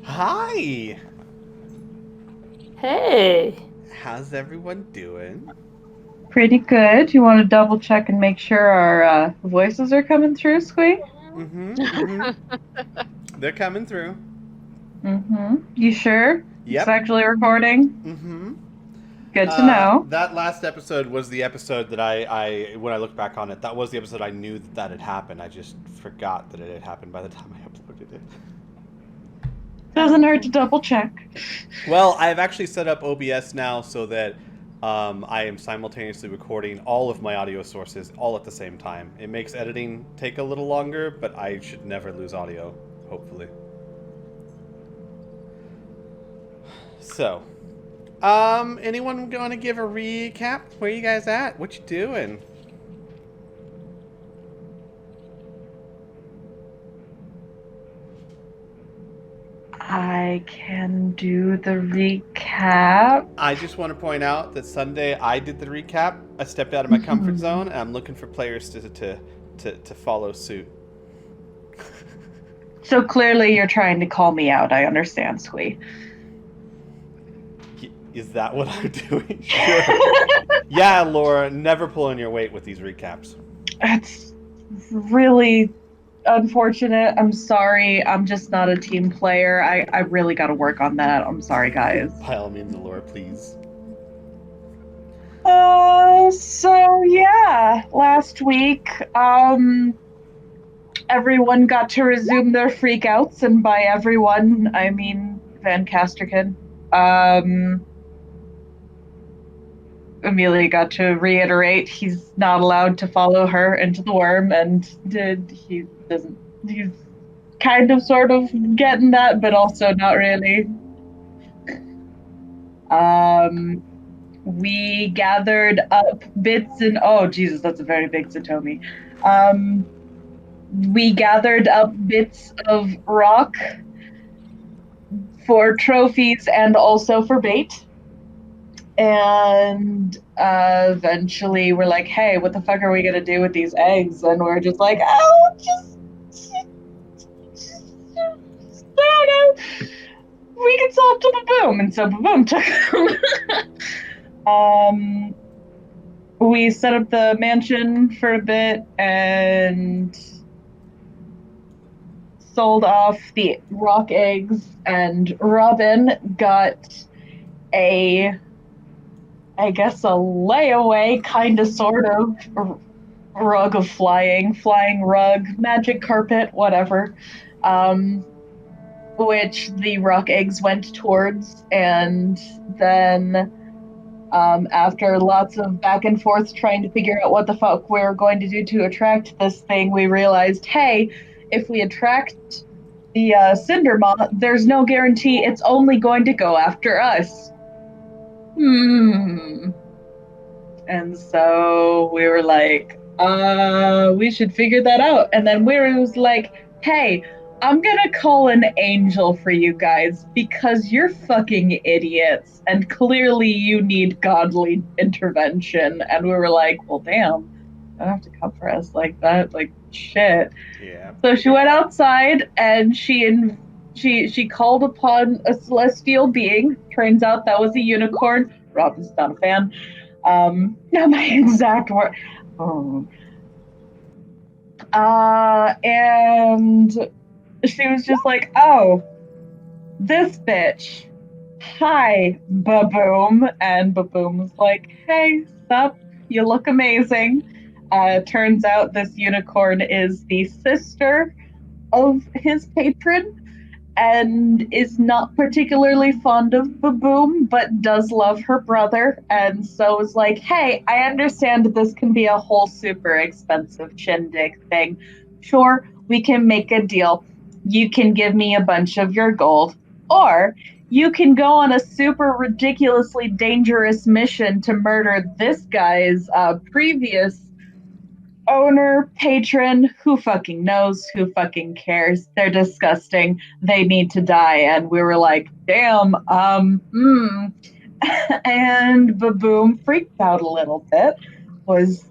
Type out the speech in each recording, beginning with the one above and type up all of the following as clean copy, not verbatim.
Hi! Hey. How's everyone doing? Pretty good. You want to double check and make sure our voices are coming through, Squeak? They're coming through. You sure? It's Yep. actually recording? Mm-hmm. Good to know. That last episode was the episode that when I look back on it, that was the episode I knew that had happened. I just forgot that it had happened by the time I uploaded it. Doesn't hurt to double check. Well, I've actually set up OBS now so that I am simultaneously recording all of my audio sources all at the same time. It makes editing take a little longer, but I should never lose audio, hopefully. So, anyone want to give a recap? Where you guys at? What you doing? I can do the recap. I just want to point out that Sunday I did the recap. I stepped out of my comfort zone, and I'm looking for players to follow suit. So clearly you're trying to call me out. I understand, Squee. Is that what I'm doing? Sure. Yeah, Laura, never pulling your weight with these recaps. It's really unfortunate. I'm sorry. I'm just not a team player. I really got to work on that. I'm sorry, guys. By all means, Laura, please. So yeah, last week, everyone got to resume their freakouts, and by everyone, I mean Van Casterkin. Amelia got to reiterate he's not allowed to follow her into the worm, and he's kind of sort of getting that, but also not really. We gathered up bits and oh Jesus, that's a very big Satomi. We gathered up bits of rock for trophies and also for bait. And eventually we're like, hey, what the fuck are we gonna do with these eggs? And we're just like, oh, just I don't know. We can sell them to Baboom. And so Baboom took them. We set up the mansion for a bit and sold off the rock eggs, and Robin got I guess a layaway kind of sort of rug of flying rug, magic carpet, whatever, which the rock eggs went towards. And then after lots of back and forth trying to figure out what the fuck we were going to do to attract this thing, we realized, hey, if we attract the cinder moth, there's no guarantee it's only going to go after us. And so we were like, we should figure that out. And then we was like, hey, I'm gonna call an angel for you guys because you're fucking idiots and clearly you need godly intervention. And we were like, well, damn, I don't have to come for us like that. Like, shit. Yeah. So she went outside and she called upon a celestial being. Turns out that was a unicorn. Robin's not a fan. Not my exact word. Oh. And she was just like, oh, this bitch. Hi, Baboom. And Baboom was like, hey, sup? You look amazing. Turns out this unicorn is the sister of his patron and is not particularly fond of Baboom, but does love her brother. And so is like, hey, I understand this can be a whole super expensive shindig thing. Sure, we can make a deal. You can give me a bunch of your gold, or you can go on a super ridiculously dangerous mission to murder this guy's previous owner, patron, who fucking knows, who fucking cares. They're disgusting. They need to die. And we were like, damn, And Baboom freaked out a little bit, was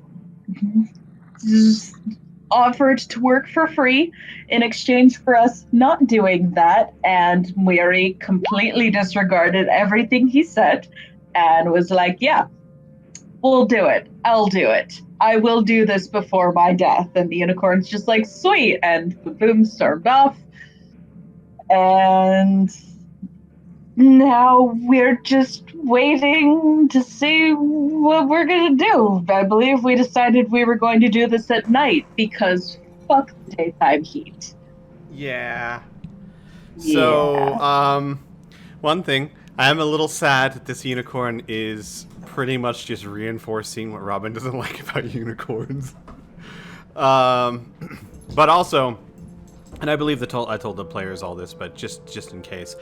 offered to work for free in exchange for us not doing that, and Miri completely disregarded everything he said and was like, yeah, we'll do it. I'll do it. I will do this before my death. And the unicorn's just like, sweet. And boom, stormed off. And now we're just waiting to see what we're going to do. I believe we decided we were going to do this at night because fuck the daytime heat. Yeah. Yeah. So, one thing, I am a little sad that this unicorn is pretty much just reinforcing what Robin doesn't like about unicorns. But also, and I believe I told the players all this, but just in case,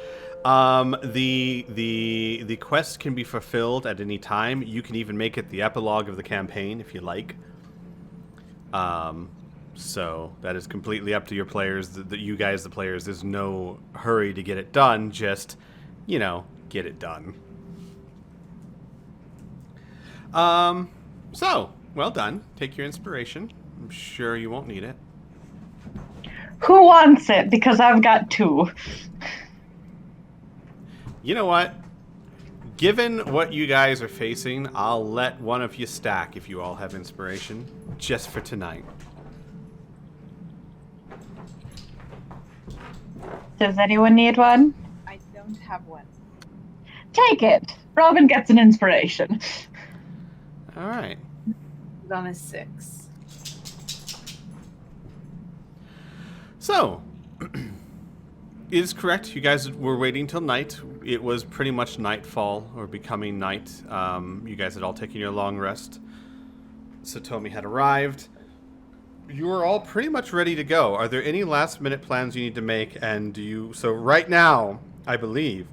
the quest can be fulfilled at any time. You can even make it the epilogue of the campaign if you like. So that is completely up to your players. You guys, the players, there's no hurry to get it done. Just, get it done. So, well done. Take your inspiration. I'm sure you won't need it. Who wants it? Because I've got 2. You know what? Given what you guys are facing, I'll let one of you stack if you all have inspiration, just for tonight. Does anyone need one? I don't have one. Take it. Robin gets an inspiration. All right. It's on a 6. So, it is correct. You guys were waiting till night. It was pretty much nightfall, or becoming night. You guys had all taken your long rest. Satomi had arrived. You are all pretty much ready to go. Are there any last-minute plans you need to make? And so right now, I believe,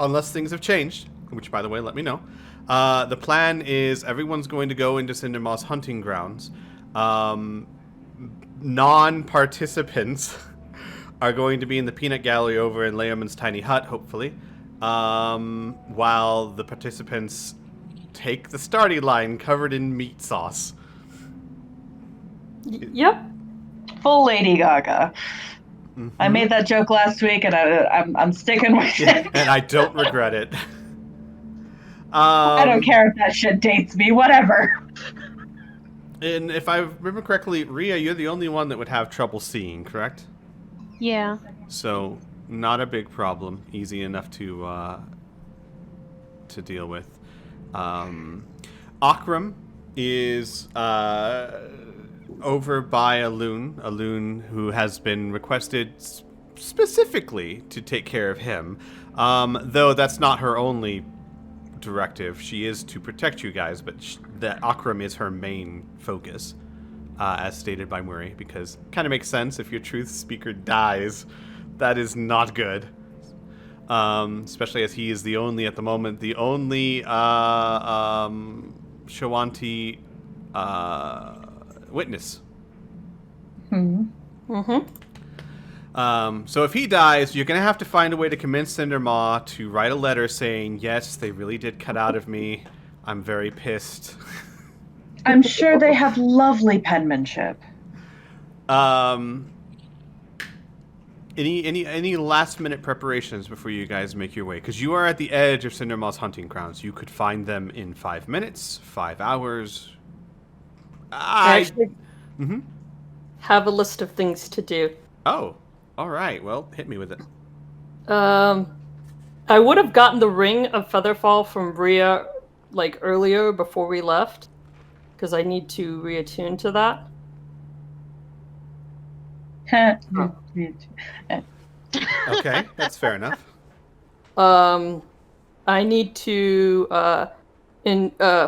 unless things have changed, which, by the way, let me know, the plan is everyone's going to go into Cindermoss hunting grounds. Non-participants are going to be in the peanut gallery over in Leoman's tiny hut, hopefully, while the participants take the starting line covered in meat sauce. Yep. Full Lady Gaga. Mm-hmm. I made that joke last week, and I'm sticking with it. And I don't regret it. I don't care if that shit dates me. Whatever. And if I remember correctly, Rhea, you're the only one that would have trouble seeing, correct? Yeah. So, not a big problem. Easy enough to deal with. Akram is over by a loon who has been requested specifically to take care of him. Though that's not her only directive. She is to protect you guys, but that Akram is her main focus, as stated by Murray, because kind of makes sense. If your truth speaker dies, that is not good. Especially as he is the only Shawanti witness. So if he dies, you're going to have to find a way to convince Cindermaw to write a letter saying, yes, they really did cut out of me. I'm very pissed. I'm sure they have lovely penmanship. Any last minute preparations before you guys make your way? Because you are at the edge of Cindermaw's hunting grounds. You could find them in 5 minutes, 5 hours. I actually have a list of things to do. Oh, all right. Well, hit me with it. I would have gotten the ring of Featherfall from Bria earlier before we left, because I need to reattune to that. Okay, that's fair enough. I need to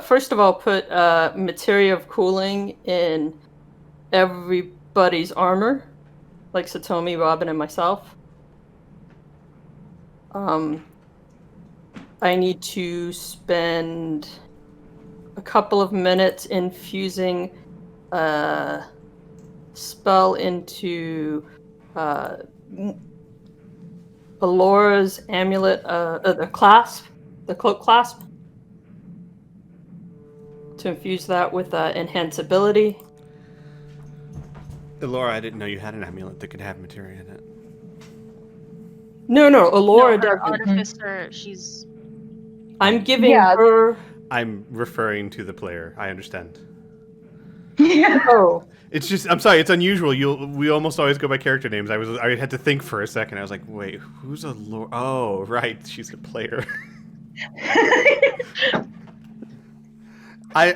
first of all put materia of cooling in everybody's armor, like Satomi, Robin, and myself. I need to spend a couple of minutes infusing a spell into Alora's amulet, the clasp, the cloak clasp, to infuse that with enhance ability. Laura, I didn't know you had an amulet that could have materia in it. No, Alora No, her doesn't. artificer, she's... I'm giving Yeah. her. I'm referring to the player. I understand. Yeah. Oh, It's just, I'm sorry, it's unusual. We almost always go by character names. I had to think for a second. I was like, wait, who's a Laura? Oh, right, she's a player.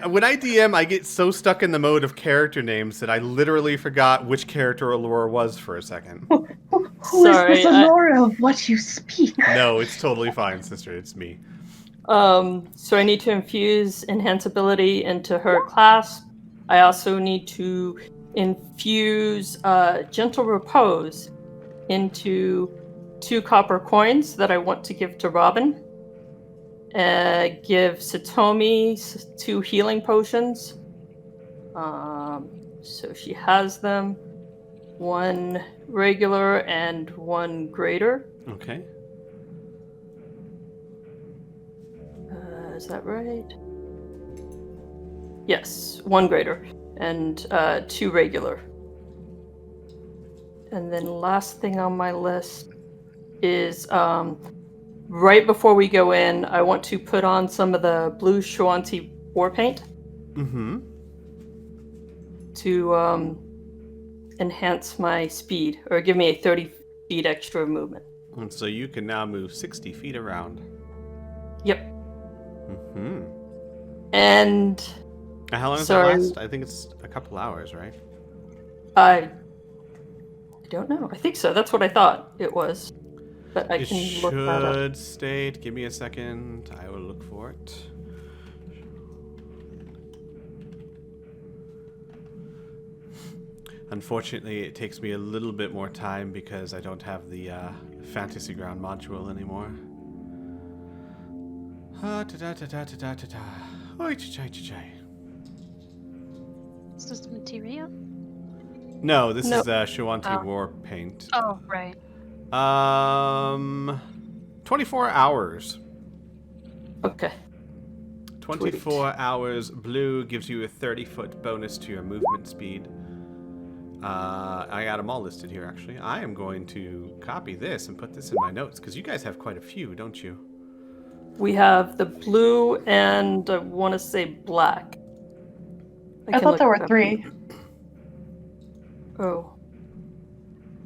When I DM, I get so stuck in the mode of character names that I literally forgot which character Allura was for a second. Who is Sorry, this Allura of what you speak? No, it's totally fine, sister. It's me. so I need to infuse enhanceability into her class. I also need to infuse gentle repose into 2 copper coins that I want to give to Robin. Give Satomi 2 healing potions. So she has them. 1 regular and 1 greater. Okay. Is that right? Yes, 1 greater and 2 regular. And then last thing on my list is right before we go in, I want to put on some of the blue Shawanti war paint. Mm-hmm. To enhance my speed, or give me a 30 feet extra movement. And so you can now move 60 feet around. Yep. Mm-hmm. And How long does Sorry. that last? I think it's a couple hours, right? I don't know. I think so. That's what I thought it was. But I It can look that up. should state. Give me a second. I will look for it. Unfortunately, it takes me a little bit more time because I don't have the Fantasy Ground module anymore. Is this materia? No, this No. is Shawanti Oh. War Paint. Oh, right. 24 hours. Okay. 24 hours blue gives you a 30-foot bonus to your movement speed. I got them all listed here, actually. I am going to copy this and put this in my notes, because you guys have quite a few, don't you? We have the blue and I want to say black. I can thought look there it were up. 3. Oh.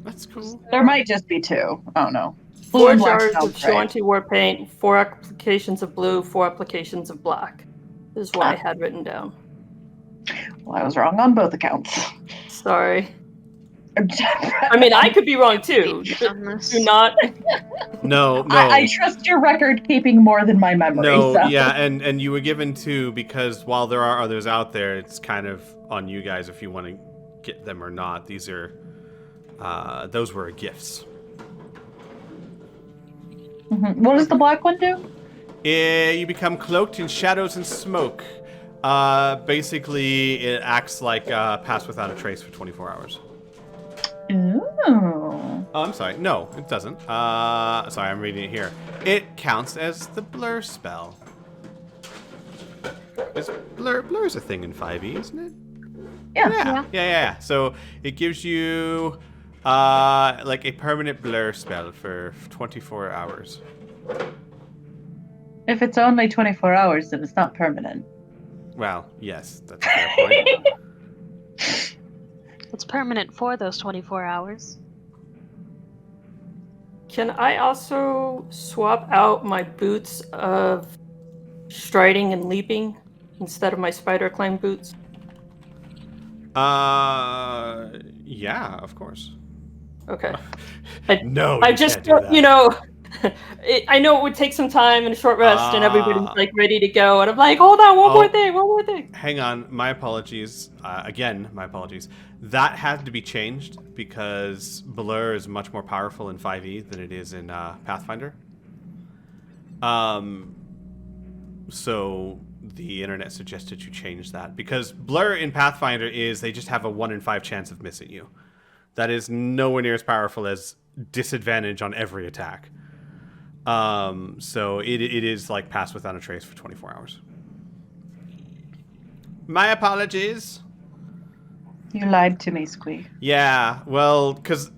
That's cool. There might just be 2. Oh no. Blue 4 and black jars sounds of right. Shawanti war paint, 4 applications of blue, 4 applications of black. This is what I had written down. Well, I was wrong on both accounts. Sorry. I mean, I could be wrong too. On this. Do not. No. I trust your record keeping more than my memory. No, so. yeah, and you were given 2 because while there are others out there, it's kind of on you guys if you want to get them or not. These are, those were gifts. Mhm. What does the black one do? You become cloaked in shadows and smoke. Basically, it acts like Pass Without a Trace for 24 hours. Ooh. Oh, I'm sorry. No, it doesn't. Sorry, I'm reading it here. It counts as the blur spell. Blur's a thing in 5e, isn't it? Yeah. So it gives you like a permanent blur spell for 24 hours. If it's only 24 hours, then it's not permanent. Well, yes, that's a fair point. It's permanent for those 24 hours. Can I also swap out my boots of striding and leaping instead of my spider climb boots? Yeah, of course. Okay. No, I you just, can't do that. you know, I know it would take some time and a short rest, and everybody's like ready to go, and I'm like, hold on, one more thing. Hang on, my apologies. Again, my apologies. That had to be changed because Blur is much more powerful in 5e than it is in Pathfinder. So the internet suggested you change that because Blur in Pathfinder is they just have a 1 in 5 chance of missing you. That is nowhere near as powerful as disadvantage on every attack. So it is like Pass Without a Trace for 24 hours. My apologies. You lied to me, Squee. Yeah, well, because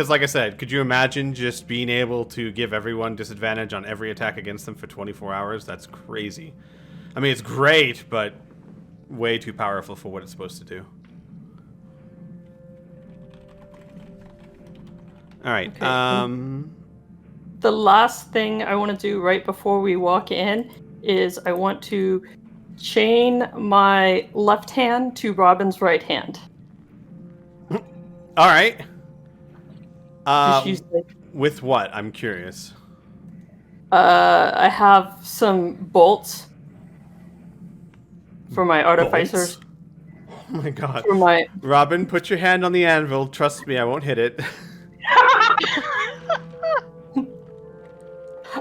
like I said, could you imagine just being able to give everyone disadvantage on every attack against them for 24 hours? That's crazy. I mean, it's great, but way too powerful for what it's supposed to do. All right. Okay. The last thing I want to do right before we walk in is I want to chain my left hand to Robin's right hand. All right. Just use With what? I'm curious. I have some bolts for my artificer. Bolts? Oh my god. For my Robin, put your hand on the anvil. Trust me, I won't hit it.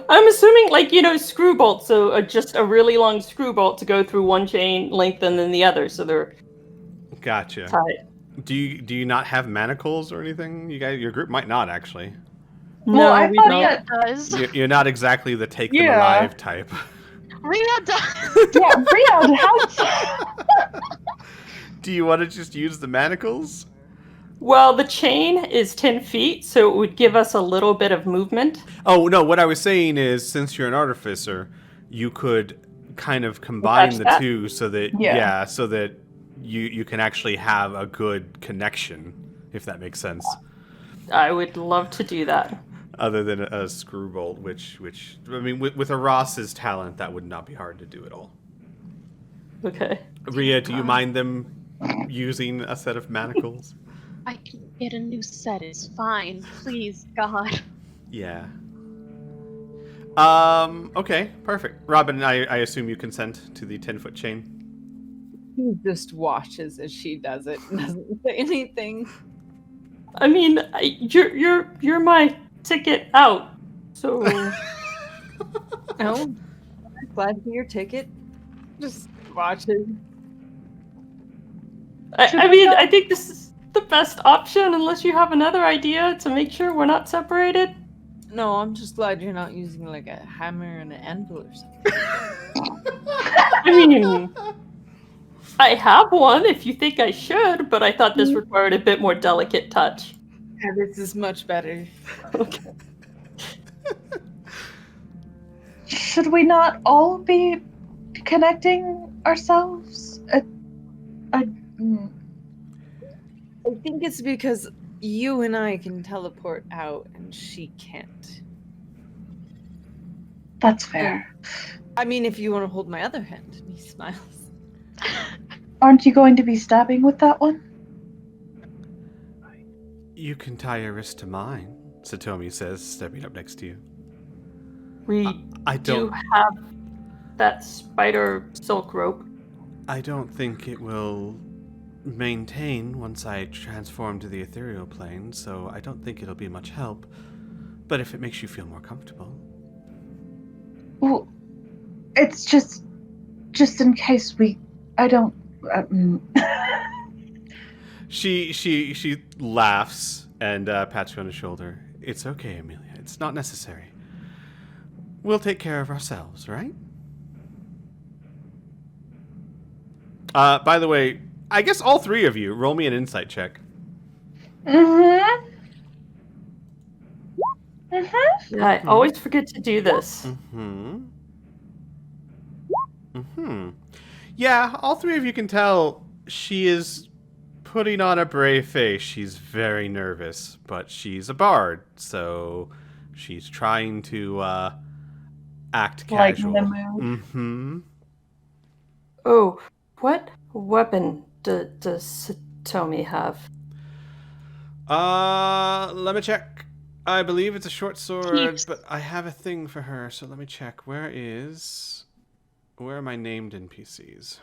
I'm assuming, like, screw bolts, so just a really long screw bolt to go through one chain length and then the other, so they're Gotcha. tight. Do you not have manacles or anything? Your group might not actually. Well, I we thought don't. that- Does. You're not exactly the take them Yeah. alive type. Rhea does. Yeah, Rio, how? Do you want to just use the manacles? Well, the chain is 10 feet, so it would give us a little bit of movement. Oh no, what I was saying is, since you're an artificer, you could kind of combine Attach the that? two so that so that you can actually have a good connection, if that makes sense. I would love to do that. Other than a screw bolt, which I mean, with a Ross's talent, that would not be hard to do at all. Okay. Rhea, do you mind them using a set of manacles? I can get a new set. It's fine. Please, God. Yeah. Okay, perfect. Robin, I assume you consent to the 10-foot chain? He just watches as she does it and doesn't say anything. I mean, you're my ticket out. So No, I'm glad for your ticket. Just watches. I mean, I think this is the best option unless you have another idea to make sure we're not separated. No, I'm just glad you're not using like a hammer and an anvil or something. I mean, I have one if you think I should, but I thought this required a bit more delicate touch. Yeah, this is much better. Okay. Should we not all be connecting ourselves? I think it's because you and I can teleport out and she can't. That's fair. I mean, if you want to hold my other hand, and he smiles. Aren't you going to be stabbing with that one? You can tie your wrist to mine, Satomi says, stepping up next to you. We I do don't have that spider silk rope. I don't think it will maintain once I transform to the ethereal plane, so I don't think it'll be much help. But if it makes you feel more comfortable. Well, it's just in case I don't. She laughs and pats you on the shoulder. It's okay, Amelia. It's not necessary. We'll take care of ourselves, right? By the way, I guess all three of you, roll me an insight check. Mm-hmm. I always forget to do this. Yeah, all three of you can tell she is putting on a brave face. She's very nervous, but she's a bard, so she's trying to act casual. Lighten the mood. Oh, what weapon does Satomi have? Let me check. I believe it's a short sword, Keeps. but I have a thing for her, so let me check. Where are my named NPCs?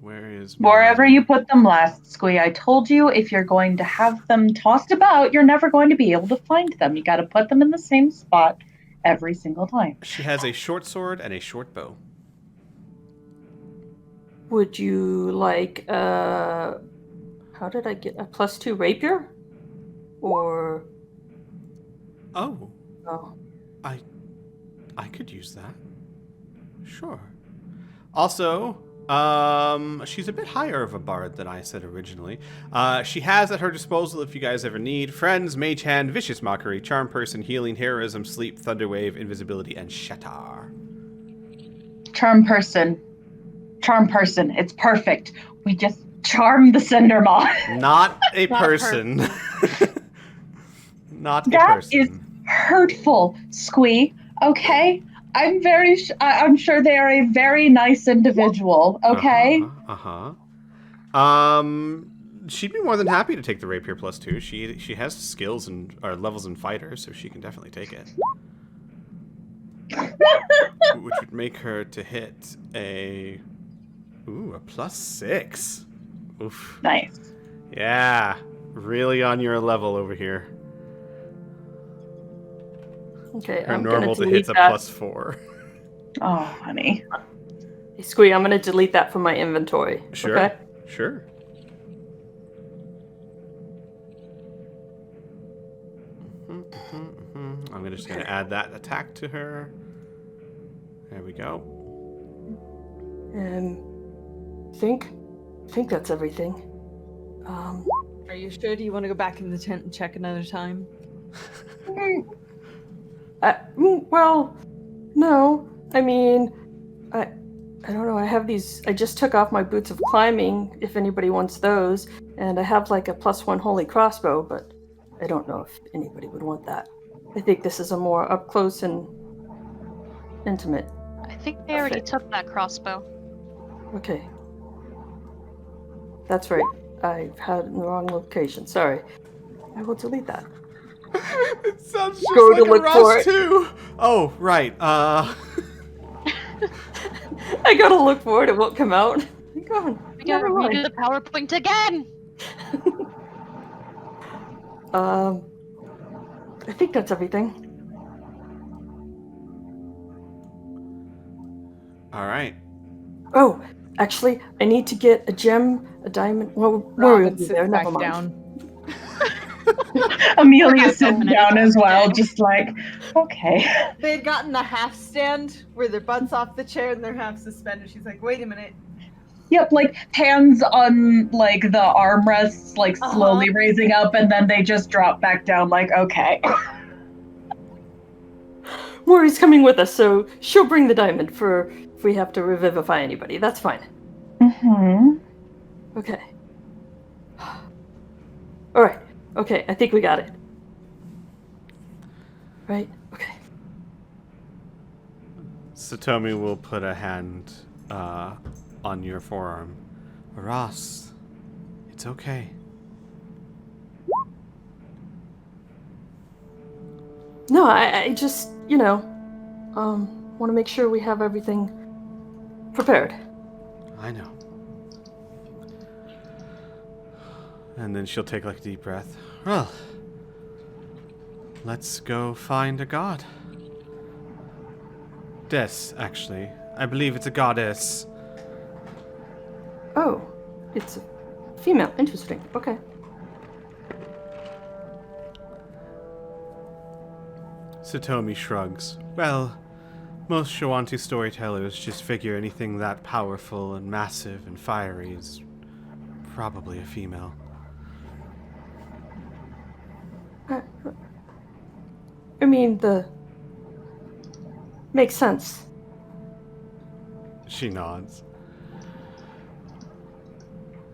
Where is Wherever you put them last, Squee. I told you if you're going to have them tossed about, you're never going to be able to find them. You got to put them in the same spot every single time. She has a short sword and a short bow. Would you like how did I get a +2 rapier? Or Oh, oh. I could use that. Sure. Also, She's a bit higher of a bard than I said originally. She has at her disposal, if you guys ever need, Friends, Mage Hand, Vicious Mockery, Charm Person, Healing, Heroism, Sleep, Thunderwave, Invisibility, and Shatter. Charm person. It's perfect. We just charm the Cinder Moth. Not a Not her. person. Not a That person. is hurtful, Squee. Okay? I'm sure they are a very nice individual, okay? She'd be more than happy to take the Rapier +2. She has skills and or levels in fighter, so she can definitely take it. Which would make her to hit a +6. Oof. Nice. Yeah, really on your level over here. Okay, Her I'm normal gonna to delete hit's a that. +4. Oh, honey. Hey, Squee, I'm gonna delete that from my inventory. Sure. Okay? Sure. I'm just gonna add that attack to her. There we go. And I think that's everything. Are you sure? Do you want to go back in the tent and check another time? Well, no. I mean, I don't know. I have these. I just took off my boots of climbing. If anybody wants those, and I have like a +1 holy crossbow, but I don't know if anybody would want that. I think this is a more up close and intimate. I think they already took that crossbow. Okay. That's right. I had it in the wrong location. Sorry. I will delete that. It sounds just Go to like a look for Ross it. too. Oh, right. I gotta look for it. It won't come out. Go on. We gotta redo the PowerPoint again! I think that's everything. All right. Oh, actually, I need to get a gem, a diamond. Well, we're Robin gonna be sits there. back Never mind. down. Amelia Not sits open down anything as well, today. just like, okay. They had gotten the half stand where their butts off the chair and they're half suspended. She's like, wait a minute. Yep, like hands on like the armrests, like slowly raising up, and then they just drop back down. Like, okay. Maury's coming with us, so she'll bring the diamond for if we have to revivify anybody. That's fine. Mm-hmm. Okay. All right. Okay, I think we got it. Right? Okay. Satomi will put a hand on your forearm. Ross, it's okay. No, I just, want to make sure we have everything prepared. I know. And then she'll take like a deep breath. Well, let's go find a god. Actually. I believe it's a goddess. Oh, it's a female. Interesting. Okay. Satomi shrugs. Well, most Shawanti storytellers just figure anything that powerful and massive and fiery is probably a female. I mean, makes sense. She nods.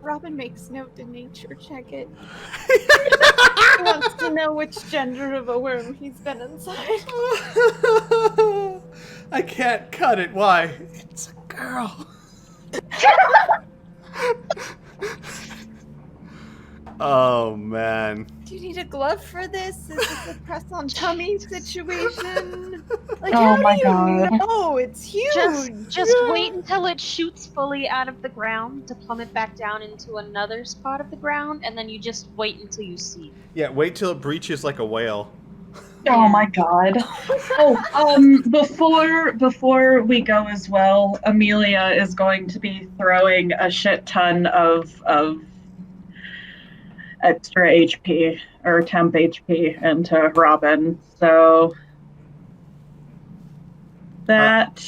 Robin makes note to nature check it. He wants to know which gender of a worm he's been inside. I can't cut it. Why? It's a girl. Oh, man. Do you need a glove for this? Is this a press on tummy situation? Like, Oh how my do you God. know? It's huge. Just wait until it shoots fully out of the ground to plummet back down into another spot of the ground, and then you just wait until you see it. Yeah, wait till it breaches like a whale. Oh my god. Before we go as well, Amelia is going to be throwing a shit ton of extra HP or temp HP into Robin. So that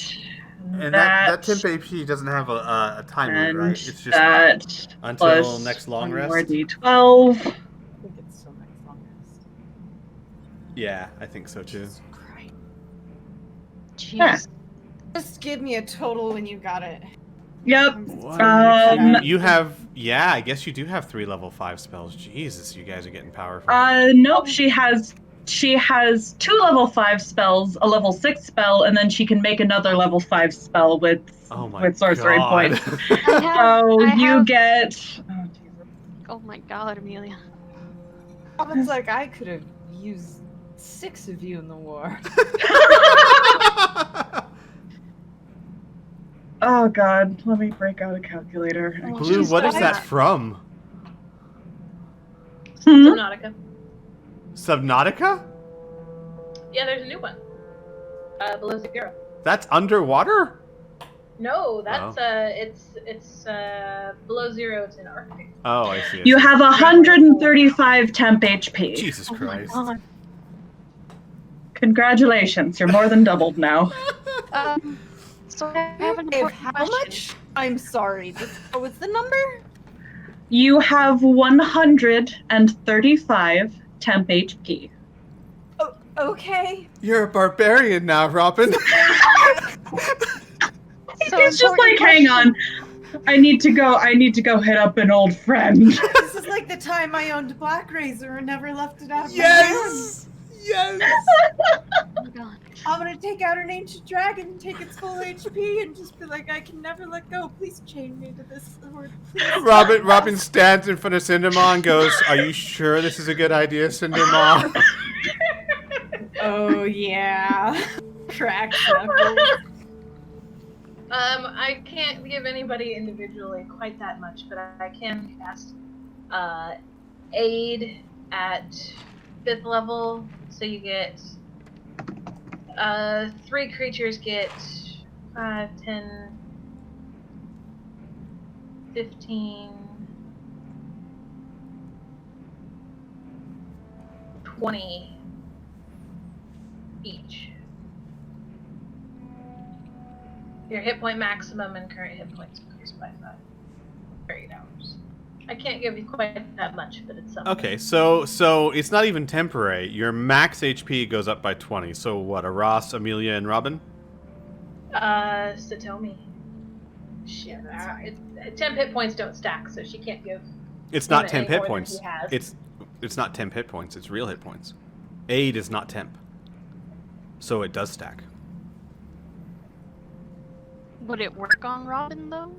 And that temp HP doesn't have a timer, and right? It's just that until plus next long one rest. more D12. I think it's still next longest. Yeah, I think so too. Christ. Jeez. Yeah. Just give me a total when you got it. Yep. What? You have, I guess you do have 3 level 5 spells. Jesus, you guys are getting powerful. Nope. She has 2 level 5 spells, a level 6 spell, and then she can make another level 5 spell with sorcery points. You get. Oh, Jesus. Oh my god, Amelia. I was like, I could have used 6 of you in the war. Oh God, let me break out a calculator. Oh, Blue, jeez, what is why that not? from? Subnautica. Subnautica? Yeah, there's a new one. Below Zero. That's underwater? No, that's it's Below Zero. It's in Arctic. Oh, I see. You have 135 temp HP. Jesus Oh my Christ. god. Congratulations, you're more than doubled now. So I have an important How question. much? I'm sorry. What was the number? You have 135 temp HP. Oh, okay. You're a barbarian now, Robin. So It's just like, important hang question. on. I need to go hit up an old friend. This is like the time I owned Black Razor and never left it out of my hands. Yes! Oh my god. I'm gonna take out an ancient dragon, take its full HP, and just be like, I can never let go. Please chain me to this sword. Please. Robin stands in front of Cindermaw and goes, "Are you sure this is a good idea, Cindermaw?" Oh yeah. Crack knuckles. I can't give anybody individually quite that much, but I can cast aid at 5th level, so you get 3 creatures get 5, 10, 15, 20 each. Your hit point maximum and current hit points increased by 5 for 8 hours. I can't give you quite that much, but it's something. Okay, so it's not even temporary. Your max HP goes up by 20. So what? Ross, Amelia, and Robin? Satomi. Shit, temp hit points don't stack, so she can't give. It's not him temp any hit more than points. he has. It's not temp hit points. It's real hit points. Aid is not temp, so it does stack. Would it work on Robin though?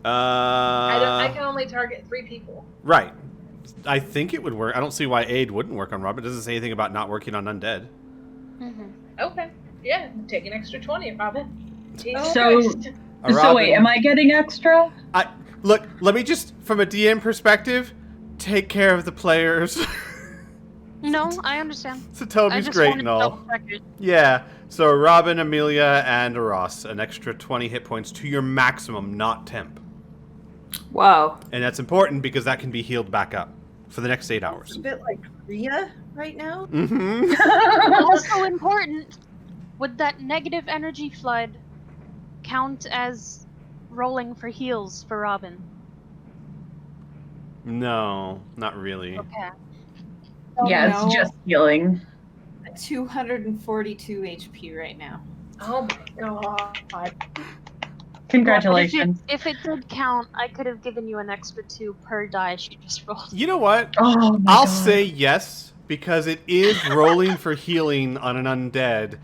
I can only target 3 people. Right. I think it would work. I don't see why aid wouldn't work on Robin. It doesn't say anything about not working on undead. Mm-hmm. Okay. Yeah, take an extra 20, Robin. Jesus So- Christ. So wait, am I getting extra? Look, let me just, from a DM perspective, take care of the players. No, I understand. So I Toby's just great wanted and to all. double check it. Yeah. So Robin, Amelia, and Ross, an extra 20 hit points to your maximum, not temp. Wow. And that's important because that can be healed back up for the next 8 hours. It's a bit like Rhea right now. Mm-hmm. Also important, would that negative energy flood count as rolling for heals for Robin? No, not really. Okay. Yeah, no. it's just healing. 242 HP right now. Oh my god. Congratulations. If it did count, I could have given you an extra 2 per die she just rolled. You know what? Oh my I'll God. say yes because it is rolling for healing on an undead.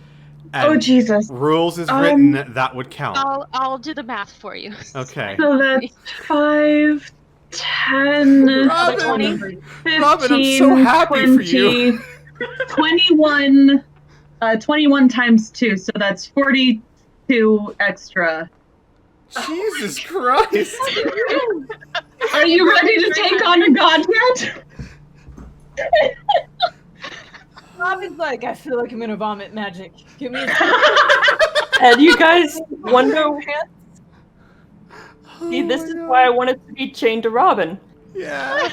And Oh Jesus. rules is written that would count. I'll do the math for you. Okay. So that's 5, 10, Robin, 15, Robin, I'm so happy 20, for you. 21, 21 times 2, so that's 42 extra. Jesus Christ. Are you ready to take on a god yet? Robin's like, I feel like I'm gonna vomit magic. Give me a And you guys wonder, see, this is why I wanted to be chained to Robin. Yeah.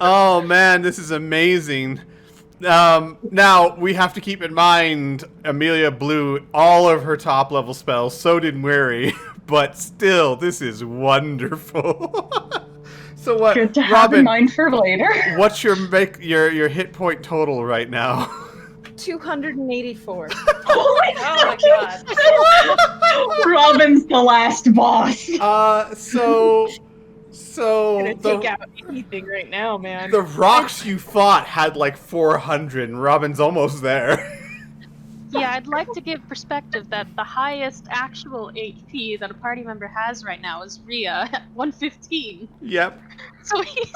Oh man, this is amazing. Now, we have to keep in mind, Amelia blew all of her top level spells, so did Mary, but still, this is wonderful. So what, Good to have in Robin, mind for later. what's your hit point total right now? 284. Oh my god. Robin's the last boss. So Gonna take out anything right now, man. the rocks you fought had like 400, and Robin's almost there. Yeah, I'd like to give perspective that the highest actual HP that a party member has right now is Rhea at 115. Yep. So he's...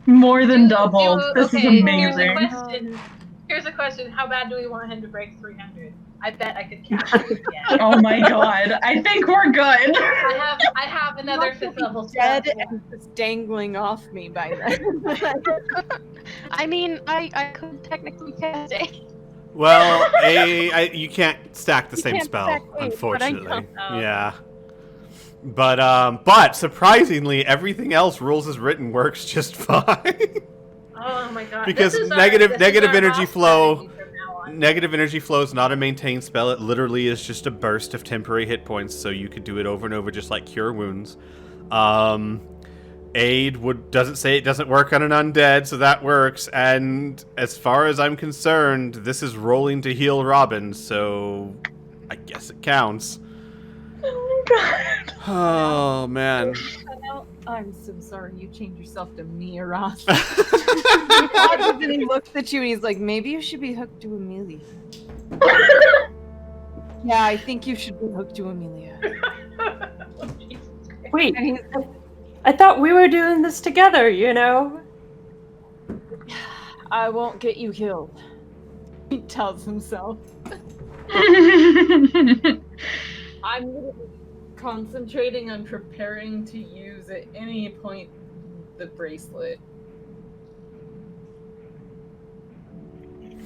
More than doubled. This is Okay, amazing. Here's a question. How bad do we want him to break 300? I bet I could catch it again. Oh my god. I think we're good. I have another 5th level spell. Dead and just dangling off me by then. I mean, I could technically cast A. Well, you can't stack the same can't spell, stack eight, unfortunately. but I know. Yeah. But surprisingly, everything else, rules as written, works just fine. Oh my god. Because This is negative our energy boss flow- strategy from now on. Negative energy flow is not a maintained spell. It literally is just a burst of temporary hit points, so you could do it over and over, just like Cure Wounds. Aid doesn't say it doesn't work on an undead, so that works. And as far as I'm concerned, this is rolling to heal Robin, so I guess it counts. Oh my god. Oh man. I'm so sorry you changed yourself to me, Ross. And he looks at you and he's like, maybe you should be hooked to Amelia. Yeah, I think you should be hooked to Amelia. Wait, And he's like, I thought we were doing this together, you know? I won't get you killed. He tells himself. I'm literally concentrating on preparing to use at any point the bracelet.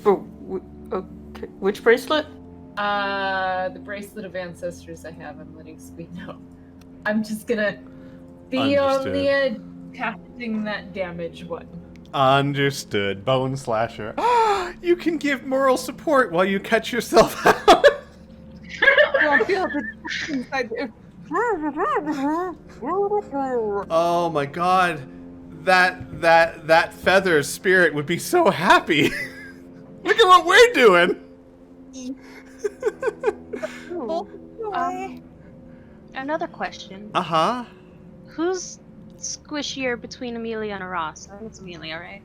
Okay, which bracelet? The bracelet of ancestors I have, I'm letting Squeak know. I'm just gonna be on Understood. the edge, casting that damage button. Understood. Bone Slasher. You can give moral support while you cut yourself out. I feel the inside there. Oh my god. That feather spirit would be so happy. Look at what we're doing. Another question. Uh-huh. Who's squishier between Amelia and Ross? I think it's Amelia, right?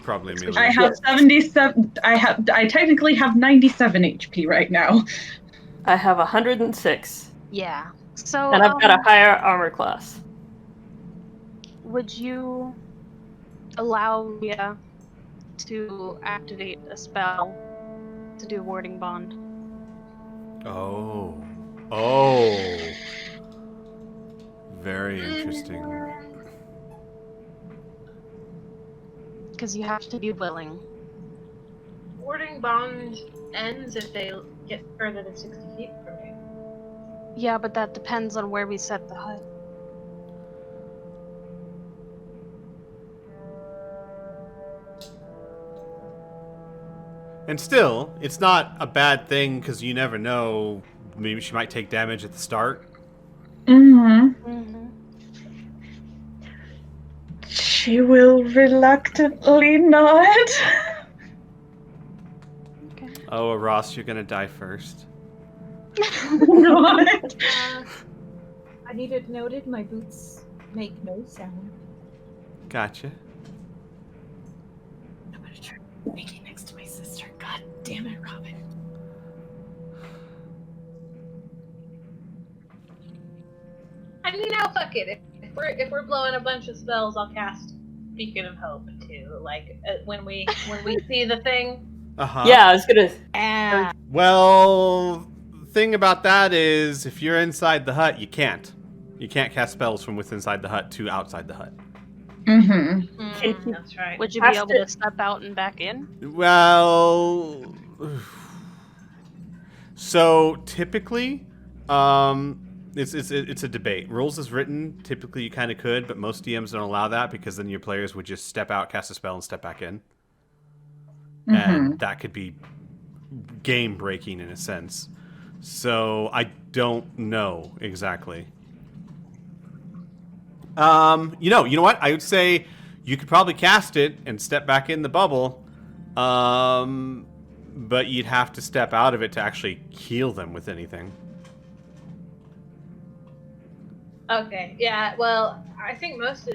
Probably me. I have 77. I technically have 97 HP right now. I have 106. Yeah. So, And I've got a higher armor class. would you allow Rhea to activate a spell to do warding bond? Oh. Very interesting. Because you have to be willing. Warding bond ends if they get further than 60 feet from you. Yeah, but that depends on where we set the hut. And still, it's not a bad thing because you never know. Maybe she might take damage at the start. Mm-hmm. Mm-hmm. She will reluctantly nod. Okay. Oh, Ross, you're gonna die first. Nod. I need it noted, my boots make no sound. Gotcha. I'm gonna try making next to my sister. God damn it, Robin. I mean, now fuck it. If we're blowing a bunch of spells, I'll cast Beacon of Hope too. Like when we see the thing. Uh-huh. Yeah, I was gonna. Ah. Well, the thing about that is, if you're inside the hut, you can't. You can't cast spells from within inside the hut to outside the hut. Mm-hmm. That's right. Would you be Has able to- to step out and back in? Well, so typically, It's a debate. Rules as written, typically you kind of could, but most DMs don't allow that because then your players would just step out, cast a spell, and step back in. And that could be game breaking in a sense. So I don't know exactly. You know what? I would say you could probably cast it and step back in the bubble. But you'd have to step out of it to actually heal them with anything. Okay, yeah, well, I think most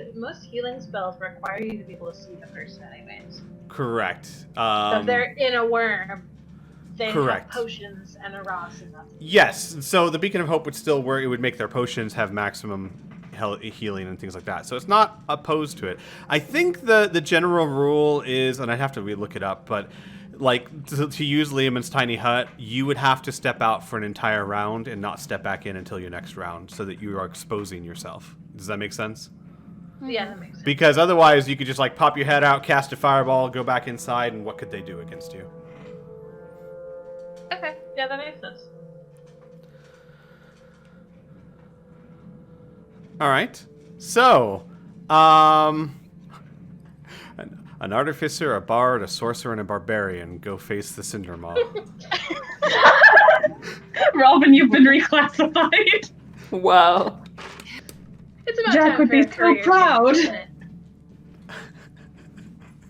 healing spells require you to be able to see the person anyways. Correct. So if they're in a worm, they correct. have potions and a Ross and nothing. Yes, so the Beacon of Hope would still work. It would make their potions have maximum healing and things like that. So it's not opposed to it. I think the general rule is, and I'd have to look it up, but like to use Liamon's tiny hut, you would have to step out for an entire round and not step back in until your next round, so that you are exposing yourself. Does that make sense? Yeah, that makes sense. Because otherwise, you could just like pop your head out, cast a fireball, go back inside, and what could they do against you? Okay, yeah, that makes sense. All right. So, an artificer, a bard, a sorcerer, and a barbarian go face the Cinder Maw. Robin, you've been reclassified. Wow. It's about Jack time would for be a so career proud. change, isn't it?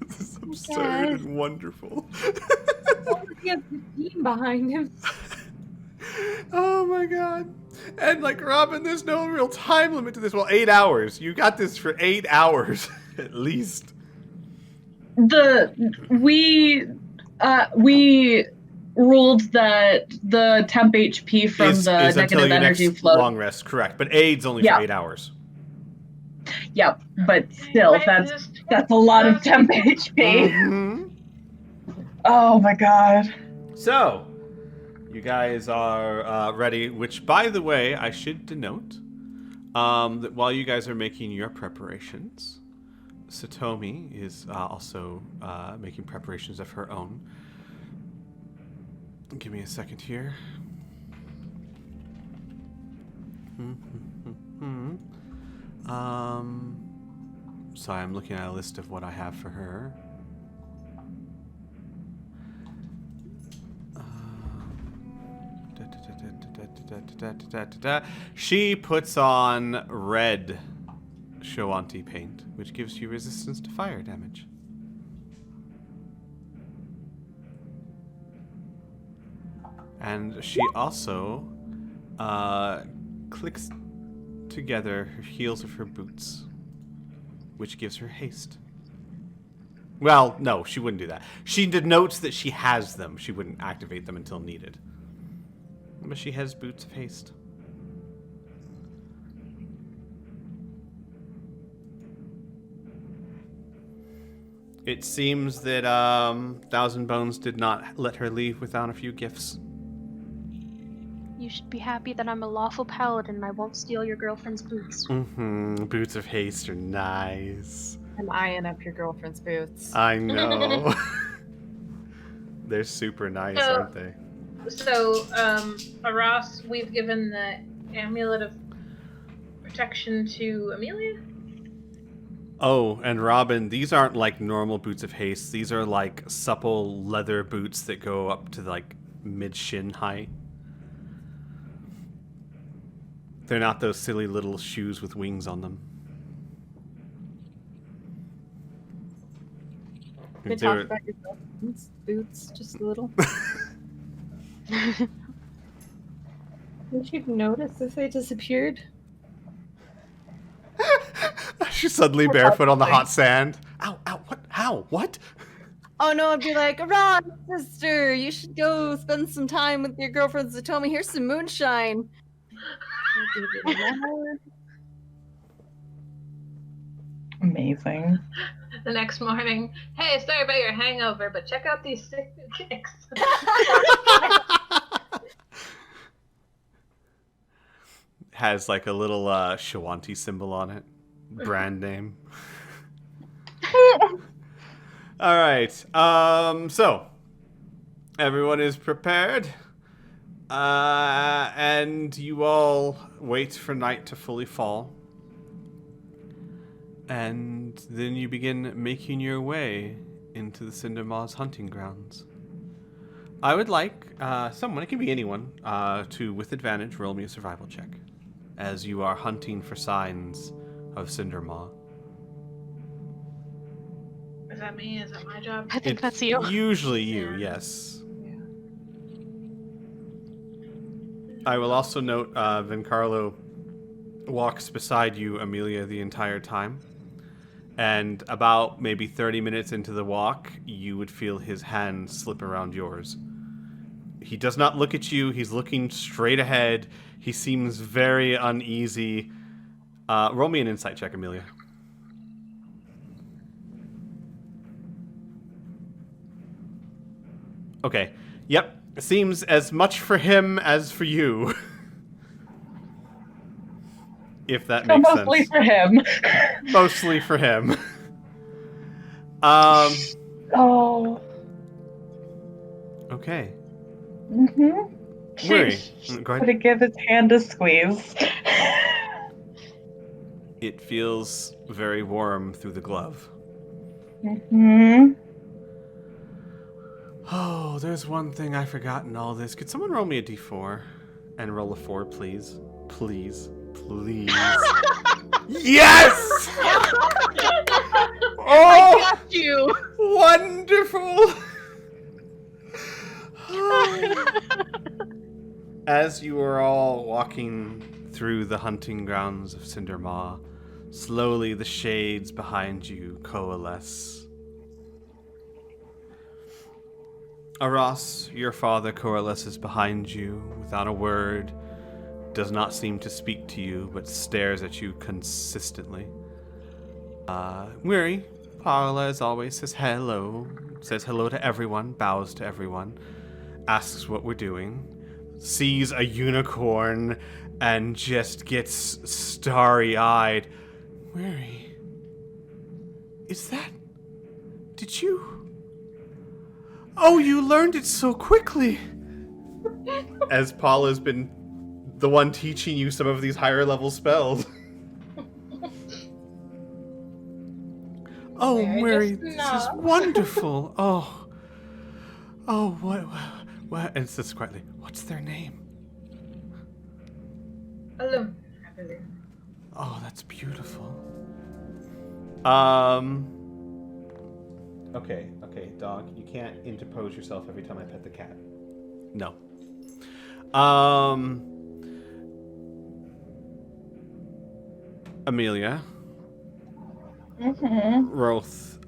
This is absurd and wonderful. He has the team behind him. Oh my god. And like, Robin, there's no real time limit to this. Well, 8 hours. You got this for 8 hours at least. We ruled that the temp HP from is the until negative your energy next flow. long rest, correct. But AID's only for 8 hours. Yep, but still, that's a lot of temp HP. Mm-hmm. Oh my god. So, you guys are ready, which, by the way, I should denote that while you guys are making your preparations, Satomi is also making preparations of her own. Give me a second here. Sorry, I'm looking at a list of what I have for her. She puts on red Shoanti paint, which gives you resistance to fire damage. And she also clicks together her heels of her boots, which gives her haste. Well, no, she wouldn't do that. She denotes that she has them. She wouldn't activate them until needed. But she has boots of haste. It seems that Thousand Bones did not let her leave without a few gifts. You should be happy that I'm a lawful paladin and I won't steal your girlfriend's boots. Boots of haste are nice. I'm eyeing up your girlfriend's boots. I know. They're super nice, aren't they? So, Ross, we've given the amulet of protection to Amelia? Oh, and Robin, these aren't like normal boots of haste. These are like supple leather boots that go up to like mid-shin height. They're not those silly little shoes with wings on them. Can we talk about your girlfriend's boots just a little? Didn't you notice if they disappeared? She's suddenly barefoot on the hot sand. Ow, ow, what? How? What? Oh no, I'd be like, Ron, sister, you should go spend some time with your girlfriend Satomi. Here's some moonshine. Amazing. The next morning, hey, sorry about your hangover, but check out these sick chicks. Has like a little Shawanti symbol on it. Brand name. All right. So everyone is prepared. And you all wait for night to fully fall. And then you begin making your way into the Cindermaw's hunting grounds. I would like someone, it can be anyone, to, with advantage, roll me a survival check. As you are hunting for signs of Cindermaw. Is that me? Is that my job? I think that's you. Usually you, Yeah. yes. I will also note Vencarlo walks beside you, Amelia, the entire time. And about maybe 30 minutes into the walk, you would feel his hand slip around yours. He does not look at you. He's looking straight ahead. He seems very uneasy. Roll me an insight check, Amelia. Okay. Yep. Seems as much for him as for you. If that makes sense. Mostly for him. Mostly for him. Oh. Okay. Mm-hmm. Murray, go ahead. To give his hand a squeeze. It feels very warm through the glove. Mm-hmm. Oh, there's one thing I forgot in all this. Could someone roll me a d4 and roll a 4, please? Please. Please. Yes! Oh! Got you. Wonderful! As you are all walking through the hunting grounds of Cindermaw, slowly the shades behind you coalesce. Aras, your father, coalesces behind you without a word, does not seem to speak to you, but stares at you consistently. Weary, Paula, as always, says hello to everyone, bows to everyone, asks what we're doing, sees a unicorn, and just gets starry-eyed. Weary, is that... Did you... Oh, you learned it so quickly! As Paula's been the one teaching you some of these higher level spells. Oh, Mary, this is wonderful. Oh, what? And says quietly, what's their name? Alone, I believe. Oh, that's beautiful. Okay, dog. You can't interpose yourself every time I pet the cat. No. Amelia. Mm-hmm. Roth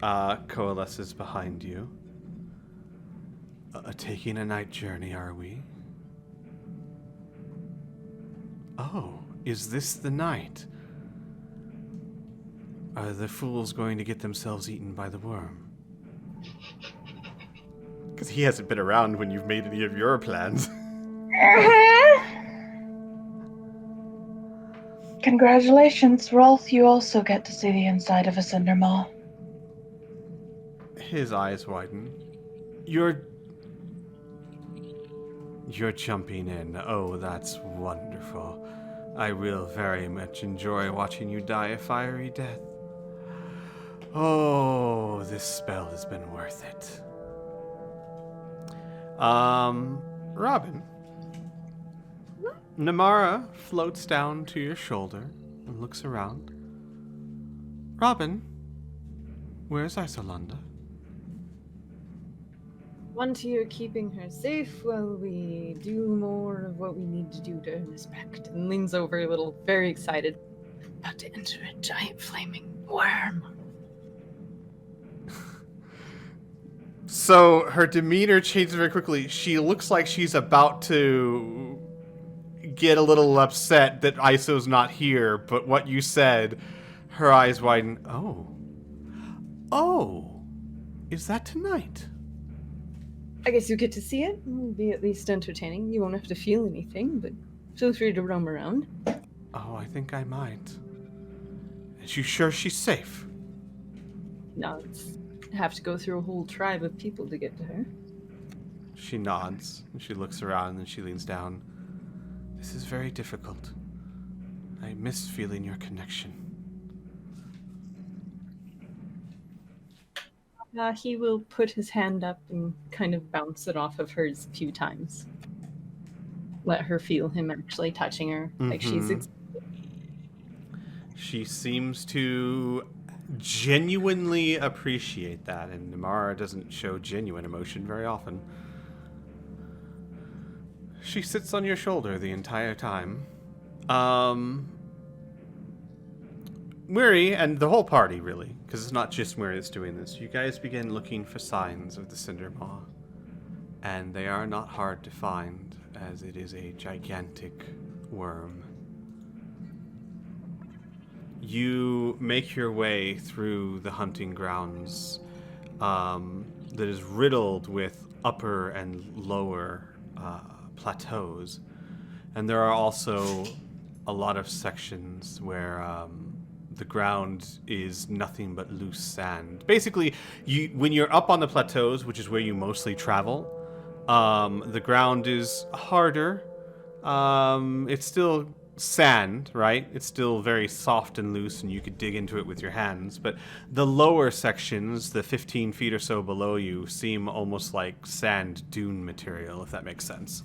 coalesces behind you. Taking a night journey, are we? Oh, is this the night? Are the fools going to get themselves eaten by the worm? Because he hasn't been around when you've made any of your plans. Congratulations, Rolf. You also get to see the inside of a Cindermaw. His eyes widen. You're jumping in. Oh, that's wonderful. I will very much enjoy watching you die a fiery death. Oh, this spell has been worth it. Robin. Namara floats down to your shoulder and looks around. Robin, where's Isolanda? One to you keeping her safe while we do more of what we need to do to earn respect. And leans over a little, very excited. About to enter a giant flaming worm. So her demeanor changes very quickly. She looks like she's about to get a little upset that Iso's not here, but what you said, her eyes widen. Oh, is that tonight? I guess you get to see it. It'll be at least entertaining. You won't have to feel anything, but feel free to roam around. Oh, I think I might. Is you sure she's safe? No, it's have to go through a whole tribe of people to get to her. She nods, and she looks around, and she leans down. This is very difficult. I miss feeling your connection. He will put his hand up and kind of bounce it off of hers a few times. Let her feel him actually touching her. Like she's... She seems to genuinely appreciate that, and Namara doesn't show genuine emotion very often. She sits on your shoulder the entire time. Miri, and the whole party, really, because it's not just Miri that's doing this, you guys begin looking for signs of the Cindermaw. And they are not hard to find, as it is a gigantic worm. You make your way through the hunting grounds that is riddled with upper and lower plateaus. And there are also a lot of sections where the ground is nothing but loose sand. Basically, when you're up on the plateaus, which is where you mostly travel, the ground is harder. It's still sand, right? It's still very soft and loose, and you could dig into it with your hands. But the lower sections, the 15 feet or so below you, seem almost like sand dune material, if that makes sense.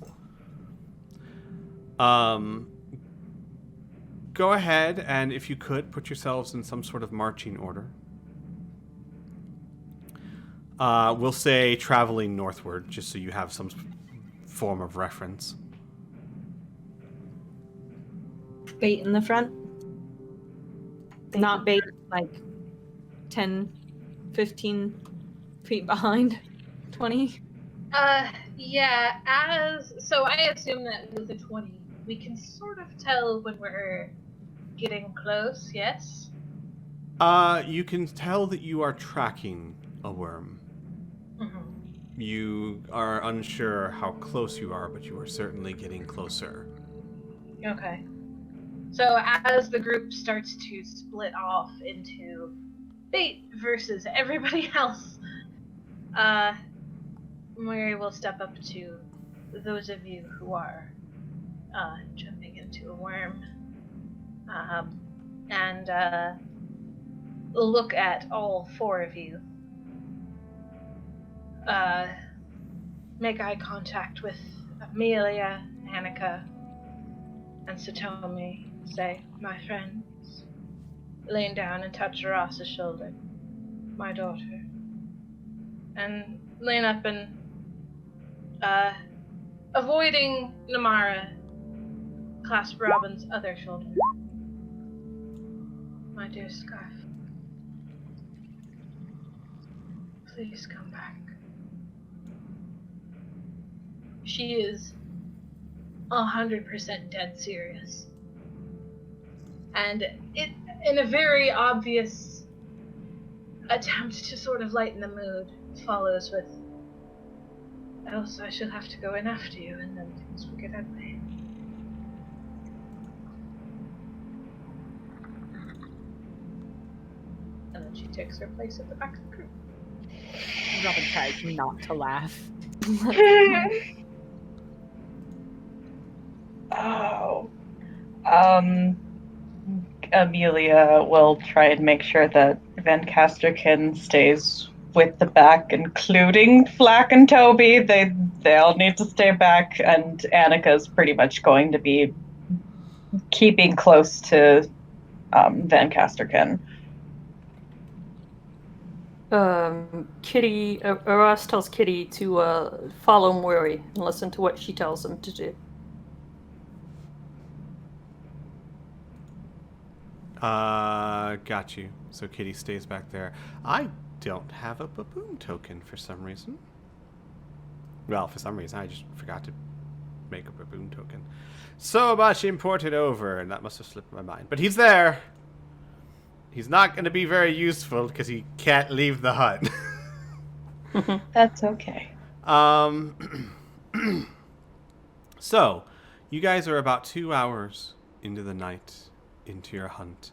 Go ahead and, if you could, put yourselves in some sort of marching order. We'll say traveling northward, just so you have some form of reference. Bait in the front. Not bait, like 10, 15 feet behind. 20. Yeah, so I assume that with the 20, we can sort of tell when we're getting close, yes? You can tell that you are tracking a worm. Mm-hmm. You are unsure how close you are, but you are certainly getting closer. Okay. So as the group starts to split off into bait versus everybody else, Mary will step up to those of you who are jumping into a worm, and look at all four of you. Make eye contact with Amelia, Annika, and Satomi. Say, my friends. Lean down and touch Ross's shoulder. My daughter. And lean up and, avoiding Namara, clasp Robin's other shoulder. My dear Scarf. Please come back. She is 100% dead serious. And it, in a very obvious attempt to sort of lighten the mood, follows with, else I shall have to go in after you, and then things will get ugly. And then she takes her place at the back of the group. Robin tries not to laugh. Oh. Amelia will try and make sure that Van Casterkin stays with the back, including Flack and Toby. They all need to stay back, and Annika's pretty much going to be keeping close to Van Casterkin. Kitty, Ross tells Kitty to follow Mori and listen to what she tells him to do. Got you. So Kitty stays back there. I don't have a baboon token for some reason. Well, for some reason, I just forgot to make a baboon token. So much imported over, and that must have slipped my mind. But he's there. He's not going to be very useful because he can't leave the hut. That's okay. So, you guys are about 2 hours into the night, into your hunt,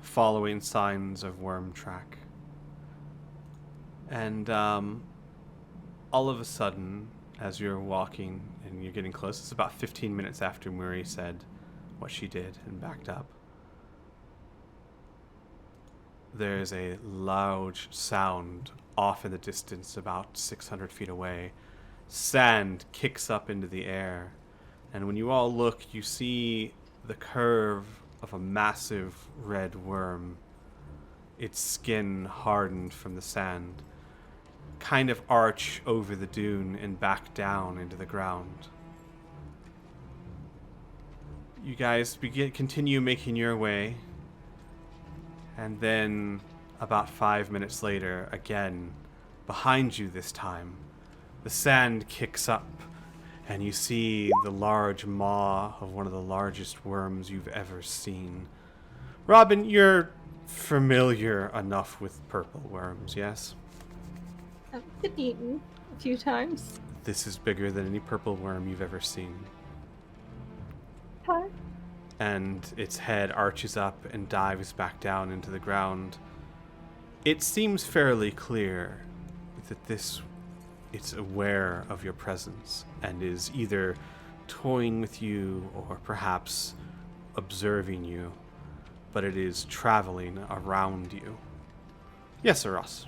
following signs of worm track. And all of a sudden, as you're walking and you're getting close. It's about 15 minutes after Murray said what she did and backed up. There's a loud sound off in the distance, about 600 feet away. Sand kicks up into the air, and when you all look, you see the curve of a massive red worm, its skin hardened from the sand, kind of arch over the dune and back down into the ground. You guys continue making your way, and then about 5 minutes later, again, behind you this time, the sand kicks up, and you see the large maw of one of the largest worms you've ever seen. Robin, you're familiar enough with purple worms, yes? I've been eaten a few times. This is bigger than any purple worm you've ever seen. Hi. And its head arches up and dives back down into the ground. It seems fairly clear that it's aware of your presence and is either toying with you or perhaps observing you, but it is traveling around you. Yes, Sir Ross.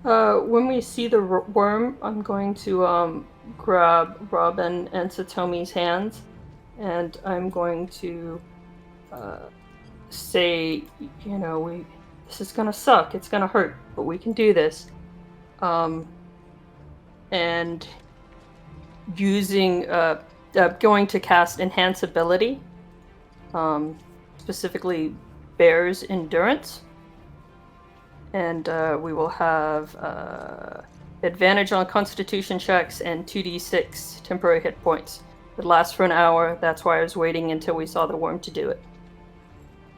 When we see the worm, I'm going to grab Robin and Satomi's hands, and I'm going to say, this is gonna suck, it's gonna hurt, but we can do this. And using, going to cast Enhance Ability, specifically Bear's Endurance. And we will have advantage on Constitution checks and 2d6 temporary hit points. It lasts for an hour. That's why I was waiting until we saw the worm to do it.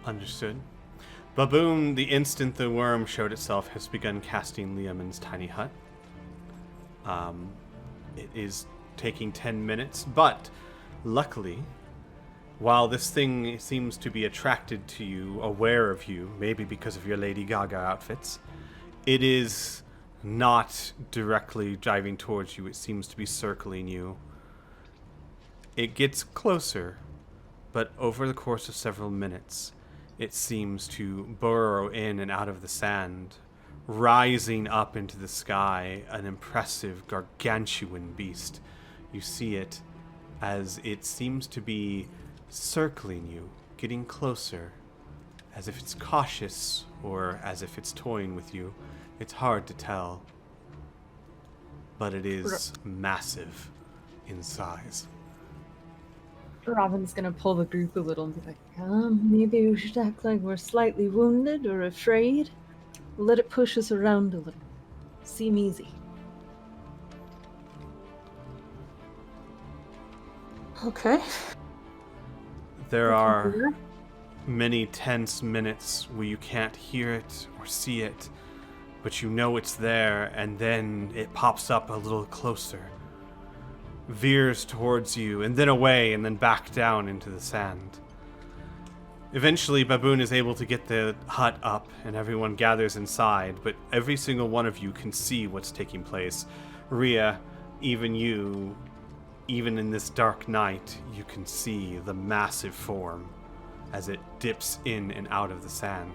Understood. Baboon, the instant the worm showed itself, has begun casting Liamon's tiny hut. It is taking 10 minutes, but luckily, while this thing seems to be attracted to you, aware of you, maybe because of your Lady Gaga outfits, it is not directly driving towards you. It seems to be circling you. It gets closer, but over the course of several minutes, it seems to burrow in and out of the sand, rising up into the sky, an impressive, gargantuan beast. You see it as it seems to be circling you, getting closer, as if it's cautious or as if it's toying with you. It's hard to tell, but it is massive in size. Robin's gonna pull the group a little and be like, maybe we should act like we're slightly wounded or afraid. Let it push us around a little. Seem easy. Okay. There are many tense minutes where you can't hear it or see it, but you know it's there, and then it pops up a little closer, veers towards you, and then away, and then back down into the sand. Eventually, Baboon is able to get the hut up, and everyone gathers inside, but every single one of you can see what's taking place. Rhea, even you, even in this dark night, you can see the massive form as it dips in and out of the sand.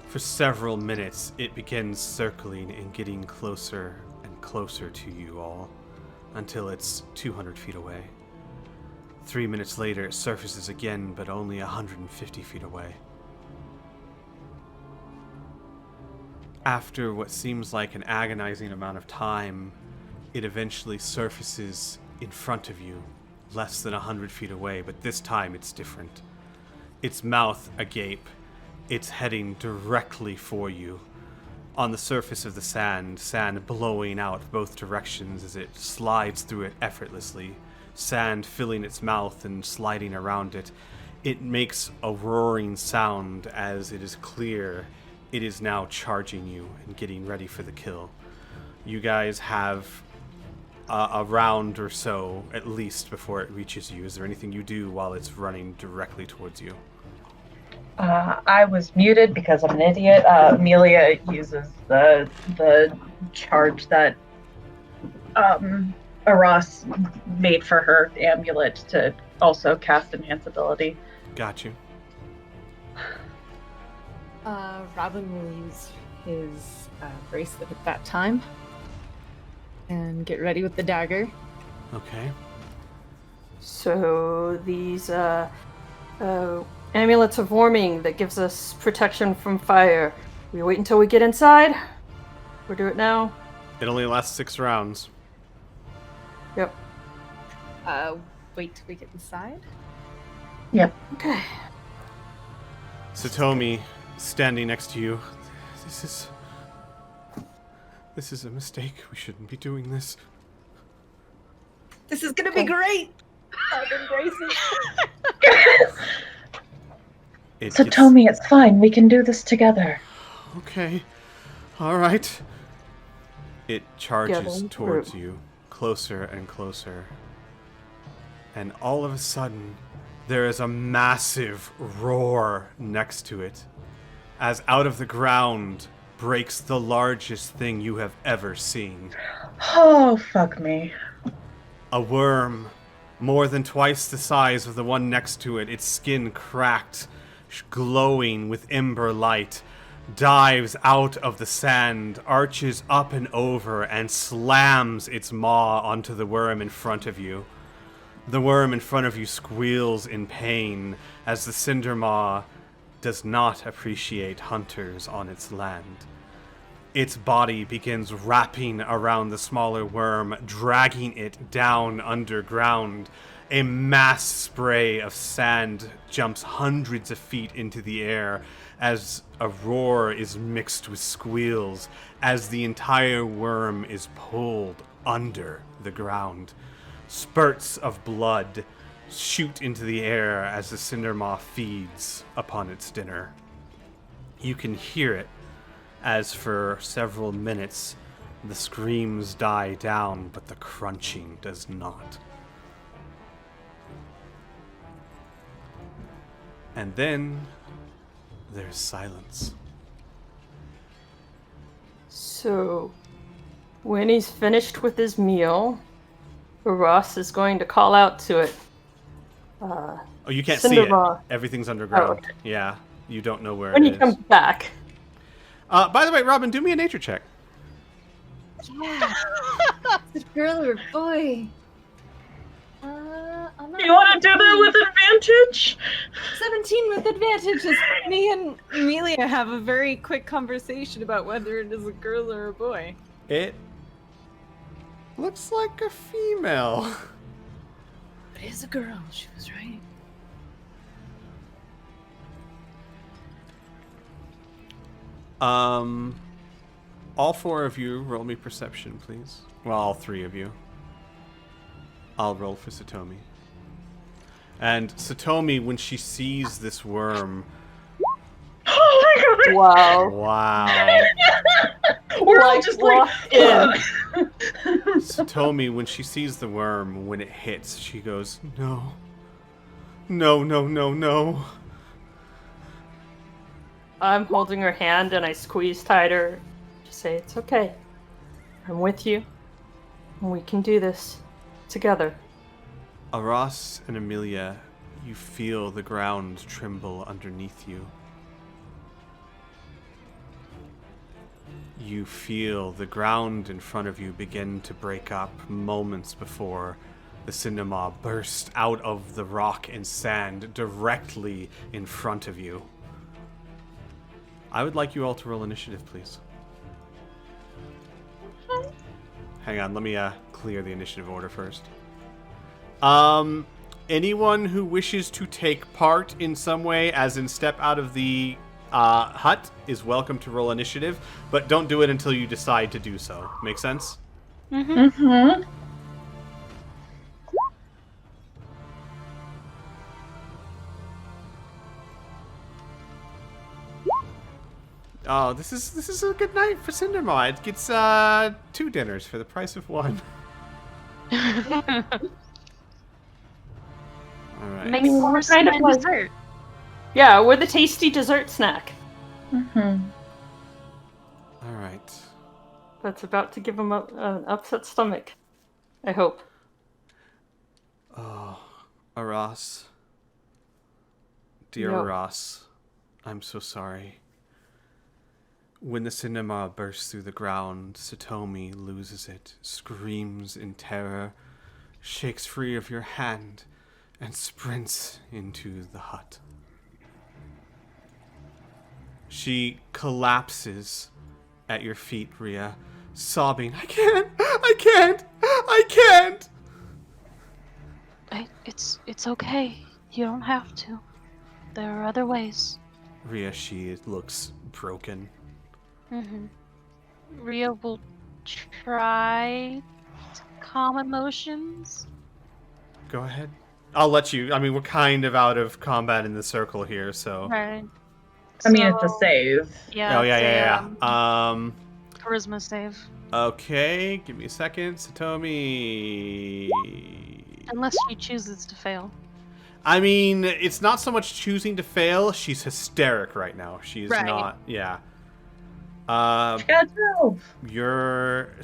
For several minutes, it begins circling and getting closer and closer to you all, until it's 200 feet away. 3 minutes later, it surfaces again, but only 150 feet away. After what seems like an agonizing amount of time, it eventually surfaces in front of you, less than 100 feet away, but this time it's different. Its mouth agape, it's heading directly for you. On the surface of the sand blowing out both directions as it slides through it effortlessly, sand filling its mouth and sliding around it. It makes a roaring sound as it is clear it is now charging you and getting ready for the kill. You guys have a round or so, at least, before it reaches you. Is there anything you do while it's running directly towards you? I was muted because I'm an idiot. Amelia uses the charge that Aras made for her amulet to also cast Enhance ability. Got you. Robin will use his bracelet at that time and get ready with the dagger. Okay. So these amulets of warming that gives us protection from fire. We wait until we get inside? Or do it now? It only lasts 6 rounds. Yep. Wait till we get inside. Yep. Okay. Satomi, standing next to you. This is a mistake. We shouldn't be doing this. This is gonna be great! I've embraced it. Satomi, it's fine. We can do this together. Okay. Alright. It charges Getting towards through. you, closer and closer. And all of a sudden, there is a massive roar next to it, as out of the ground breaks the largest thing you have ever seen. Oh, fuck me. A worm, more than twice the size of the one next to it, its skin cracked, glowing with ember light, dives out of the sand, arches up and over, and slams its maw onto the worm in front of you. The worm in front of you squeals in pain as the cinder maw does not appreciate hunters on its land. Its body begins wrapping around the smaller worm, dragging it down underground. A mass spray of sand jumps hundreds of feet into the air as a roar is mixed with squeals as the entire worm is pulled under the ground. Spurts of blood shoot into the air as the cinder maw feeds upon its dinner. You can hear it as for several minutes the screams die down, but the crunching does not. And then there's silence. So, when he's finished with his meal, Ross is going to call out to it. Oh, you can't see it. Cindermaw. Everything's underground. okay. Yeah, you don't know where When it he is. comes back. By the way, Robin, do me a nature check. Yeah. It's a girl or a boy? I'm not You want to do that with advantage? 17 with advantage as me and Amelia have a very quick conversation about whether it is a girl or a boy. It looks like a female. It is a girl, she was right. All 4 of you roll me perception, please. Well, all 3 of you. I'll roll for Satomi. And Satomi, when she sees this worm, Oh my god! Wow. wow. We're all Like, just like, locked in. Satomi, when she sees the worm, when it hits, she goes, no. No, no, no, no. I'm holding her hand and I squeeze tighter to say, it's okay. I'm with you. And we can do this together. Aras and Amelia, you feel the ground tremble underneath you. You feel the ground in front of you begin to break up moments before the cinema burst out of the rock and sand directly in front of you. I would like you all to roll initiative, please. Hang on, let me clear the initiative order first. Anyone who wishes to take part in some way, as in step out of the hut, is welcome to roll initiative, but don't do it until you decide to do so. Make sense? Mm-hmm. Oh, this is a good night for Cindermaw. It gets 2 dinners for the price of 1. All right. Makes more kind of than like- dessert. Yeah, we're the tasty dessert snack. Mm-hmm. All right. That's about to give him an upset stomach. I hope. Oh, Aras. Dear Yo. Aras, I'm so sorry. When the cinema bursts through the ground, Satomi loses it, screams in terror, shakes free of your hand, and sprints into the hut. She collapses at your feet, Rhea, sobbing, I can't! It's okay. You don't have to. There are other ways. Rhea, she looks broken. Mm-hmm. Rhea will try to calm emotions. Go ahead. I'll let you. I mean, we're kind of out of combat in the circle here, so. Right. I mean, it's a save. Yeah. Oh, yeah, it's yeah, a, yeah. Charisma save. Okay, give me a second. Satomi. Unless she chooses to fail. I mean, it's not so much choosing to fail. She's hysteric right now. She's Right. not. Yeah. Got 12.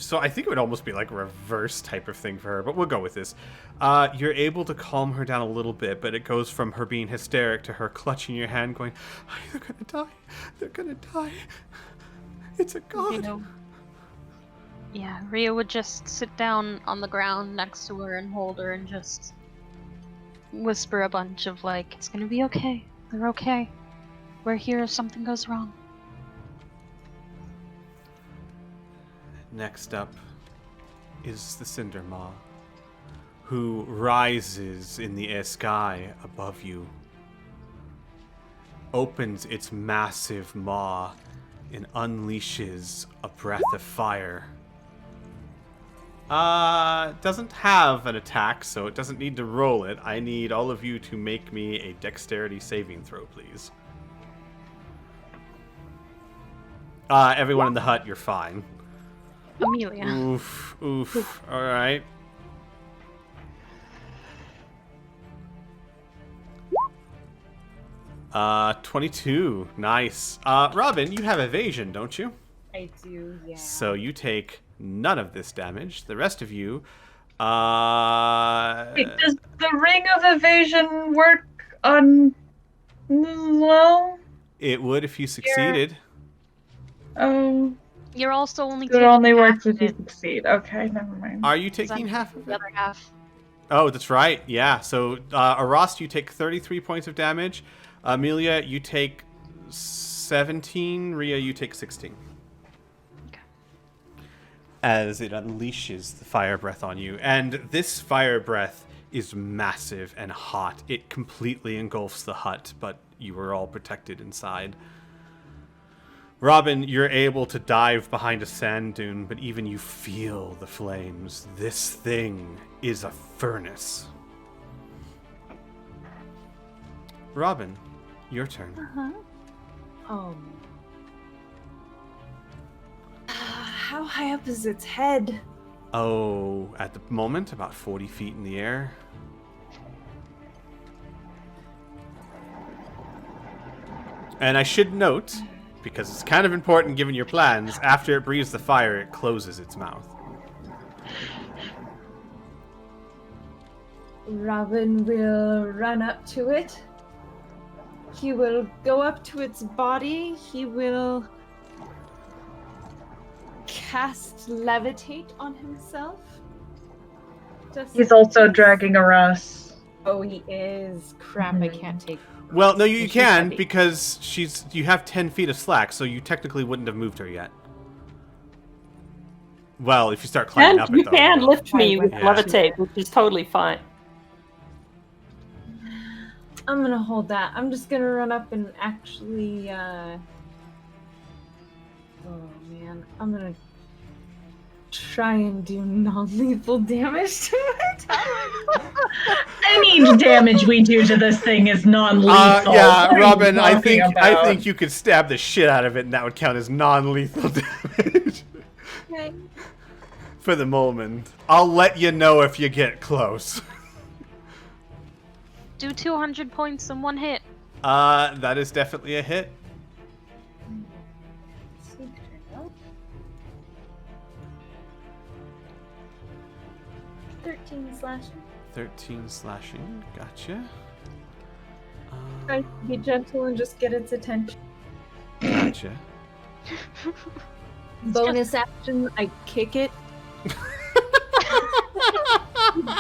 So I think it would almost be like a reverse type of thing for her, but we'll go with this. You're able to calm her down a little bit, but it goes from her being hysteric to her clutching your hand going, they're gonna die. They're gonna die. It's a god. You know, yeah, Rhea would just sit down on the ground next to her and hold her and just whisper a bunch of like, it's gonna be okay. They're okay. We're here if something goes wrong. Next up is the Cinder Maw, who rises in the sky above you, opens its massive maw, and unleashes a breath of fire. Doesn't have an attack, so it doesn't need to roll it. I need all of you to make me a dexterity saving throw, please. Everyone in the hut, you're fine. Amelia. Oof. All right. Uh, 22. Nice. Robin, you have evasion, don't you? I do, yeah. So you take none of this damage. The rest of you, Wait, does the ring of evasion work on... Well... it would if you succeeded. Oh... You're also only It taking only half works of if you it, succeed. Okay, never mind. Are you 'cause I'm taking half taking of the it? other half. Oh, that's right. Yeah. So, Arast, you take 33 points of damage. Amelia, you take 17. Rhea, you take 16. Okay. As it unleashes the fire breath on you. And this fire breath is massive and hot. It completely engulfs the hut, but you are all protected inside. Robin, you're able to dive behind a sand dune, but even you feel the flames. This thing is a furnace. Robin, your turn. How high up is its head? Oh, at the moment, about 40 feet in the air. And I should note, because it's kind of important given your plans, after it breathes the fire, it closes its mouth. Robin will run up to it. He will go up to its body. He will cast levitate on himself. He's also dragging a Russ. Oh, he is. Crap, I Mhm. can't take. Well, no, you She's can, heavy. because you have 10 feet of slack, so you technically wouldn't have moved her yet. Well, if you start climbing And up you it, though. can lift me with Yeah. levitate, which is totally fine. I'm gonna hold that. I'm just gonna run up and actually. Oh man, I'm gonna try and do non-lethal damage to it. Any damage we do to this thing is non-lethal. Yeah, What are you Robin, I talking think about? you could stab the shit out of it, and that would count as non-lethal damage. Okay. For the moment. I'll let you know if you get close. Do 200 points in one hit. That is definitely a hit. Sleep turn out. 13 slashing. 13 slashing. Gotcha. Try to be gentle and just get its attention. Gotcha. Bonus action, I kick it.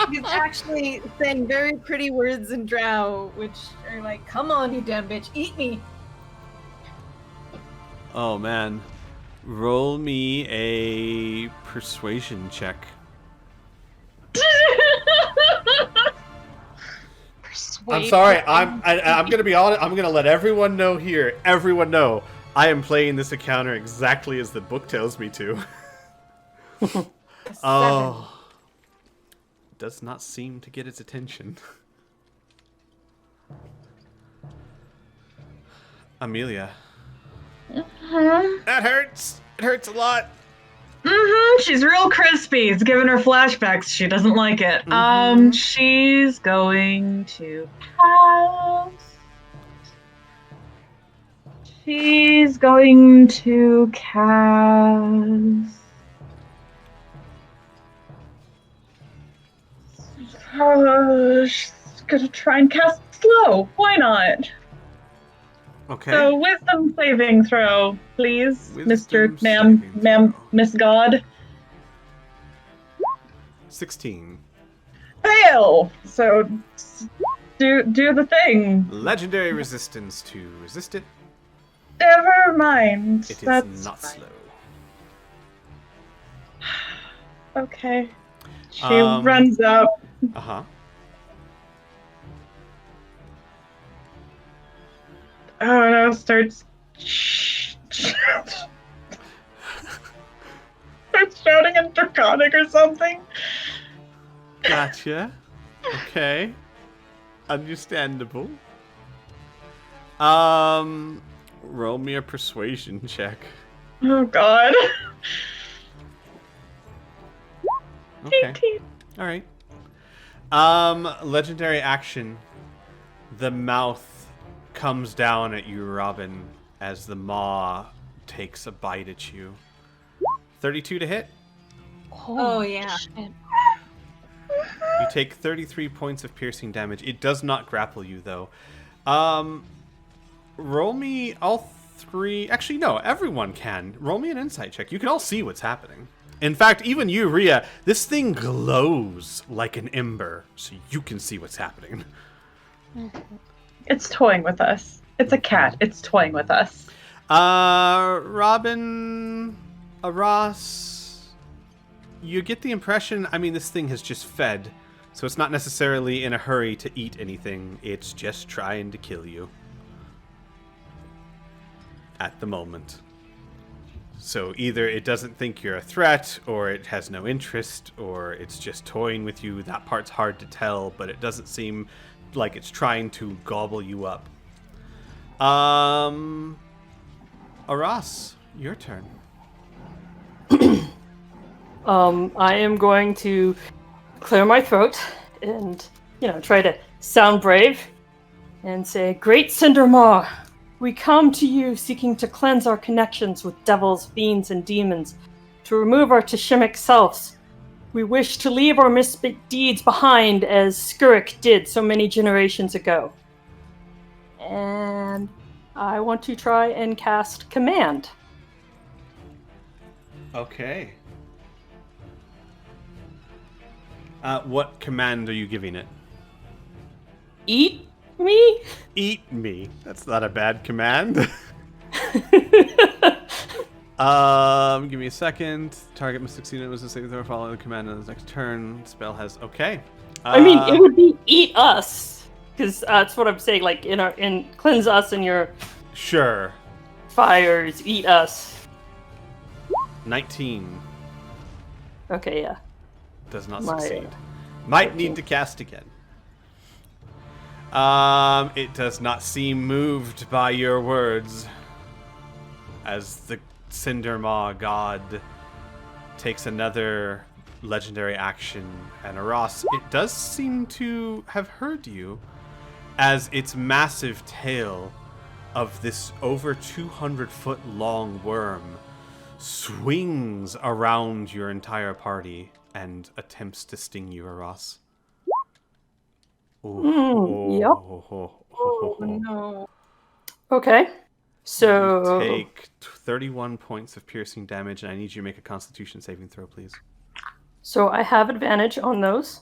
He's actually saying very pretty words in Drow, which are like, "Come on, you damn bitch, eat me!" Oh man. Roll me a persuasion check. I'm Persuade sorry. the I'm gonna be honest. I'm gonna let everyone know here. Everyone know I am playing this encounter exactly as the book tells me to. Oh. Does not seem to get its attention. Amelia. That hurts. It hurts a lot. She's real crispy. It's giving her flashbacks. She doesn't like it. She's going to cast. She's going to cast. She's gonna try and cast slow. Why not? Okay. So wisdom saving throw, please, Wisdom Mr. Ma'am, saving Ma'am, throw. Miss God. 16. Fail. So do the thing. Legendary resistance to resist it. Never mind. It is That's not fine. slow. Okay. She Um, runs up. Uh-huh. Oh no! Starts shouting in Draconic or something. Gotcha. Okay. Understandable. Roll me a persuasion check. Oh God. Okay. 18. All right. Legendary action. The mouth comes down at you, Robin, as the maw takes a bite at you. 32 to hit. Oh, yeah. Shit. You take 33 points of piercing damage. It does not grapple you, though. Roll me all three. Actually, no, everyone can. Roll me an insight check. You can all see what's happening. In fact, even you, Rhea, this thing glows like an ember, so you can see what's happening. It's toying with us. It's a cat. It's toying with us. Robin, Ross, you get the impression, I mean, this thing has just fed, so it's not necessarily in a hurry to eat anything. It's just trying to kill you. At the moment. So either it doesn't think you're a threat, or it has no interest, or it's just toying with you. That part's hard to tell, but it doesn't seem like it's trying to gobble you up. Aras, your turn. I am going to clear my throat and, try to sound brave and say, "Great Cindermaw, we come to you seeking to cleanse our connections with devils, fiends, and demons, to remove our Tashimic selves. We wish to leave our misdeeds behind as Skurrik did so many generations ago." And I want to try and cast Command. Okay. What command are you giving it? Eat me? Eat me. That's not a bad command. Give me a second. Target must succeed in it was a saving throw following the command on the next turn. Spell has okay. I mean, it would be eat us, because that's what I'm saying. Like in cleanse us in your Sure. fires, eat us. 19 Okay, yeah. does not My, succeed. Might 13. need to cast again. It does not seem moved by your words. As the Cindermaw god takes another legendary action, and Aras, it does seem to have heard you, as its massive tail of this over 200-foot long worm swings around your entire party and attempts to sting you, Aras. Yep. Oh no. Okay. So You take 31 points of piercing damage, and I need you to make a Constitution saving throw, please. So I have advantage on those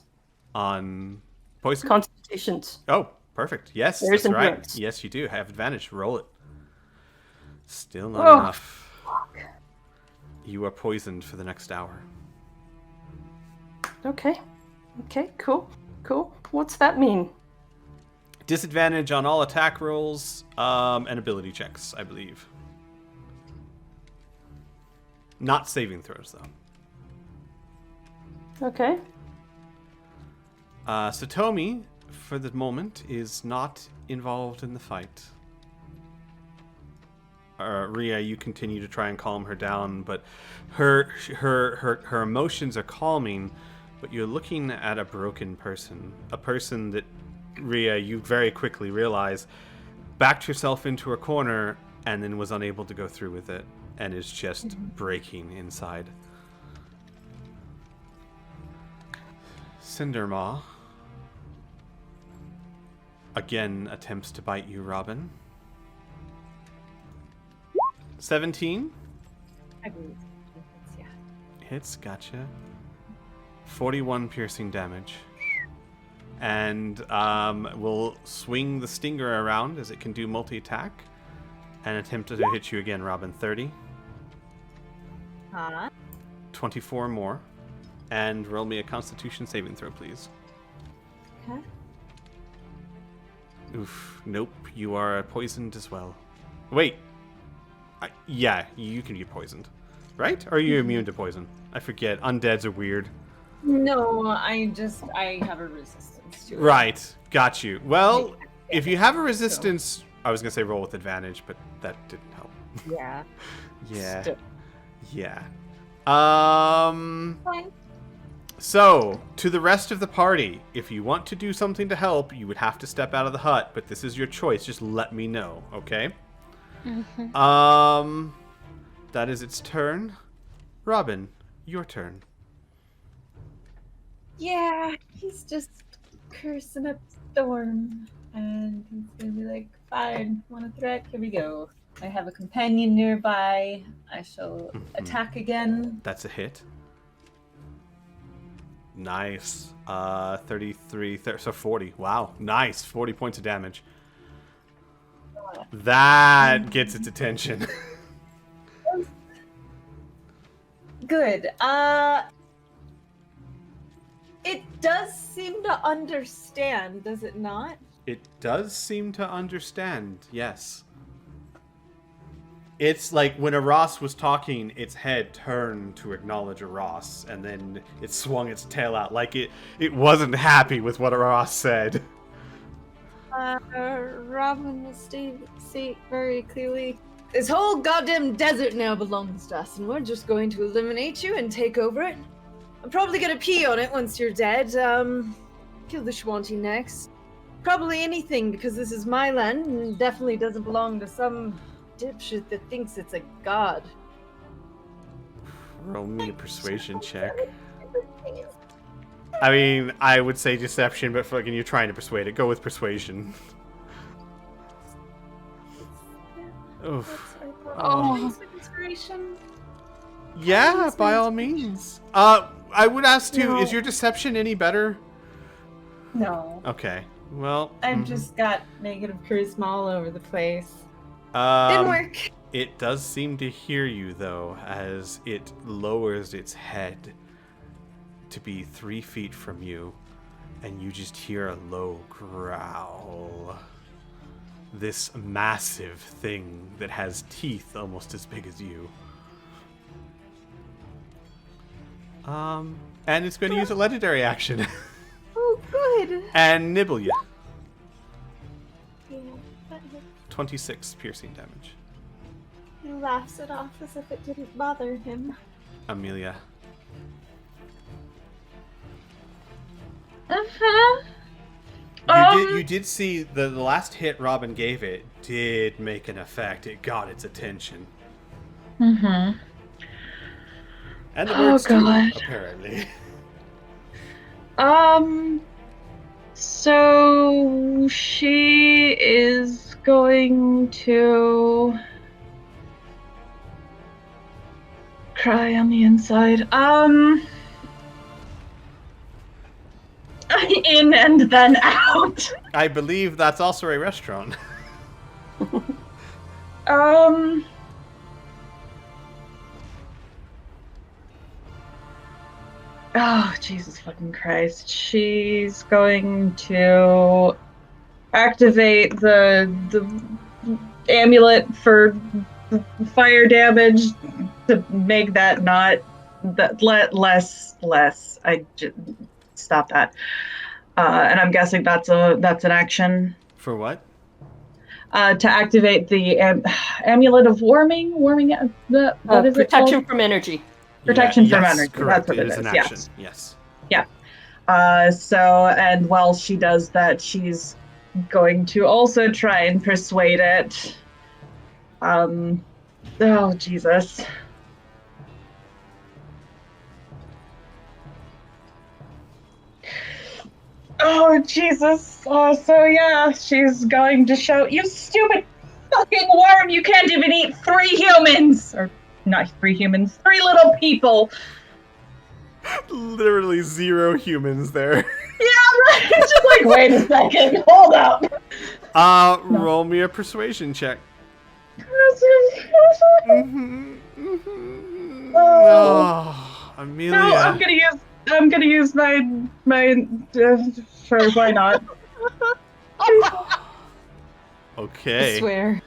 On poison? constitutions. Oh, perfect. Yes, There's that's right. endurance. Yes, you do have advantage. Roll it. Still not Oh, enough. You are poisoned for the next hour. Okay. Okay, cool. Cool. What's that mean? Disadvantage on all attack rolls and ability checks, I believe. Not saving throws, though. Okay. Satomi, for the moment, is not involved in the fight. Rhea, you continue to try and calm her down, but her emotions are calming, but you're looking at a broken person. A person that, Rhea, you very quickly realize backed herself into a corner and then was unable to go through with it and is just breaking inside. Cindermaw again attempts to bite you, Robin. 17? I believe it's, yeah. Hits, gotcha. 41 piercing damage. And will swing the stinger around as it can do multi-attack. And attempt to hit you again, Robin. 30. 24 more. And roll me a Constitution saving throw, please. Okay. Oof. Nope. You are poisoned as well. Wait. Yeah, you can get poisoned. Right? Or are you immune to poison? I forget. Undeads are weird. No, I have a resistance to it. Right. Got you. Well, if you have a resistance... I was going to say roll with advantage, but that didn't help. Yeah. Yeah. Still. Yeah. Fine. So, to the rest of the party, if you want to do something to help, you would have to step out of the hut, but this is your choice. Just let me know, okay? Mm-hmm. That is its turn. Robin, your turn. Yeah, he's just cursing up Storm. And he's gonna be like, fine, want a threat? Here we go. I have a companion nearby. I shall attack again. That's a hit. Nice. 33, so 40. Wow, nice. 40 points of damage. That gets its attention. Good. It does seem to understand, does it not? It does seem to understand, yes. It's like when Aras was talking, its head turned to acknowledge Aras, and then it swung its tail out like it wasn't happy with what Aras said. Robin will say very clearly, this whole goddamn desert now belongs to us, and we're just going to eliminate you and take over it. I'm probably gonna pee on it once you're dead. Kill the Shwanti next. Probably anything, because this is my land, and definitely doesn't belong to some dipshit that thinks it's a god. Roll me a persuasion check. I mean, I would say deception, but fucking you're trying to persuade it. Go with persuasion. Oof. Inspiration. Yeah, by all means. I would ask too, is your deception any better? No. Okay. Well, I've just got negative charisma all over the place. Didn't work. It does seem to hear you, though, as it lowers its head to be 3 feet from you, and you just hear a low growl. This massive thing that has teeth almost as big as you. And it's going to use a legendary action. Oh, good. And nibble you. Yeah, that hit. 26 piercing damage. He laughs it off as if it didn't bother him. Amelia. You did see the last hit Robin gave it did make an effect. It got its attention. Mm-hmm. And the Oh, words too, God. apparently. So she is going to cry on the inside. In and then out. I believe that's also a restaurant. Oh, Jesus fucking Christ. She's going to activate the amulet for fire damage to make that not less. I just stop that. And I'm guessing that's an action. For what? To activate the amulet of warming. What is it called? Protection from energy. Protection from yes, energy. Correct. That's what it is. An action. Yes. Yeah. So, and while she does that, she's going to also try and persuade it. Oh, Jesus. Oh, Jesus. So yeah, she's going to show, you stupid fucking worm, you can't even eat 3 humans! Or, not 3 humans, 3 little people! Literally 0 humans there. Yeah, right! It's just like, wait a second, hold up! Roll me a persuasion check. Oh, Amelia. No, I'm gonna use my sure, why not? Okay. I swear.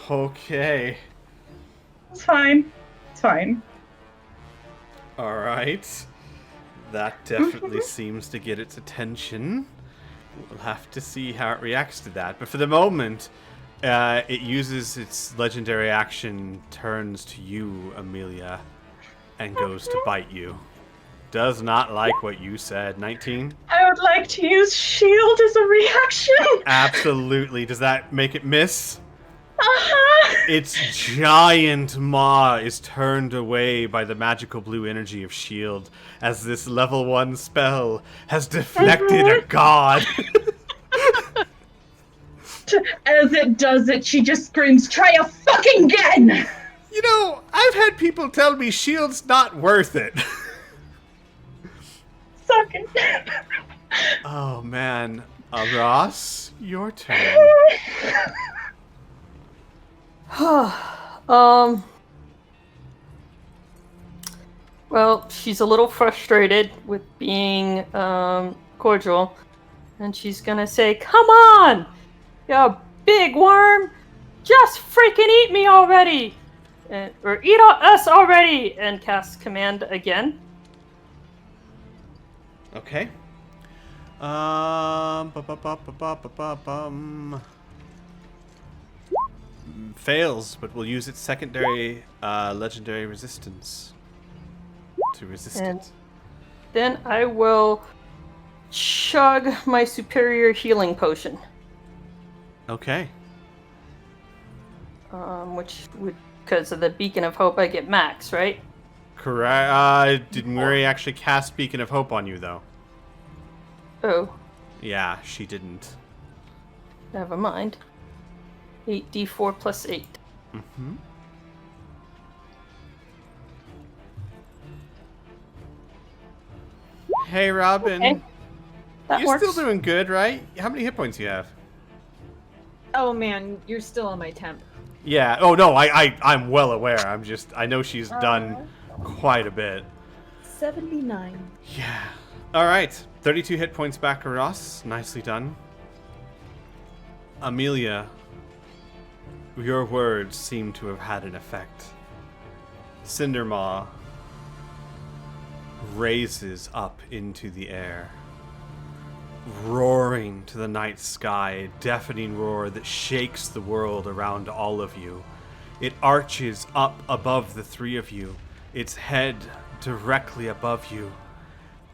Okay. It's fine. All right. That definitely seems to get its attention. We'll have to see how it reacts to that. But for the moment, it uses its legendary action, turns to you, Amelia, and goes to bite you. Does not like what you said. 19? I would like to use shield as a reaction. Absolutely. Does that make it miss? Uh-huh. Its giant maw is turned away by the magical blue energy of shield as this level 1 spell has deflected a god. As it does it, she just screams, "Try a fucking again!" You know, I've had people tell me shield's not worth it. Suck it. Oh man. Ross, your turn. Well, she's a little frustrated with being cordial, and she's gonna say, "Come on, you big worm, just freaking eat me already, or eat us already!" and cast command again. Okay. Fails, but will use its secondary legendary resistance to resist And it. then I will chug my superior healing potion, Okay. which would, because of the Beacon of Hope, I get max, right? Correct. Did Murray actually cast Beacon of Hope on you, though? Oh, Yeah, she didn't. never mind. 8d4 plus 8. Mm-hmm. Hey, Robin. Okay. That You're works. still doing good, right? How many hit points do you have? Oh man, you're still on my temp. Yeah. Oh no, I'm well aware. I know she's done quite a bit. 79. Yeah. All right. 32 hit points back, Ross. Nicely done. Amelia, your words seem to have had an effect. Cindermaw raises up into the air, roaring to the night sky, a deafening roar that shakes the world around all of you. It arches up above the 3 of you, its head directly above you,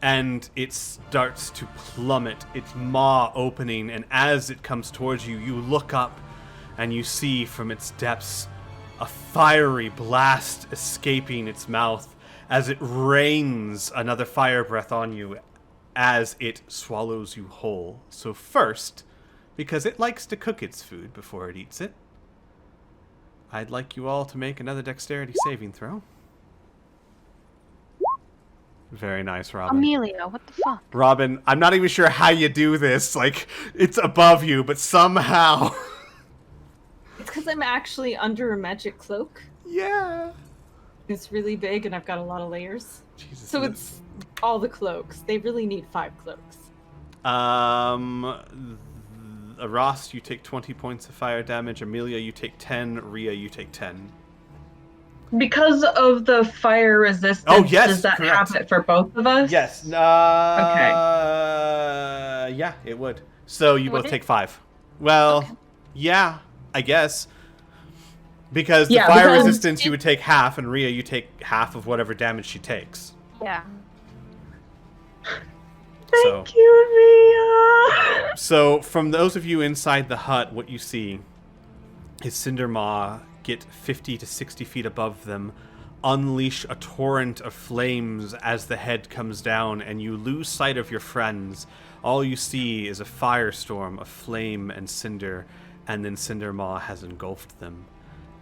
and it starts to plummet, its maw opening, and as it comes towards you, you look up and you see from its depths a fiery blast escaping its mouth as it rains another fire breath on you as it swallows you whole. So first, because it likes to cook its food before it eats it, I'd like you all to make another dexterity saving throw. Very nice, Robin. Amelia, what the fuck? Robin, I'm not even sure how you do this. Like, it's above you, but somehow... It's because I'm actually under a magic cloak. Yeah. It's really big and I've got a lot of layers. Jesus. So it's all the cloaks. They really need 5 cloaks. Ross, you take 20 points of fire damage. Amelia, you take 10. Rhea, you take 10. Because of the fire resistance, Oh, yes, does that correct. have it for both of us? Yes. Okay. Yeah, it would. So you Would both it? take 5. Well, Okay. yeah, I guess. Because the Yeah, fire because resistance, you would take half, and Rhea, you take half of whatever damage she takes. Yeah. Thank you, Rhea! So, from those of you inside the hut, what you see is Cindermaw get 50 to 60 feet above them, unleash a torrent of flames as the head comes down, and you lose sight of your friends. All you see is a firestorm of flame and cinder, and then Cindermaw has engulfed them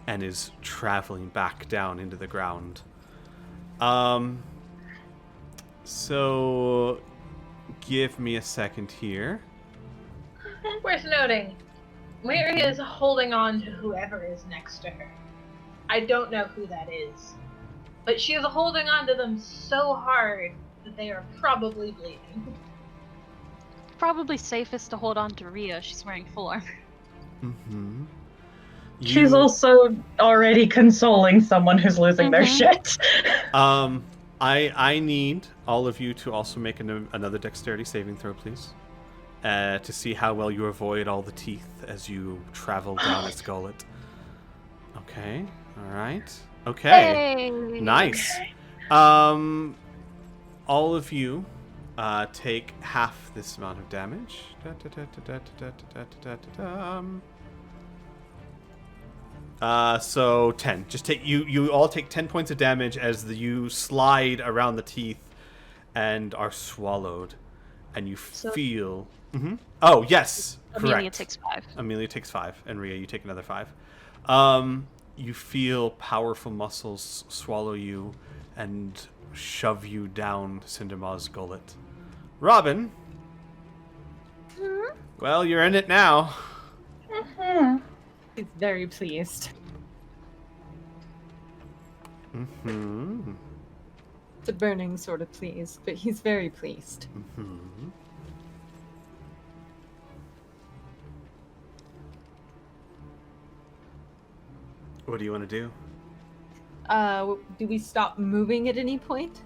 and is traveling back down into the ground. So give me a second here. Worth noting, Mary is holding on to whoever is next to her. I don't know who that is, but she is holding on to them so hard that they are probably bleeding. Probably safest to hold on to Rhea. She's wearing full armor. Mm-hmm. She's also already consoling someone who's losing their shit. I need all of you to also make another dexterity saving throw, please. To see how well you avoid all the teeth as you travel down its gullet. Okay. All right. Okay. Hey! Nice. All of you take half this amount of damage. So 10. Just take you all take 10 points of damage as you slide around the teeth and are swallowed, and you feel. Mm-hmm. Oh yes, Amelia correct. takes 5. Amelia takes 5, and Rhea, you take another 5. You feel powerful muscles swallow you and shove you down Cindermaw's gullet. Robin. Well, you're in it now. He's very pleased. Mm-hmm. The burning sort of pleased, but he's very pleased. Mm-hmm. What do you want to do? Do we stop moving at any point?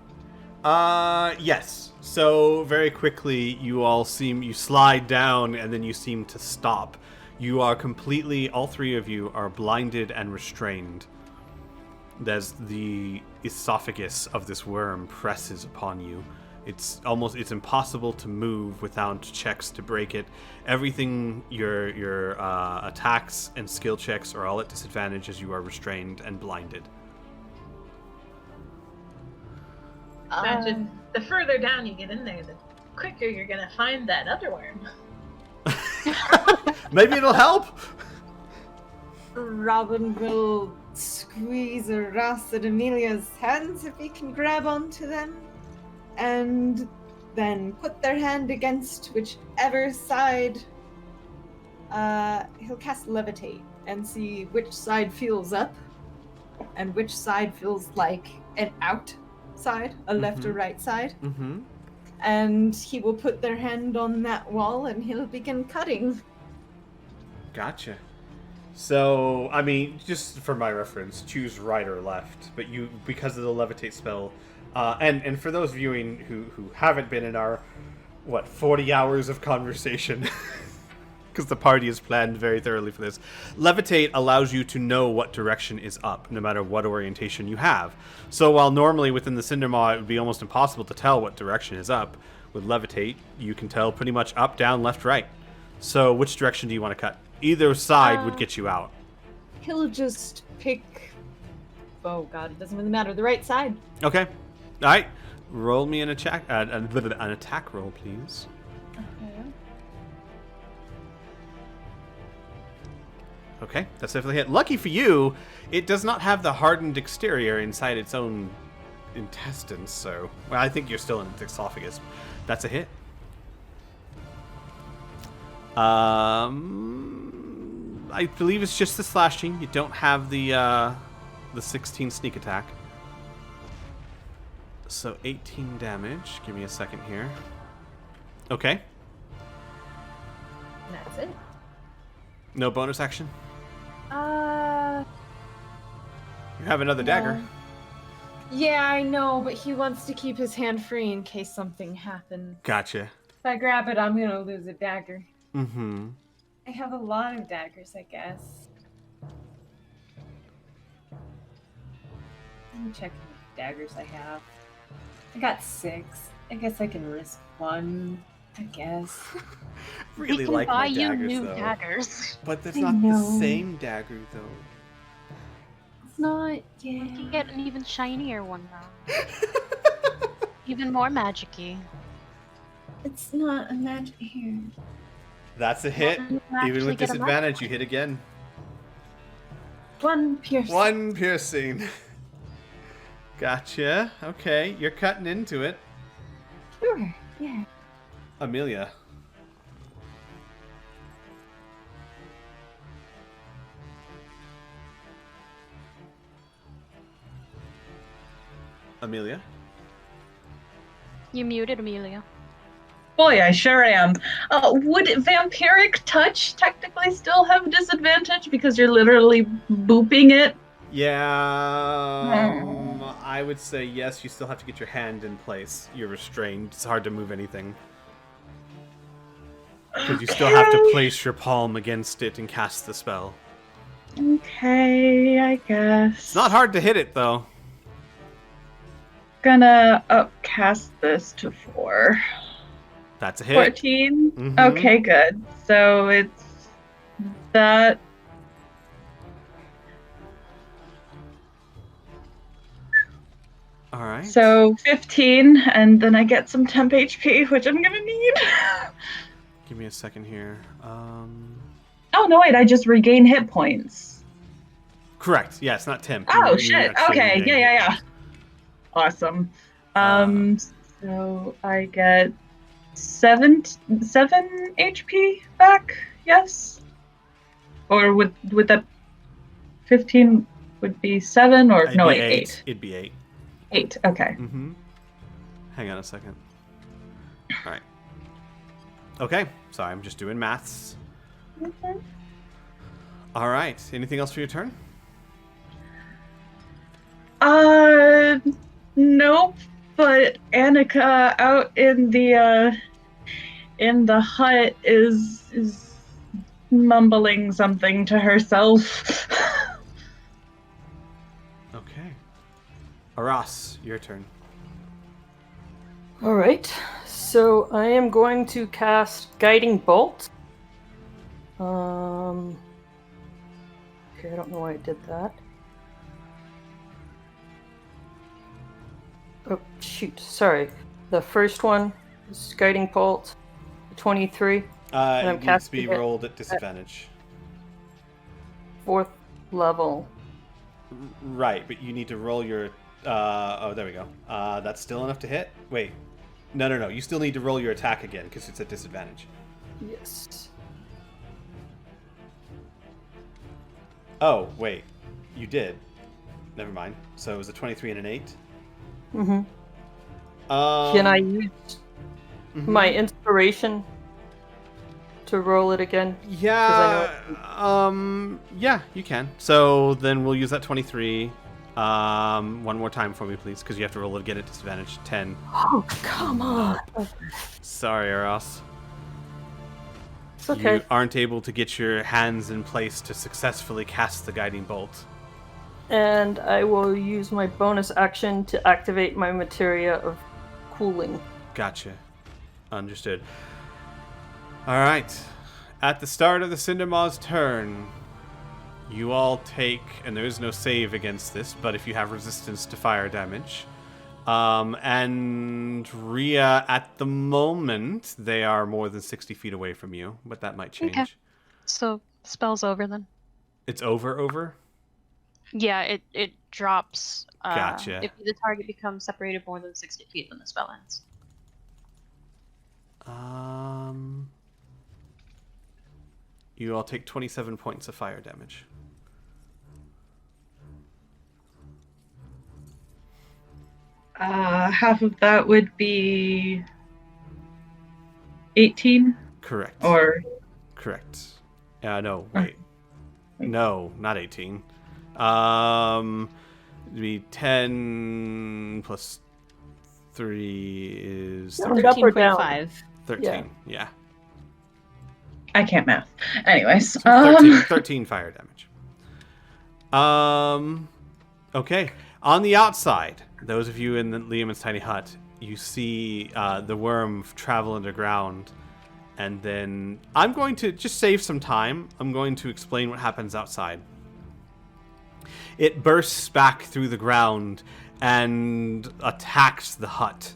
Yes. So very quickly, you slide down, and then you seem to stop. You are completely, all three of you are blinded and restrained as the esophagus of this worm presses upon you. It's impossible to move without checks to break it. Everything, your attacks and skill checks are all at disadvantage as you are restrained and blinded. Imagine the further down you get in there, the quicker you're gonna find that other worm. Maybe it'll help. Robin will squeeze Ross and Amelia's hands if he can grab onto them, and then put their hand against whichever side. He'll cast Levitate and see which side feels up and which side feels like an out side, a left or right side. Mm-hmm. And he will put their hand on that wall and he'll begin cutting. Gotcha. So, I mean, just for my reference, choose right or left. But you, because of the levitate spell, and for those viewing who haven't been in our, 40 hours of conversation, because the party is planned very thoroughly for this. Levitate allows you to know what direction is up, no matter what orientation you have. So while normally within the Cindermaw it would be almost impossible to tell what direction is up, with Levitate you can tell pretty much up, down, left, right. So which direction do you want to cut? Either side would get you out. He'll just pick. Oh god, it doesn't really matter. The right side. Okay. All right. Roll me an attack roll, please. Okay, that's definitely a hit. Lucky for you, it does not have the hardened exterior inside its own intestines, so... Well, I think you're still in its esophagus. That's a hit. I believe it's just the slashing. You don't have the 16 sneak attack. So 18 damage. Give me a second here. Okay. And that's it. No bonus action? You have another no. dagger. Yeah, I know, but he wants to keep his hand free in case something happens. Gotcha. If I grab it, I'm gonna lose a dagger. Mm-hmm. I have a lot of daggers, I guess. Let me check how many daggers I have. I got 6. I guess I can risk 1. I guess. Really we can like buy my you daggers, new though. daggers. But that's I not the know. same dagger, though. It's not. We Yeah. can get an even shinier one now. Even more magic-y. It's not a magic here. That's a hit. Well, you Even actually with get a disadvantage, you hit again. 1 piercing. 1 piercing. Gotcha. Okay, you're cutting into it. Sure. Yeah. Amelia. Amelia? You muted, Amelia. Boy, I sure am. Would vampiric touch technically still have disadvantage because you're literally booping it? Yeah, I would say yes. You still have to get your hand in place. You're restrained. It's hard to move anything. Because you still have to place your palm against it and cast the spell. Okay, I guess. It's not hard to hit it, though. Gonna upcast this to 4. That's a hit. 14? Mhm. Okay, good. So it's that. All right. So 15, and then I get some temp HP, which I'm gonna need. Give me a second here. Oh, no, wait, I just regain hit points. Correct. Yeah, it's not temp. Oh, You shit. actually Okay, regain yeah. hit points. Awesome. So I get 7 HP back, yes? Or would that 15 would be 7 or It'd no, be wait, 8. It'd be 8. 8, okay. Mm-hmm. Hang on a second. All right. Okay. Sorry, I'm just doing maths. Mhm. All right. Anything else for your turn? Nope. But Annika out in the hut is mumbling something to herself. Okay. Aras, your turn. Alright, so I am going to cast Guiding Bolt. Okay, I don't know why I did that. Oh, shoot, sorry. The first one is Guiding Bolt, 23. It needs to be casting it rolled at disadvantage. 4th level. Right, but you need to roll your... oh, there we go. That's still enough to hit? Wait. No. You still need to roll your attack again, because it's at disadvantage. Yes. Oh, wait. You did. Never mind. So it was a 23 and an 8? Mm-hmm. Can I use my inspiration to roll it again? Yeah. Yeah, you can. So then we'll use that 23. One more time for me, please, because you have to roll it again at disadvantage. 10. Oh, come on. Sorry, Eros. It's okay. You aren't able to get your hands in place to successfully cast the guiding bolt. And I will use my bonus action to activate my materia of cooling. Gotcha. Understood. All right. At the start of the Cindermaw's turn, you all take, and there is no save against this, but if you have resistance to fire damage, and Rhea, at the moment, they are more than 60 feet away from you, but that might change. Okay. So, spell's over then. It's over? Yeah, it drops. Gotcha. If the target becomes separated more than 60 feet, then the spell ends. You all take 27 points of fire damage. Half of that would be 18? Correct. Or... Correct. No, wait. No, not 18. It'd be 10 plus 3 is Up or down? 13.5. 13. Yeah. I can't math. Anyways. 13 fire damage. Okay. On the outside, those of you in the Liam's tiny hut, you see the worm travel underground. And then I'm going to just save some time. I'm going to explain what happens outside. It bursts back through the ground and attacks the hut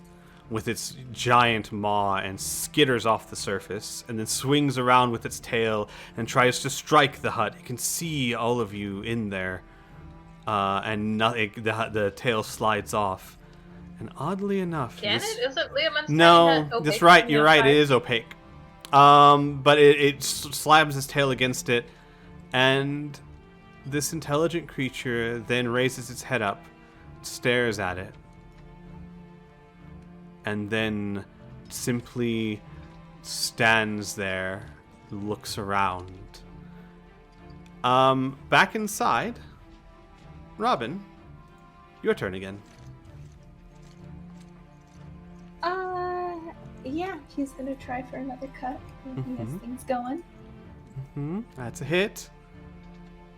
with its giant maw and skitters off the surface, and then swings around with its tail and tries to strike the hut. You can see all of you in there, and the tail slides off. And oddly enough, Can it? Isn't Liam's no, tiny hut opaque that's right. from the You're right. It outside? is opaque. But it slams its tail against it, and this intelligent creature then raises its head up, stares at it, and then simply stands there, looks around. Back inside, Robin, your turn again. Yeah, he's gonna try for another cut. He has things going. That's a hit.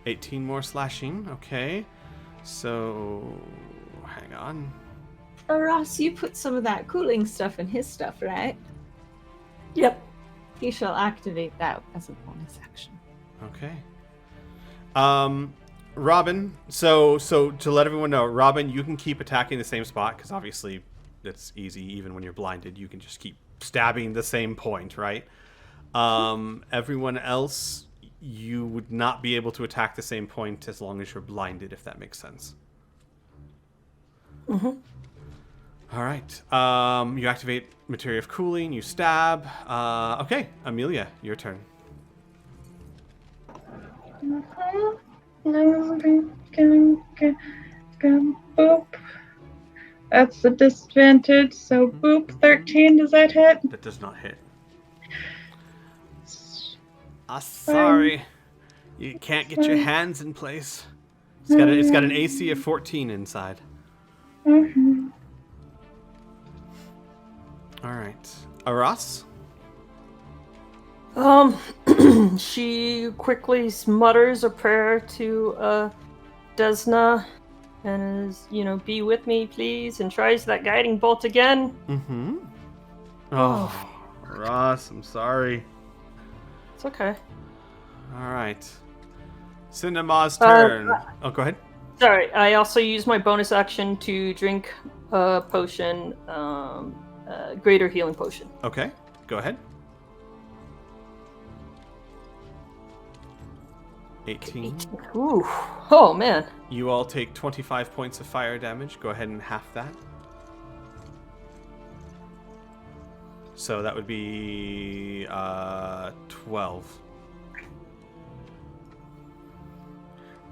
18 more slashing. Okay. So, hang on. Oh, Ross, you put some of that cooling stuff in his stuff, right? Yep. He shall activate that as a bonus action. Okay. Robin, so to let everyone know, Robin, you can keep attacking the same spot, because obviously it's easy. Even when you're blinded, you can just keep stabbing the same point, right? Everyone else, you would not be able to attack the same point as long as you're blinded, if that makes sense. Mm-hmm. All right. You activate Materia of Cooling, you stab. Okay, Amelia, your turn. Boop. That's the disadvantage, so boop, 13, does that hit? That does not hit. Sorry. You can't get your hands in place. It's got an AC of 14 inside. Mm-hmm. All right. Aras? She quickly mutters a prayer to Desna and is, be with me, please, and tries that guiding bolt again. Mm-hmm. Oh, Ross, I'm sorry. It's okay. All right. Cinema's turn. Oh, go ahead. Sorry, I also use my bonus action to drink a potion, greater healing potion. Okay, go ahead. 18. Ooh. Oh, man. You all take 25 points of fire damage. Go ahead and half that. So that would be 12.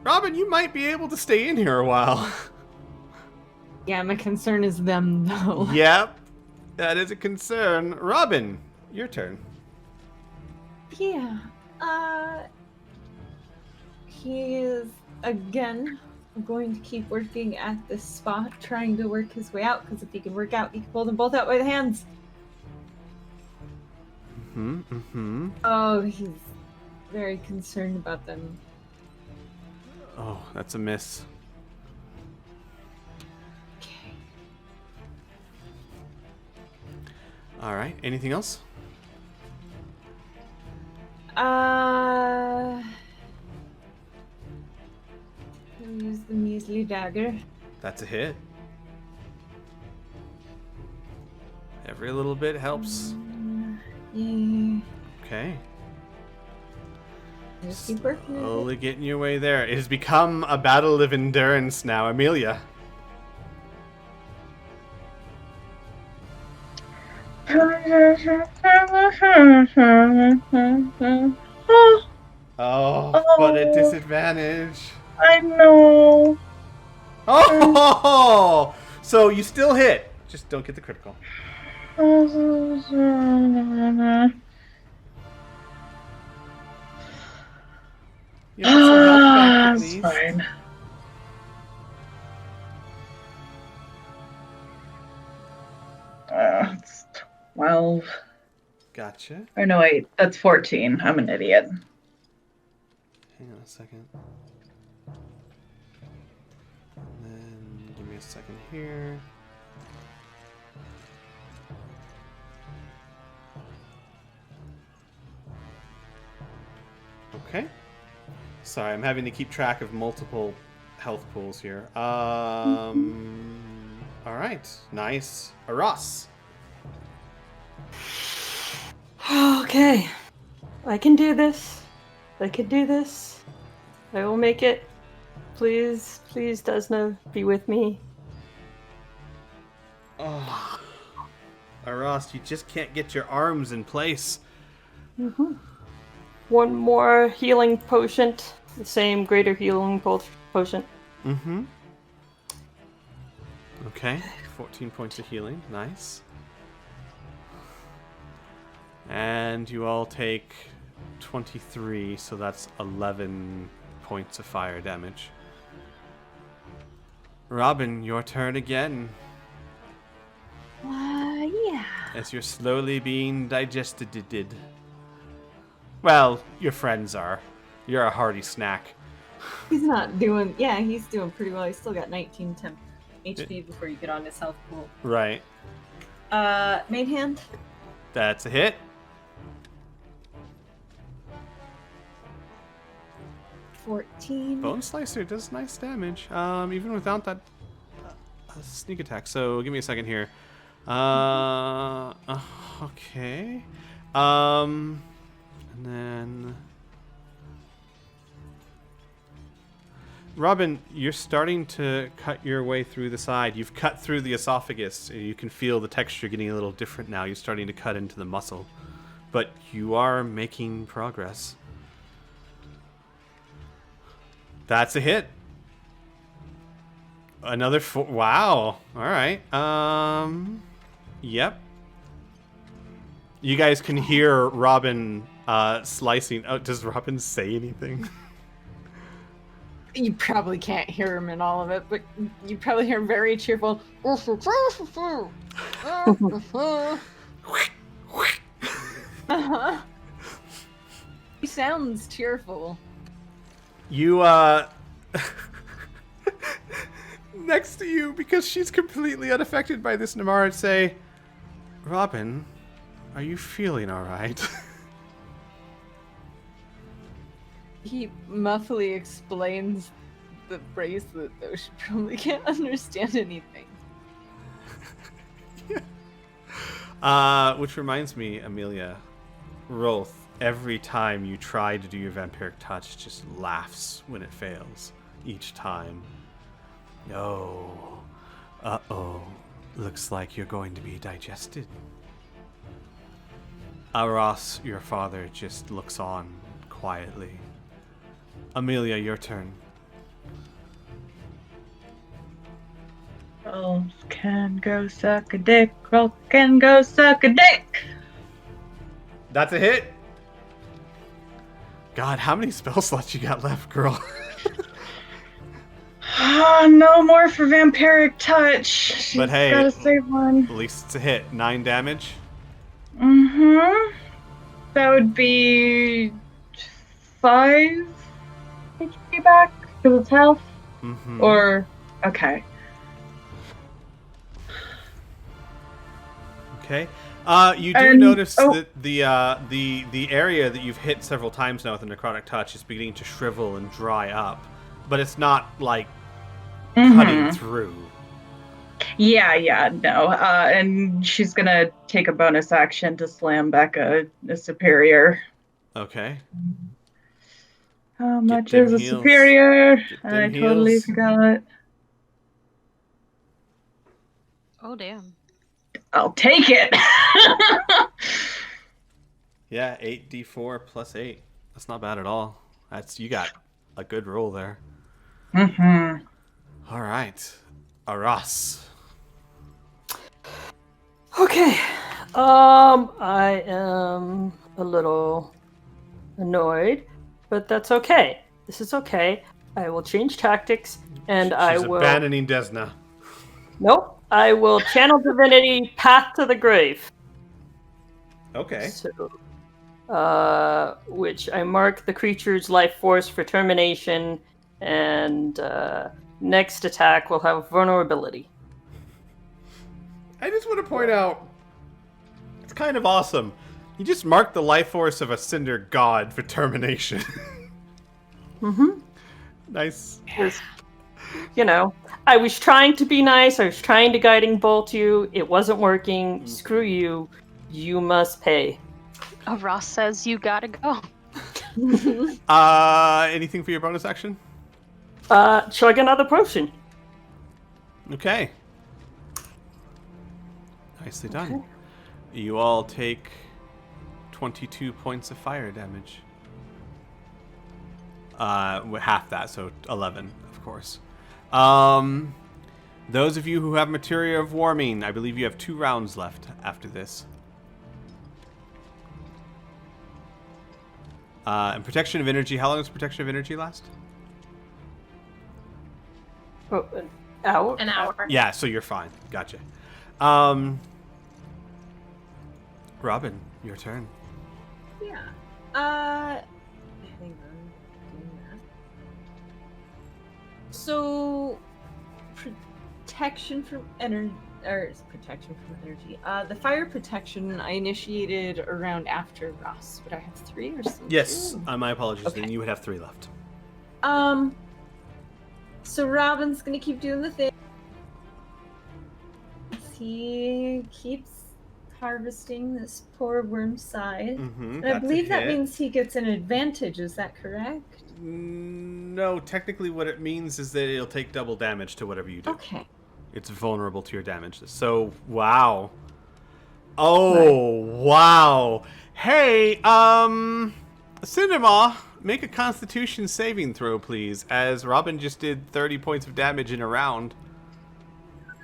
Robin, you might be able to stay in here a while. Yeah, my concern is them, though. Yep, that is a concern. Robin, your turn. Yeah. He is, again, going to keep working at this spot, trying to work his way out, because if he can work out, he can pull them both out by the hands. Oh, he's very concerned about them. Oh, that's a miss. Okay. All right. Anything else? I'll use the measly dagger. That's a hit. Every little bit helps. Yeah. Okay. Just keep working at it. Slowly getting your way there. It has become a battle of endurance now, Amelia. Oh, but at disadvantage. I know. Oh, so you still hit. Just don't get the critical. You want some health back, It's please? fine. It's 12. Gotcha. Or no, wait, that's 14. I'm an idiot. Hang on a second. And then give me a second here. Okay. Sorry, I'm having to keep track of multiple health pools here. All right. Nice. Aras. Okay. I can do this. I can do this. I will make it. Please, please, Desna, be with me. Oh. Aras, you just can't get your arms in place. Mm-hmm. One more healing potion. The same greater healing potion. Mm-hmm. Okay. 14 points of healing. Nice. And you all take 23, so that's 11 points of fire damage. Robin, your turn again. Yeah. As you're slowly being digested. Well, your friends are. You're a hearty snack. He's not doing. Yeah, he's doing pretty well. He's still got 19 temp HP before you get on his health pool. Right. Main hand. That's a hit. 14. Bone Slicer does nice damage, even without that sneak attack. So give me a second here. Okay. And then Robin, you're starting to cut your way through the side. You've cut through the esophagus. You can feel the texture getting a little different now. You're starting to cut into the muscle, but you are making progress. That's a hit. Another four. Wow. All right. Yep. You guys can hear Robin slicing. Oh, does Robin say anything? You probably can't hear him in all of it, but you probably hear him very cheerful. He sounds cheerful. You, next to you, because she's completely unaffected by this, Namara say, Robin, are you feeling alright? He muffly explains the bracelet, though she probably can't understand anything. Which reminds me, Amelia, Rolth, every time you try to do your vampiric touch, just laughs when it fails. Each time. Oh. Uh-oh. Looks like you're going to be digested. Aras, your father, just looks on quietly. Amelia, your turn. Rolls can go suck a dick. Roll can go suck a dick. That's a hit. God, how many spell slots you got left, girl? No more for vampiric touch. She's But hey, gotta save one. At least it's a hit. 9 damage. Mm-hmm. That would be 5 HP back because it's half. Mm-hmm. Or okay. Okay. You do And- notice oh. that the area that you've hit several times now with the necrotic touch is beginning to shrivel and dry up, but it's not like cutting through. Yeah, no. And she's gonna take a bonus action to slam back a superior. Okay. How Get much them is a heals. superior? Get them I totally heals. forgot. Oh damn. I'll take it. Yeah, 8d4 plus 8. That's not bad at all. You got a good roll there. Mm-hmm. All right. Aras. Okay. I am a little annoyed, but that's okay. This is okay. I will change tactics, and I will. She's abandoning Desna. Nope. I will channel divinity Path to the Grave. Okay. So, which I mark the creature's life force for termination, and next attack will have vulnerability. I just want to point out, it's kind of awesome. You just marked the life force of a cinder god for termination. Mm-hmm. Nice. You know, I was trying to be nice. I was trying to guiding bolt you. It wasn't working. Screw you. You must pay. Ross says you gotta go. Anything for your bonus action? Chug another potion. Okay. Nicely done. You all take 22 points of fire damage. Half that, so 11, of course. Those of you who have Materia of Warming, I believe you have 2 rounds left after this. And Protection of Energy, how long does Protection of Energy last? Oh, an hour? An hour. Yeah, so you're fine. Gotcha. Robin, your turn. Yeah. Hang on. Doing that. So, protection from energy, protection from energy. The fire protection I initiated around after Ross. Would I have 3 or something? Yes, my apologies. Okay. Then you would have 3 left. So Robin's gonna keep doing the thing. He keeps harvesting this poor worm's side. Mm-hmm, And I believe that means he gets an advantage, is that correct? No, technically what it means is that it'll take double damage to whatever you do. Okay. It's vulnerable to your damage. So, wow. Oh, wow. Hey, Cinema, make a Constitution saving throw, please, as Robin just did 30 points of damage in a round.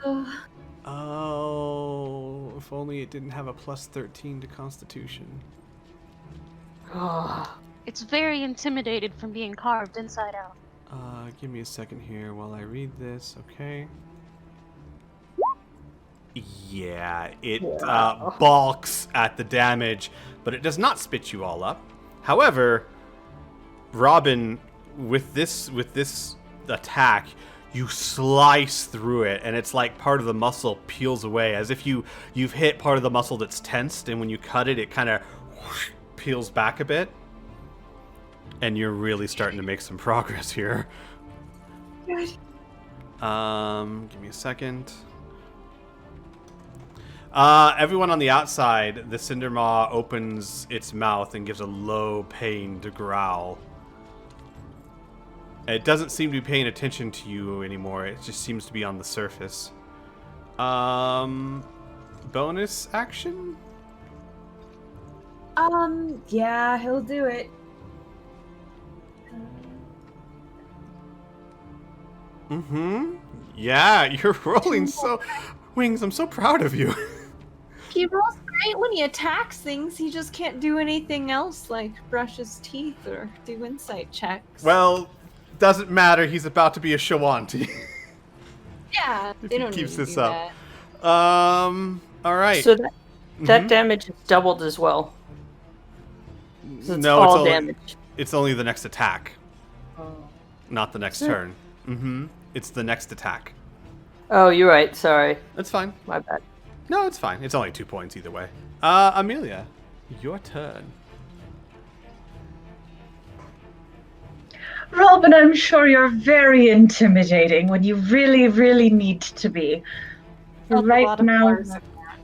Oh. Oh, if only it didn't have a plus 13 to Constitution. It's very intimidated from being carved inside out. Give me a second here while I read this, okay? Yeah, it balks at the damage, but it does not spit you all up. However, Robin, with this attack, you slice through it, and it's like part of the muscle peels away, as if you've hit part of the muscle that's tensed, and when you cut it, it kind of peels back a bit. And you're really starting to make some progress here. Good. Give me a second. Everyone on the outside, the Cindermaw opens its mouth and gives a low, pained growl. It doesn't seem to be paying attention to you anymore. It just seems to be on the surface. Bonus action? Yeah, he'll do it. Mm-hmm. Yeah, you're rolling so... Wings, I'm so proud of you. He rolls great when he attacks things. He just can't do anything else like brush his teeth or do insight checks. Well, doesn't matter. He's about to be a Shawanti. Yeah, If they he don't keeps need to this do up. that. All right. So that Mhm. damage is doubled as well. So it's No, all it's only, damage. it's only the next attack, Oh. not the next Is it? turn. Mm-hmm. It's the next attack. Oh, you're right. Sorry. That's fine. My bad. No, it's fine. It's only 2 points either way. Amelia, your turn. Robin, I'm sure you're very intimidating when you really, really need to be. Felt a Right lot of now, bars.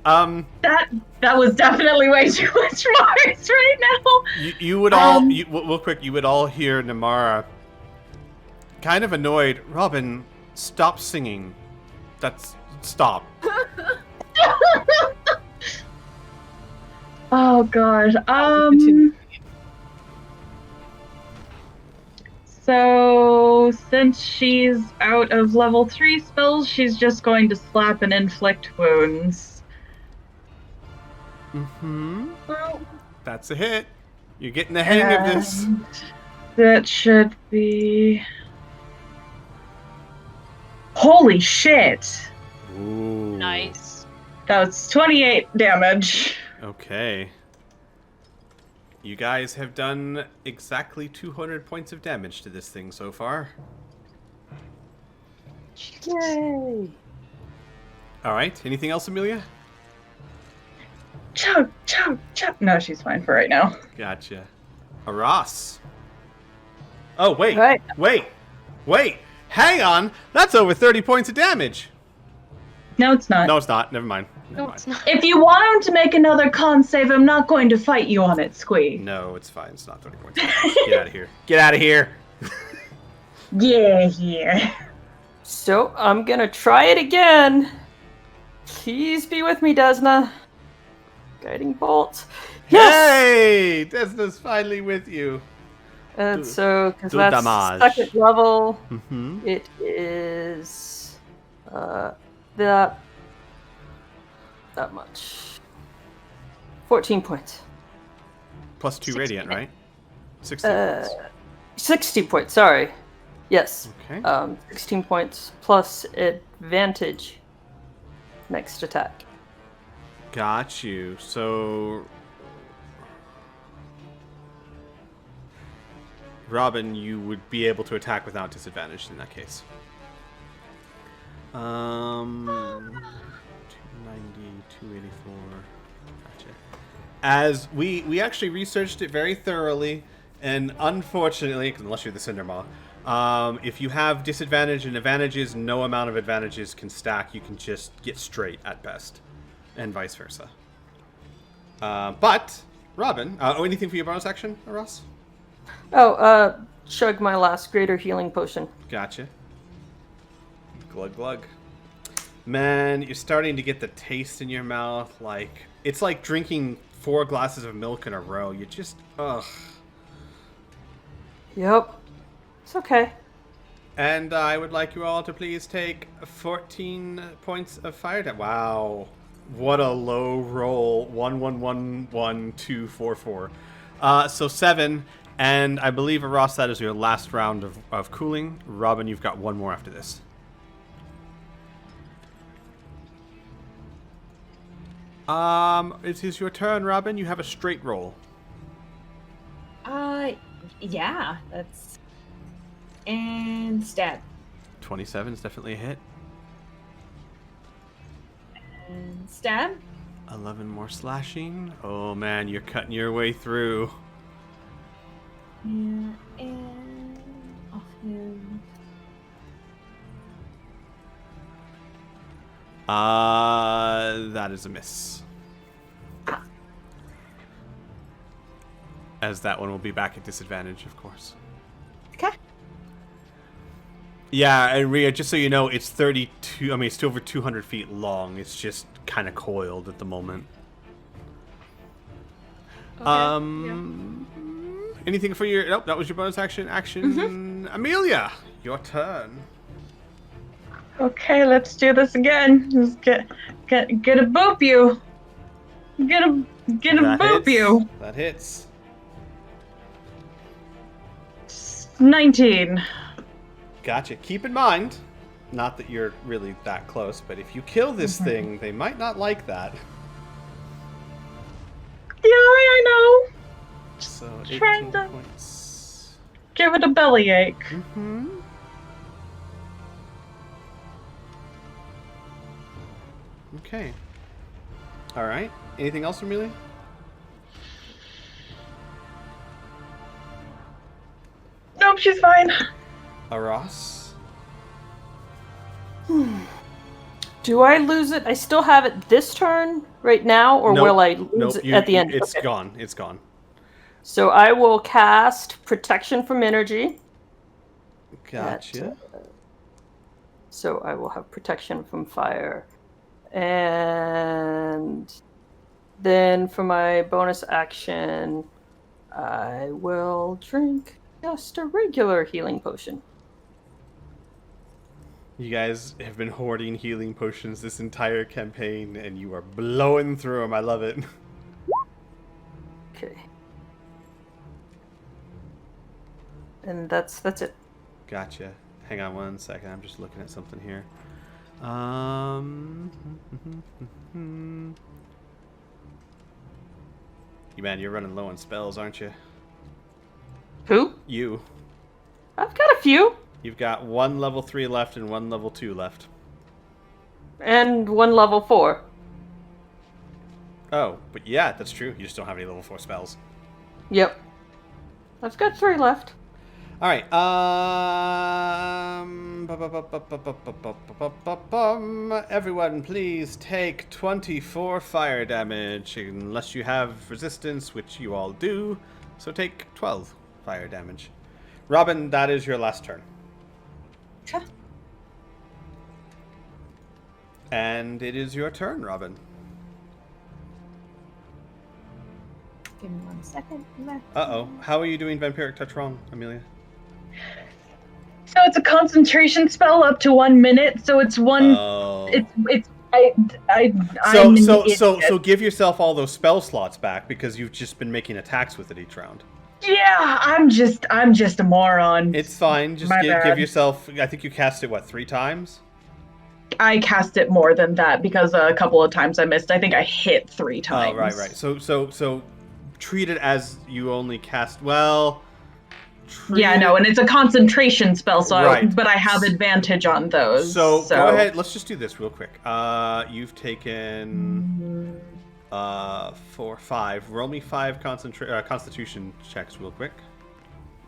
that was definitely way too much Mars right now. You would all, real quick, you would all hear Namara kind of annoyed. Robin, stop singing. Stop. Oh god. So since she's out of level 3 spells, she's just going to slap and inflict wounds. Mm-hmm. That's a hit. You're getting the hang of this. And that should be... Holy shit! Ooh. Nice. That was 28 damage. Okay. You guys have done exactly 200 points of damage to this thing so far. Yay! Alright, anything else, Amelia? Chug, chug, chug. No, she's fine for right now. Gotcha. Aras. Oh, wait. Right. Wait. Hang on. That's over 30 points of damage. No, it's not. No, it's not. Never mind. No, it's not. If you want him to make another con save, I'm not going to fight you on it, Squee. No, it's fine. It's not 30 points of damage. Get out of here. Get out of here. Yeah. So I'm gonna try it again. Please be with me, Desna. Guiding bolt. Yes. Hey! Desna's finally with you. And so, because do that's damage. second level, Mm-hmm. it is that much. 14 points. Plus 2 60 radiant, minutes. right? 60 points. 60 points. Sorry. Yes. Okay. 16 points plus advantage. Next attack. Got you. So, Robin, you would be able to attack without disadvantage in that case. 290, 284. Gotcha. As we actually researched it very thoroughly, and unfortunately, unless you're the Cindermaw, if you have disadvantage and advantages, no amount of advantages can stack. You can just get straight at best, and vice versa. But Robin, anything for your bonus action, Ross? Chug my last greater healing potion. Gotcha. Glug glug. Man, you're starting to get the taste in your mouth. Like it's like drinking 4 glasses of milk in a row. You just ugh. Yep. It's okay. And I would like you all to please take 14 points of fire damage. Wow. What a low roll. 1, 1, 1, 1, 2, 4, 4. So 7. And I believe, Ross, that is your last round of cooling. Robin, you've got 1 more after this. It is your turn, Robin. You have a straight roll. Yeah, that's... And stab. 27 is definitely a hit. And stab. 11 more slashing. Oh man, you're cutting your way through. Yeah, and off him. That is a miss. As that one will be back at disadvantage, of course. Okay. Yeah, and Rhea, just so you know, it's 32. I mean, it's still over 200 feet long. It's just kind of coiled at the moment. Okay, Anything for your? Nope, that was your bonus action. Amelia, your turn. Okay, let's do this again. Just get a boop you. Get a boop you. That hits. 19. Gotcha. Keep in mind, not that you're really that close, but if you kill this thing, they might not like that. Yeah, I know. So Trying 18 to- points. Give it a bellyache. Mm-hmm. Okay. All right. Anything else, Amelia? Nope, she's fine. Ross? Do I lose it? I still have it this turn right now, or Nope. will I lose it at the end? It's Okay. gone. It's gone. So I will cast Protection from Energy. Gotcha. So I will have Protection from Fire. And then for my bonus action, I will drink just a regular healing potion. You guys have been hoarding healing potions this entire campaign, and you are blowing through them. I love it. Okay. And that's it. Gotcha. Hang on one second. I'm just looking at something here. You're running low on spells, aren't you? Who? You. I've got a few. You've got 1 level 3 left and 1 level 2 left. And 1 level 4. Oh, but yeah, that's true. You just don't have any level 4 spells. Yep. I've got 3 left. All right. Everyone, please take 24 fire damage, unless you have resistance, which you all do. So take 12 fire damage. Robin, that is your last turn. Sure. And it is your turn, Robin. Give me 1 second. Uh-oh. How are you doing Vampiric Touch wrong, Amelia? So it's a concentration spell up to 1 minute. So it's one. Oh. I'm an idiot. So give yourself all those spell slots back because you've just been making attacks with it each round. Yeah, I'm just a moron. It's fine. Just My give bad. yourself. I think you cast it 3 times. I cast it more than that because a couple of times I missed. I think I hit 3 times. Oh, right. So treat it as you only cast. Well. Yeah, no, and it's a concentration spell, so Right. but I have advantage on those. So go ahead. Let's just do this real quick. You've taken 4, 5. Roll me 5 Constitution checks real quick.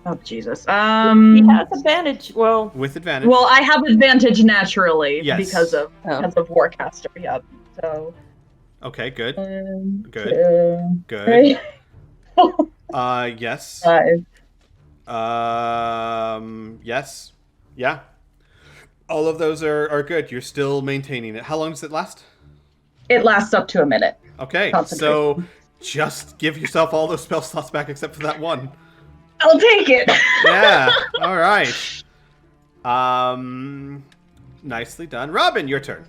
Oh Jesus. He has advantage. Well, With advantage. Well, I have advantage naturally Yes. because of Warcaster. Yep. So. Okay. Good. Good. 2, Good. 3, Yes. 5. Yes. Yeah. All of those are good. You're still maintaining it. How long does it last? It lasts up to a minute. Okay, so just give yourself all those spell slots back except for that one. I'll take it. Yeah. All right. Nicely done. Robin, your turn.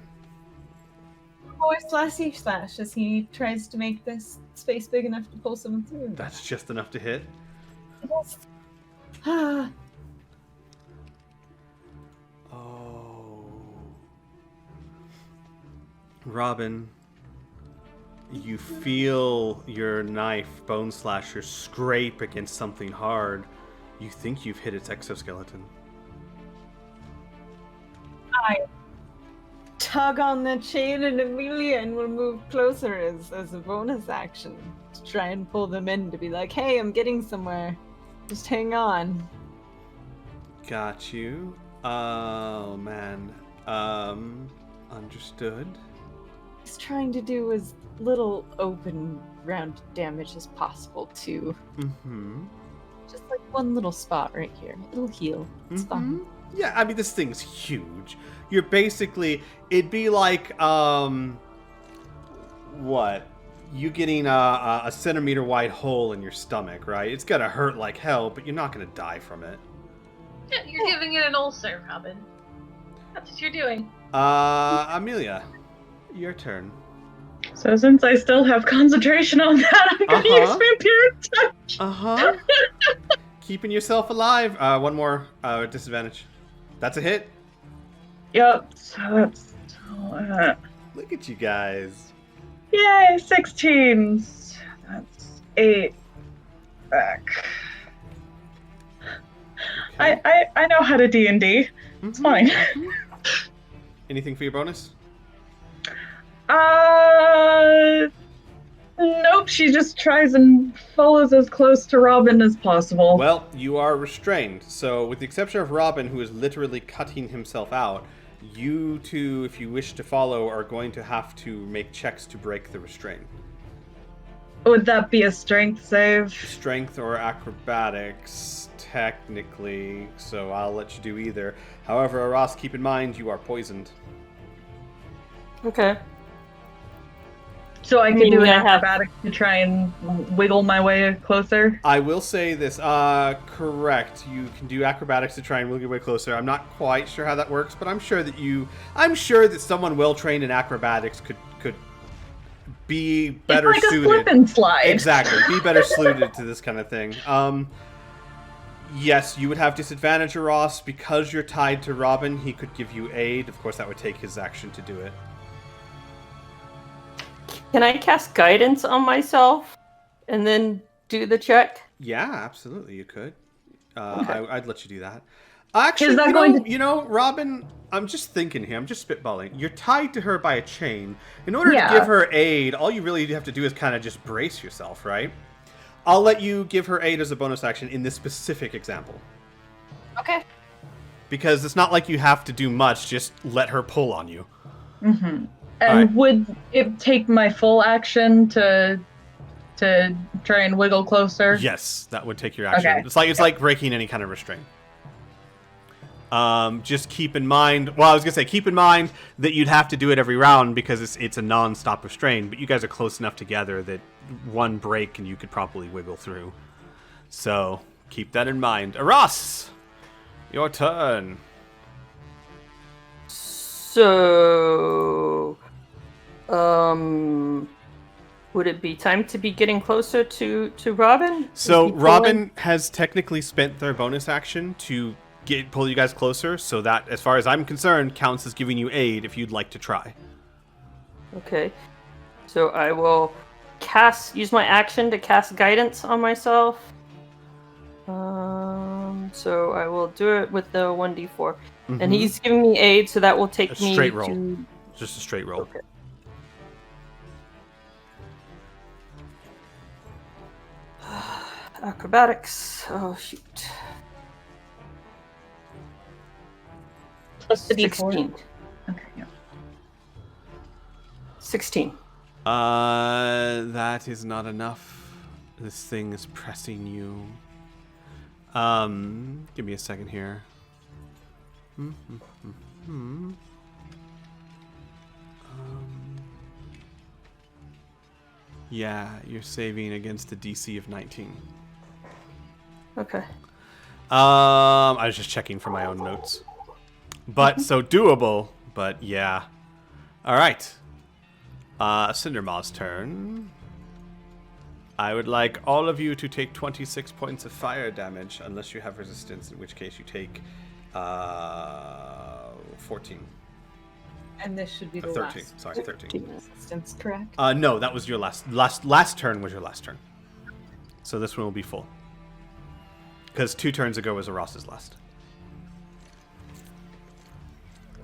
More slashy slash as he tries to make this space big enough to pull someone through. That's just enough to hit. Ah, Oh. Robin, you feel your knife, Bone Slasher, scrape against something hard. You think you've hit its exoskeleton. I tug on the chain and Amelia and we'll move closer as a bonus action to try and pull them in to be like, hey, I'm getting somewhere. Just hang on. Got you. Oh, man. Understood. He's trying to do as little open round damage as possible too. Mm-hmm. Just like one little spot right here. It'll heal. It's fine. Yeah, I mean, this thing's huge. You're basically... It'd be like, what? You getting a centimeter wide hole in your stomach, right? It's gonna hurt like hell, but you're not gonna die from it. Yeah, you're giving it an ulcer, Robin. That's what you're doing. Amelia, your turn. So since I still have concentration on that, I'm gonna use Vampiric Touch. Uh-huh. Keeping yourself alive. One more disadvantage. That's a hit. Yep. So that's Look at you guys. yay, 16. That's 8. back. I know how to D&D. It's fine. Anything for your bonus? Nope. She just tries and follows as close to Robin as possible. Well, you are restrained. So, with the exception of Robin, who is literally cutting himself out, you two, if you wish to follow, are going to have to make checks to break the restraint. Would that be a strength save? Strength or acrobatics, technically. So I'll let you do either. However, Ross, keep in mind you are poisoned. Okay. So I can do an I have- acrobatics to try and wiggle my way closer? I will say this. Correct. You can do acrobatics to try and move your way closer. I'm not quite sure how that works, but I'm sure that someone well trained in acrobatics could be better it's like suited. A slip and slide. Exactly. Be better suited to this kind of thing. Yes, you would have disadvantage, Ross, because you're tied to Robin. He could give you aid. Of course, that would take his action to do it. Can I cast guidance on myself and then do the check? Yeah, absolutely, you could. Okay. I'd let you do that. Actually, Is that you going know, to- you know, Robin, I'm just thinking here. I'm just spitballing. You're tied to her by a chain. In order Yeah. to give her aid, all you really have to do is kind of just brace yourself, right? I'll let you give her aid as a bonus action in this specific example. Okay. Because it's not like you have to do much, just let her pull on you. Mm-hmm. And Alright. would it take my full action to try and wiggle closer? Yes, that would take your action. Okay. It's like breaking any kind of restraint. Just keep in mind. Well, I was gonna say keep in mind that you'd have to do it every round because it's a non-stop restraint. But you guys are close enough together that one break and you could probably wiggle through. So keep that in mind. Aras, your turn. So, would it be time to be getting closer to Robin? So Is he Robin has technically spent their bonus action to pull you guys closer. So that, as far as I'm concerned, counts as giving you aid if you'd like to try. pulling? Okay. So I will use my action to cast guidance on myself. So I will do it with the 1d4. And Mhm. he's giving me aid, so that will take A me straight roll. to... Just a straight roll. Okay. Acrobatics. Oh, shoot. Plus the D4. 16. Okay, yeah. 16. That is not enough. This thing is pressing you. Give me a second here. Yeah, you're saving against a DC of 19. Okay. I was just checking for my own notes. But so doable, but yeah. All right. Cindermaw's turn. I would like all of you to take 26 points of fire damage, unless you have resistance, in which case you take 14. And this should be the 13. last Sorry, 13. resistance, correct? No, that was your last turn was your last turn. So this one will be full. Because 2 turns ago was Aras's last.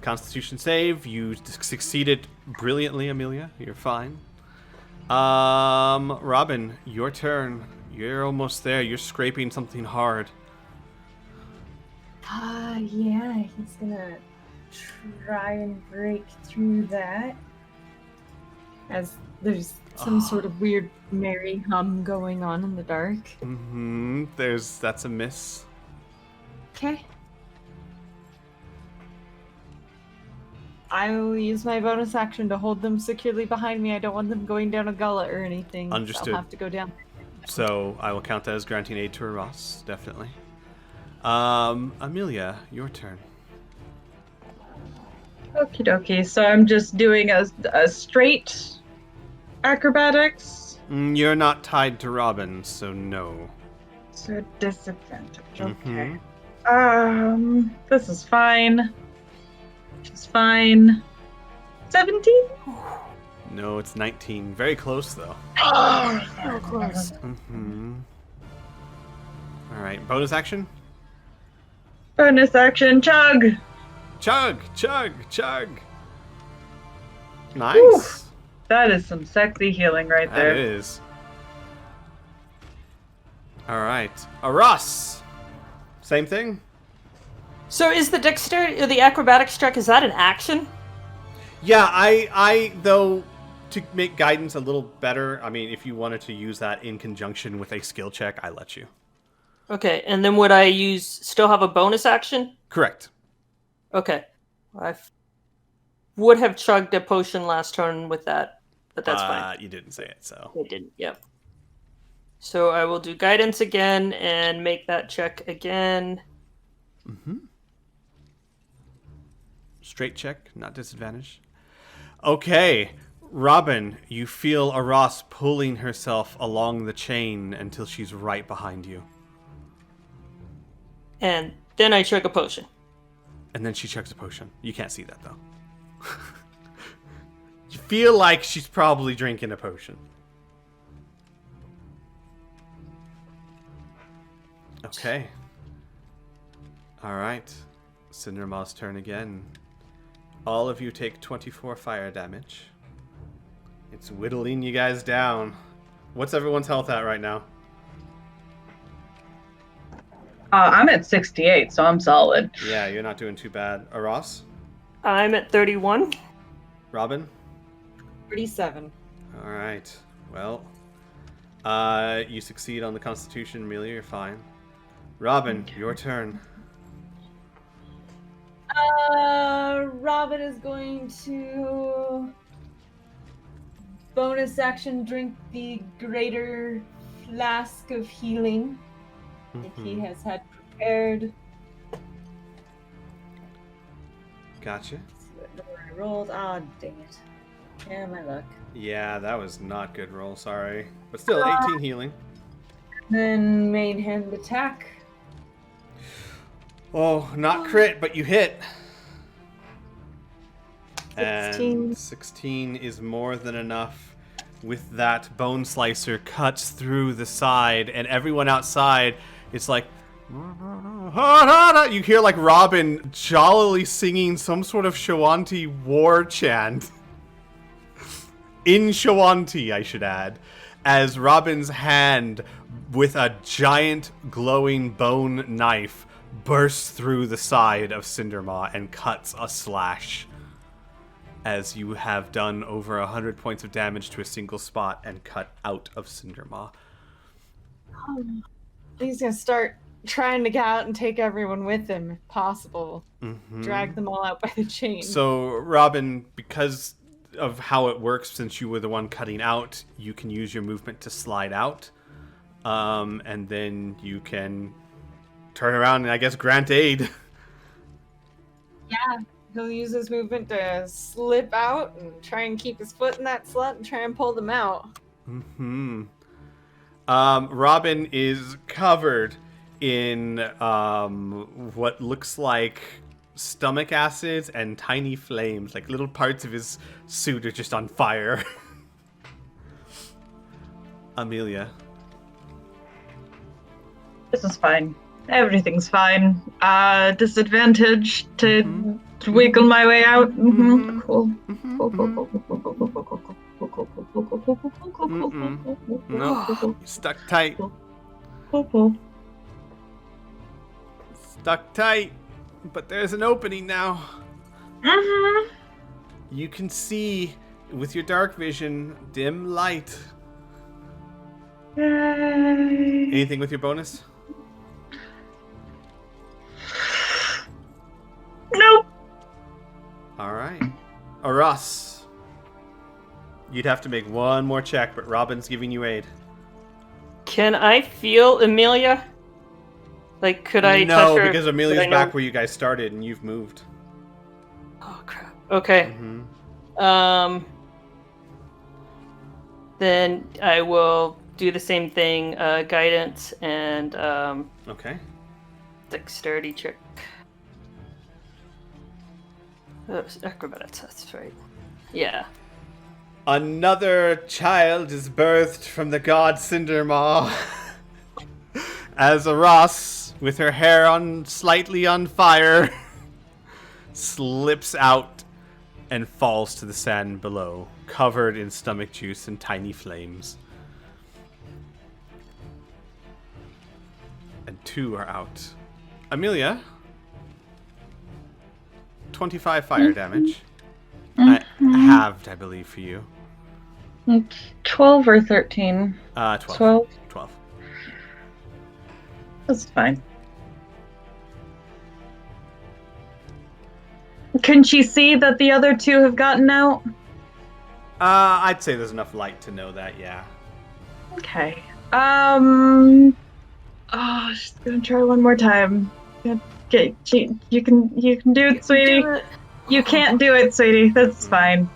Constitution save. You succeeded brilliantly, Amelia. You're fine. Robin, your turn. You're almost there. You're scraping something hard. Yeah, he's gonna try and break through that. As there's some sort of weird merry hum going on in the dark. Mm-hmm. That's a miss. Okay. I will use my bonus action to hold them securely behind me. I don't want them going down a gullet or anything. so Understood. I'll have to go down. So I will count that as granting aid to Ross, definitely. Amelia, your turn. Okie dokie. So I'm just doing a straight acrobatics. You're not tied to Robin, so no. So disadvantage. Okay. Mhm. This is fine. Which is fine. 17? No, it's 19. Very close, though. Oh, Oh, close. Mm-hmm. All right, bonus action. Bonus action, chug. Chug, chug, chug. Nice. Whew. That is some sexy healing right That there. is. All right, Aras. Same thing. So is the dexterity, the acrobatics check, is that an action? Yeah, I though, to make guidance a little better, I mean, if you wanted to use that in conjunction with a skill check, I let you. Okay, and then would I still have a bonus action? Correct. Okay. Would have chugged a potion last turn with that, but that's fine. You didn't say it, so. I didn't, yep. So I will do guidance again and make that check again. Mm-hmm. Straight check, not disadvantage. Okay, Robin, you feel Aras pulling herself along the chain until she's right behind you. And then I chug a potion. And then she chugs a potion. You can't see that, though. You feel like she's probably drinking a potion. Okay. Alright. Cinderma's turn again. All of you take 24 fire damage. It's whittling you guys down. What's everyone's health at right now? I'm at 68, so I'm solid. Yeah, you're not doing too bad. Aras? I'm at 31. Robin? 37. Alright. Well, you succeed on the Constitution, Amelia. You're fine. Robin, your turn. Robin is going to bonus action drink the greater flask of healing that he has had prepared. Gotcha. I rolled. Ah, dang it. Yeah, my luck. Yeah, that was not good roll, sorry. But still, 18 healing. Then main hand attack. Oh, not crit, but you hit. 16. And 16 is more than enough. With that, Bone Slicer cuts through the side, and everyone outside is like... You hear like Robin jollily singing some sort of Shawanti war chant. In Shawanti, I should add. As Robin's hand, with a giant glowing bone knife, bursts through the side of Cindermaw and cuts a slash. As you have done over 100 points of damage to a single spot and cut out of Cindermaw. He's gonna start trying to get out and take everyone with him, if possible. Mm-hmm. Drag them all out by the chain. So, Robin, because of how it works, since you were the one cutting out, you can use your movement to slide out. And then you can turn around and, I guess, grant aid. Yeah, he'll use his movement to slip out and try and keep his foot in that slut and try and pull them out. Mm-hmm. Robin is covered in what looks like stomach acids and tiny flames. Like little parts of his suit are just on fire. Amelia. This is fine. Everything's fine. Disadvantage to wiggle my way out. Mm-hmm. Cool. No, stuck tight. Stuck tight. But there's an opening now. You can see with your dark vision dim light. Anything with your bonus? Nope. Alright. Aras. You'd have to make one more check, but Robin's giving you aid. Can I feel Amelia? Like, could I touch her? No, because Amelia's Would I back know- where you guys started and you've moved. Oh, crap. Okay. Mm-hmm. Then I will do the same thing, guidance and Okay. dexterity check. Oh, acrobatics, that's right. Yeah. Another child is birthed from the god Cindermaw. as Aras, with her hair slightly on fire, slips out and falls to the sand below, covered in stomach juice and tiny flames. And 2 are out. Amelia, 25 fire damage. Halved, I believe, for you. 12 or 13? 12. 12. That's fine. Can she see that the other 2 have gotten out? I'd say there's enough light to know that, yeah. Okay. Oh, she's gonna try one more time. Okay, you can do it, sweetie. You can't do it, sweetie. That's fine.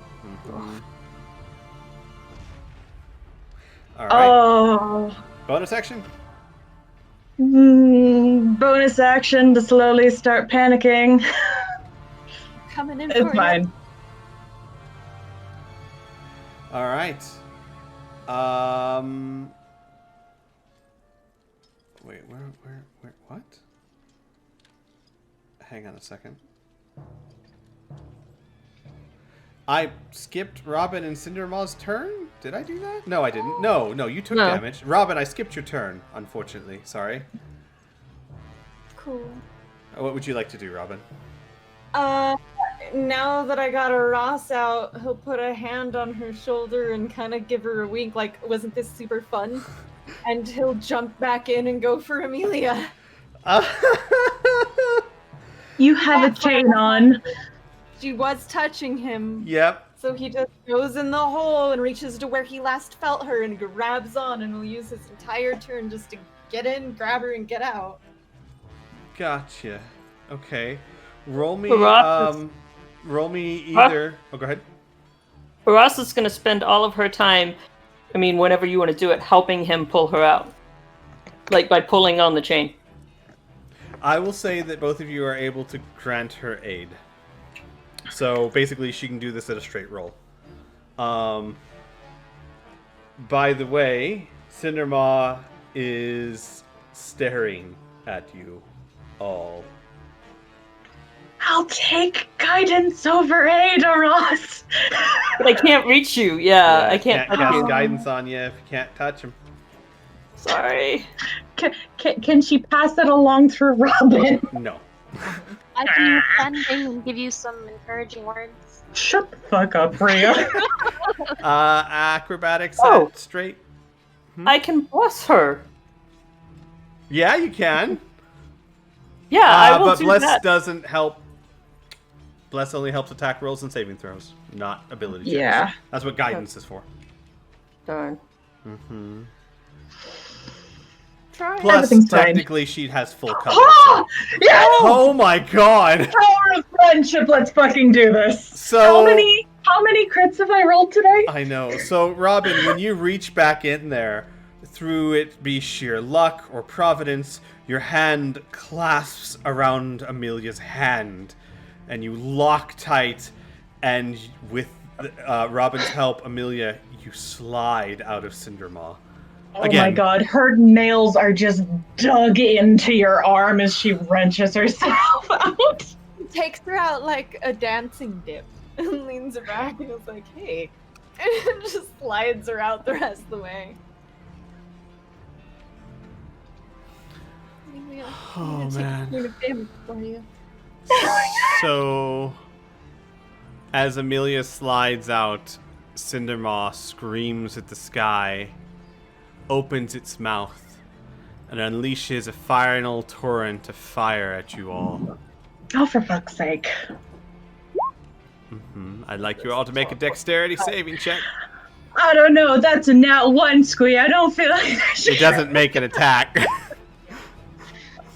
All right. Oh. Bonus action? Bonus action to slowly start panicking. Coming in It's for fine. you. All right. Wait, where, what? Hang on a second. I skipped Robin and Cindermaw's turn? Did I do that? No, I didn't. No, you took No. damage. Robin, I skipped your turn, unfortunately. Sorry. Cool. What would you like to do, Robin? Now that I got Ross out, he'll put a hand on her shoulder and kind of give her a wink, like, wasn't this super fun? And he'll jump back in and go for Amelia. You have a chain on. She was touching him, Yep. so he just goes in the hole and reaches to where he last felt her and grabs on, and will use his entire turn just to get in, grab her, and get out. Gotcha. Okay. Roll me, Hurrah. roll me either... Oh, go ahead. Aras is going to spend all of her time, whenever you want to do it, helping him pull her out. Like by pulling on the chain. I will say that both of you are able to grant her aid. So basically she can do this at a straight roll. By the way, Cindermaw is staring at you all. I'll take guidance over aid, Ross. But I can't reach you. Yeah, I can't touch cast you. guidance on you if you can't touch him. Sorry. Can she pass it along through Robin? No. I can defend and give you some encouraging words. Shut the fuck up, Rhea. Acrobatics Oh. at straight. I can bless her. Yeah, you can. Yeah, I will but do bless that. doesn't help. Bless only helps attack rolls and saving throws, not ability checks. Yeah. That's what guidance is for. Darn. Mm-hmm. Try. Plus, Everything's fine. technically, she has full cover. Oh! so- Yes! Oh my god! Power of friendship, let's fucking do this. So How many crits have I rolled today? I know. So Robin, when you reach back in there, through it be sheer luck or providence, your hand clasps around Amelia's hand, and you lock tight, and with Robin's help, Amelia, you slide out of Cindermaw. Oh Again. my god, her nails are just dug into your arm as she wrenches herself out. He takes her out like a dancing dip and leans her back and is like, hey. And just slides her out the rest of the way. Oh man. Point of damage for you. So, as Amelia slides out, Cindermaw screams at the sky, opens its mouth, and unleashes a final torrent of fire at you all. Oh, for fuck's sake. I'd like you all to make a dexterity saving check. I don't know, that's a nat 1, Squee. I don't feel like I should. It doesn't make an attack.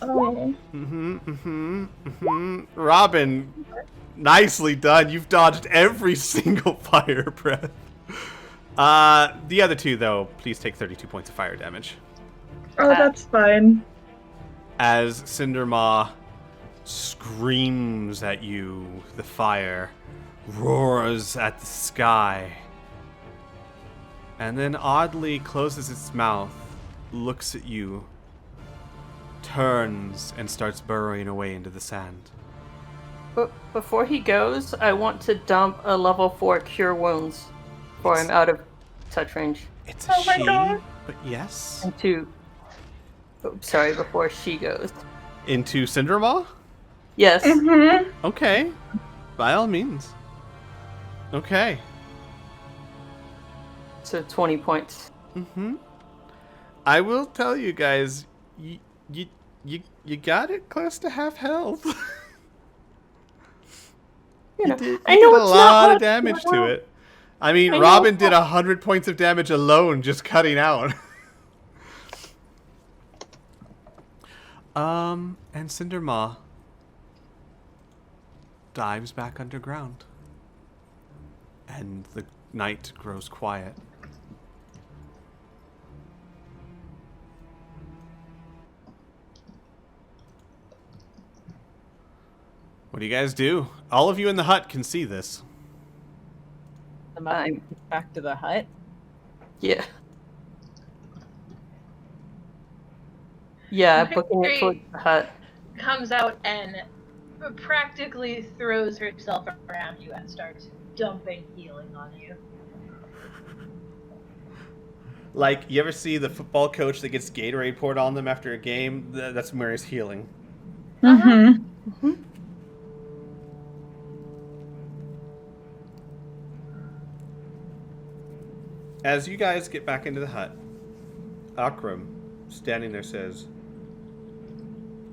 Oh. Robin, nicely done. You've dodged every single fire breath. The other two, though, please take 32 points of fire damage. Oh, that's fine. As Cindermaw screams at you, the fire roars at the sky, and then oddly closes its mouth, looks at you, turns and starts burrowing away into the sand. But before he goes, I want to dump a level 4 Cure Wounds for him out of touch range. It's a Oh my she, God. but yes. Before she goes. Into Cindermaw? Yes. Mm-hmm. Okay. By all means. Okay. So 20 points. Mm-hmm. I will tell you guys, you got it close to half health. You know, You I did know a it's lot not of much, damage but to well, it. I mean, I know Robin it's did not- 100 points of damage alone just cutting out. And Cindermaw dives back underground. And the night grows quiet. What do you guys do? All of you in the hut can see this. The muffin back to the hut. Yeah. Yeah, Very booking it towards the hut. Comes out and practically throws herself around you and starts dumping healing on you. Like, you ever see the football coach that gets Gatorade poured on them after a game? That's Mary's healing. Mm-hmm. As you guys get back into the hut, Akram, standing there, says,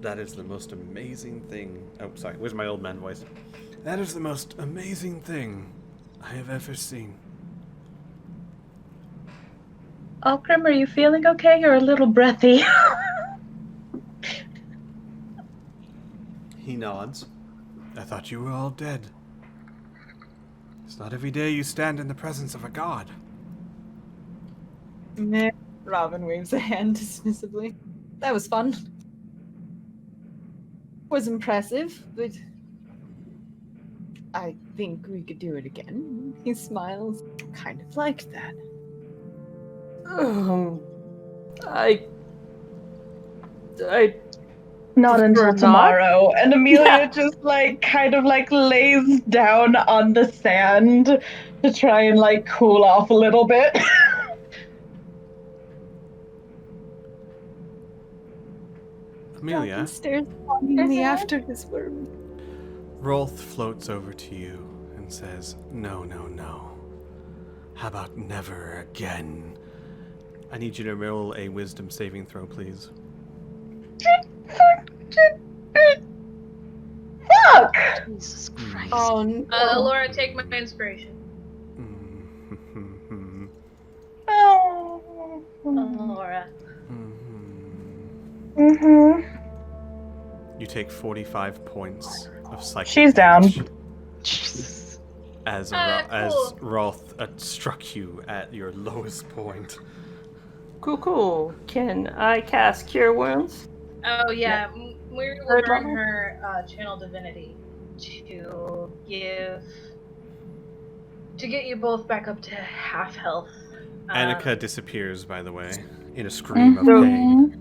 "That is the most amazing thing." Oh, sorry. Where's my old man voice? "That is the most amazing thing I have ever seen." Alcrim, are you feeling okay? You're a little breathy. He nods. "I thought you were all dead. It's not every day you stand in the presence of a god." Meh. Robin waves a hand dismissively. That was fun. Was impressive, but I think we could do it again. He smiles. Kind of liked that. I Not until Prefer not. tomorrow. And Amelia Yeah. just kind of lays down on the sand to try and cool off a little bit. Amelia, Downstairs in the after his worm. Rolth floats over to you and says, "No, no, no. How about never again?" I need you to roll a wisdom saving throw, please. Fuck! Jesus Christ. Oh no. Laura, take my inspiration. Oh. Laura. Mm-hmm. You take 45 points of psychic She's down. damage Jesus. as Cool. Rolth struck you at your lowest point. cool. Can I cast Cure Wounds? Oh yeah, we will Third burn level? her channel divinity to get you both back up to half health. Annika disappears, by the way, in a scream of Mhm. pain.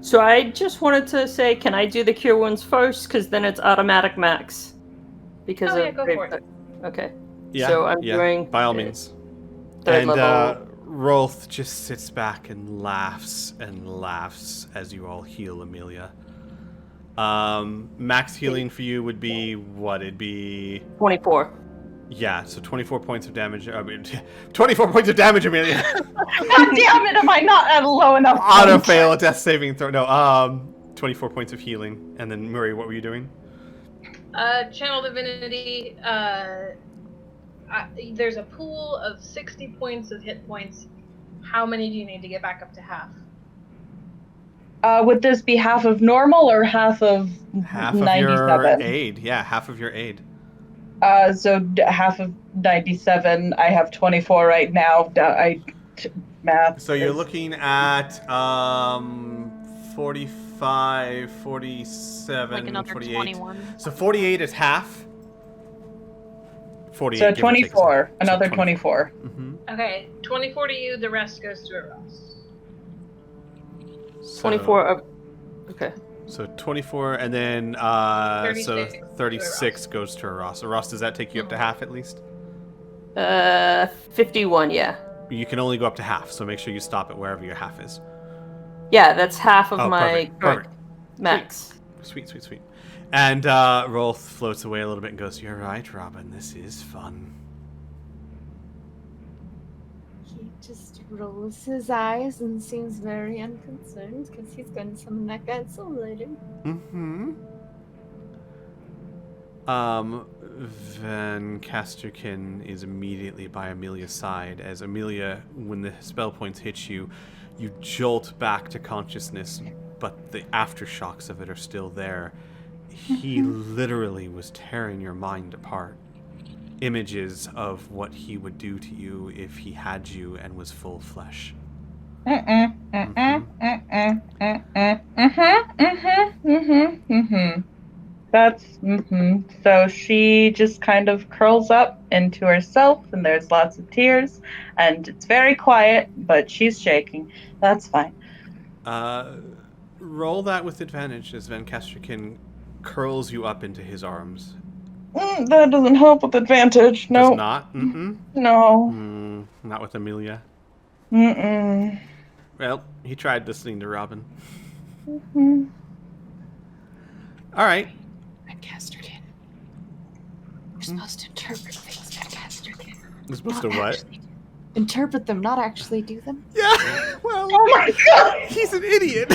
So I just wanted to say, can I do the Cure Wounds first? Because then it's automatic max. Because Oh, of yeah, go for it. Okay. Yeah, So I'm yeah, doing by all the means. third And level. Rolth just sits back and laughs as you all heal Amelia. Max healing for you would be what? It'd be 24. yeah, so 24 points of damage. I mean, 24 points of damage, Amelia. God damn it, am I not at a low enough Auto point? fail a death saving throw. No, 24 points of healing. And then Murray, what were you doing? Channel divinity. There's a pool of 60 points of hit points. How many do you need to get back up to half? Would this be half of normal or half of Half of 97? your aid. Yeah, half of your aid. So half of 97. I have 24 right now. Math. So you're is- looking at 45, 47, Like another 48. 21. So 48 is half. 48. So 24. Another 24. Mm-hmm. Okay, 24 to you. The rest goes to Ross. 24 of Okay. So 24, and then 36 so 36 goes to Ross. So Ross, does that take you up to half at least? 51, yeah. You can only go up to half, so make sure you stop at wherever your half is. Yeah, that's half of my perfect. max. Sweet. And Rolf floats away a little bit and goes, "You're right, Robin. This is fun." He just rolls his eyes and seems very unconcerned because he's going to summon that guy's soul later. Mm-hmm. Van Casterkin is immediately by Amelia's side. As Amelia, when the spell points hit you, you jolt back to consciousness, but the aftershocks of it are still there. He literally was tearing your mind apart. Images of what he would do to you if he had you and was full flesh. That's So she just kind of curls up into herself, and there's lots of tears, and it's very quiet, but she's shaking. That's fine. Roll that with advantage as Van Casterkin curls you up into his arms. That doesn't help with advantage. No. Does not? No. Not with Amelia. Mm-mm. Well, he tried listening to Robin. Mm-hmm. All right. Van Casterkin. We're supposed to interpret things, Van Casterkin. We're supposed to what? Interpret them, not actually do them. Yeah, well, Oh my god! he's an idiot.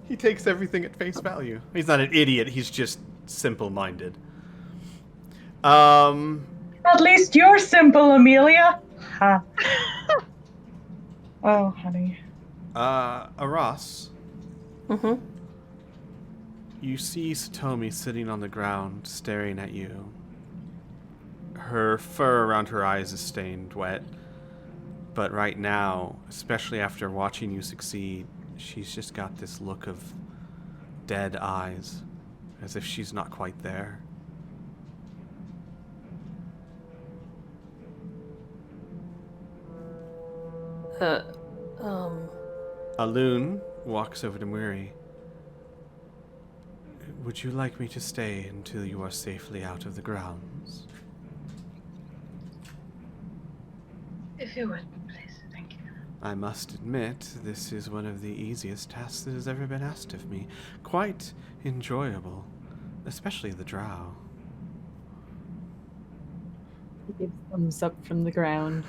He takes everything at face value. He's not an idiot, he's just simple-minded. At least you're simple, Amelia. Ha. Oh, honey. Ross, Mm-hmm. you see Satomi sitting on the ground, staring at you. Her fur around her eyes is stained wet, but right now, especially after watching you succeed, she's just got this look of dead eyes, as if she's not quite there. Alun walks over to Muri. Would you like me to stay until you are safely out of the grounds? If you would, please. Thank you. I must admit, this is one of the easiest tasks that has ever been asked of me. Quite enjoyable, especially the drow. He gives thumbs up from the ground.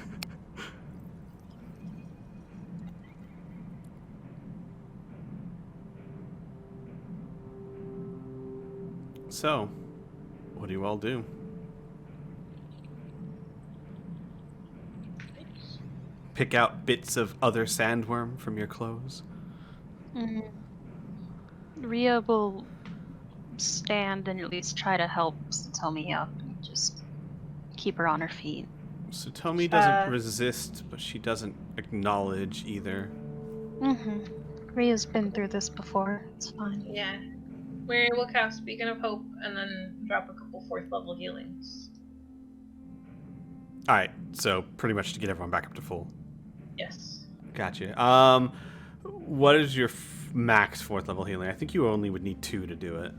So, what do you all do? Pick out bits of other sandworm from your clothes? Rhea will stand and at least try to help Satomi up and just keep her on her feet. Satomi doesn't resist, but she doesn't acknowledge either. Rhea's been through this before. It's fine. Yeah. We will cast Beacon of Hope and then drop a couple 4th level healings. Alright, so pretty much to get everyone back up to full. Yes. Gotcha. What is your max 4th level healing? I think you only would need 2 to do it.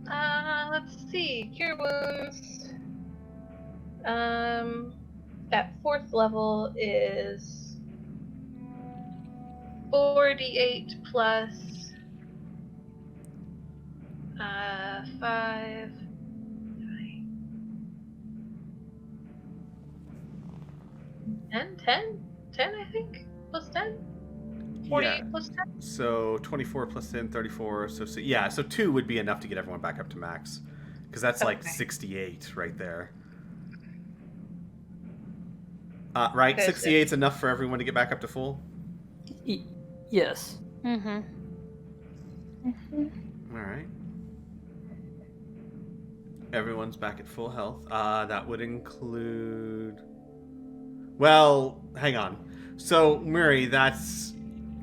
Let's see. Cure wounds. At 4th level is 4d8 plus 5. 10, I think, plus 10. 48 plus 10. So 24 plus 10, 34. So 2 would be enough to get everyone back up to max. Because that's like 68 right there. Right? 68 is enough for everyone to get back up to full? Yes. Alright. Everyone's back at full health. That would include... Well, hang on. So, Murray, that's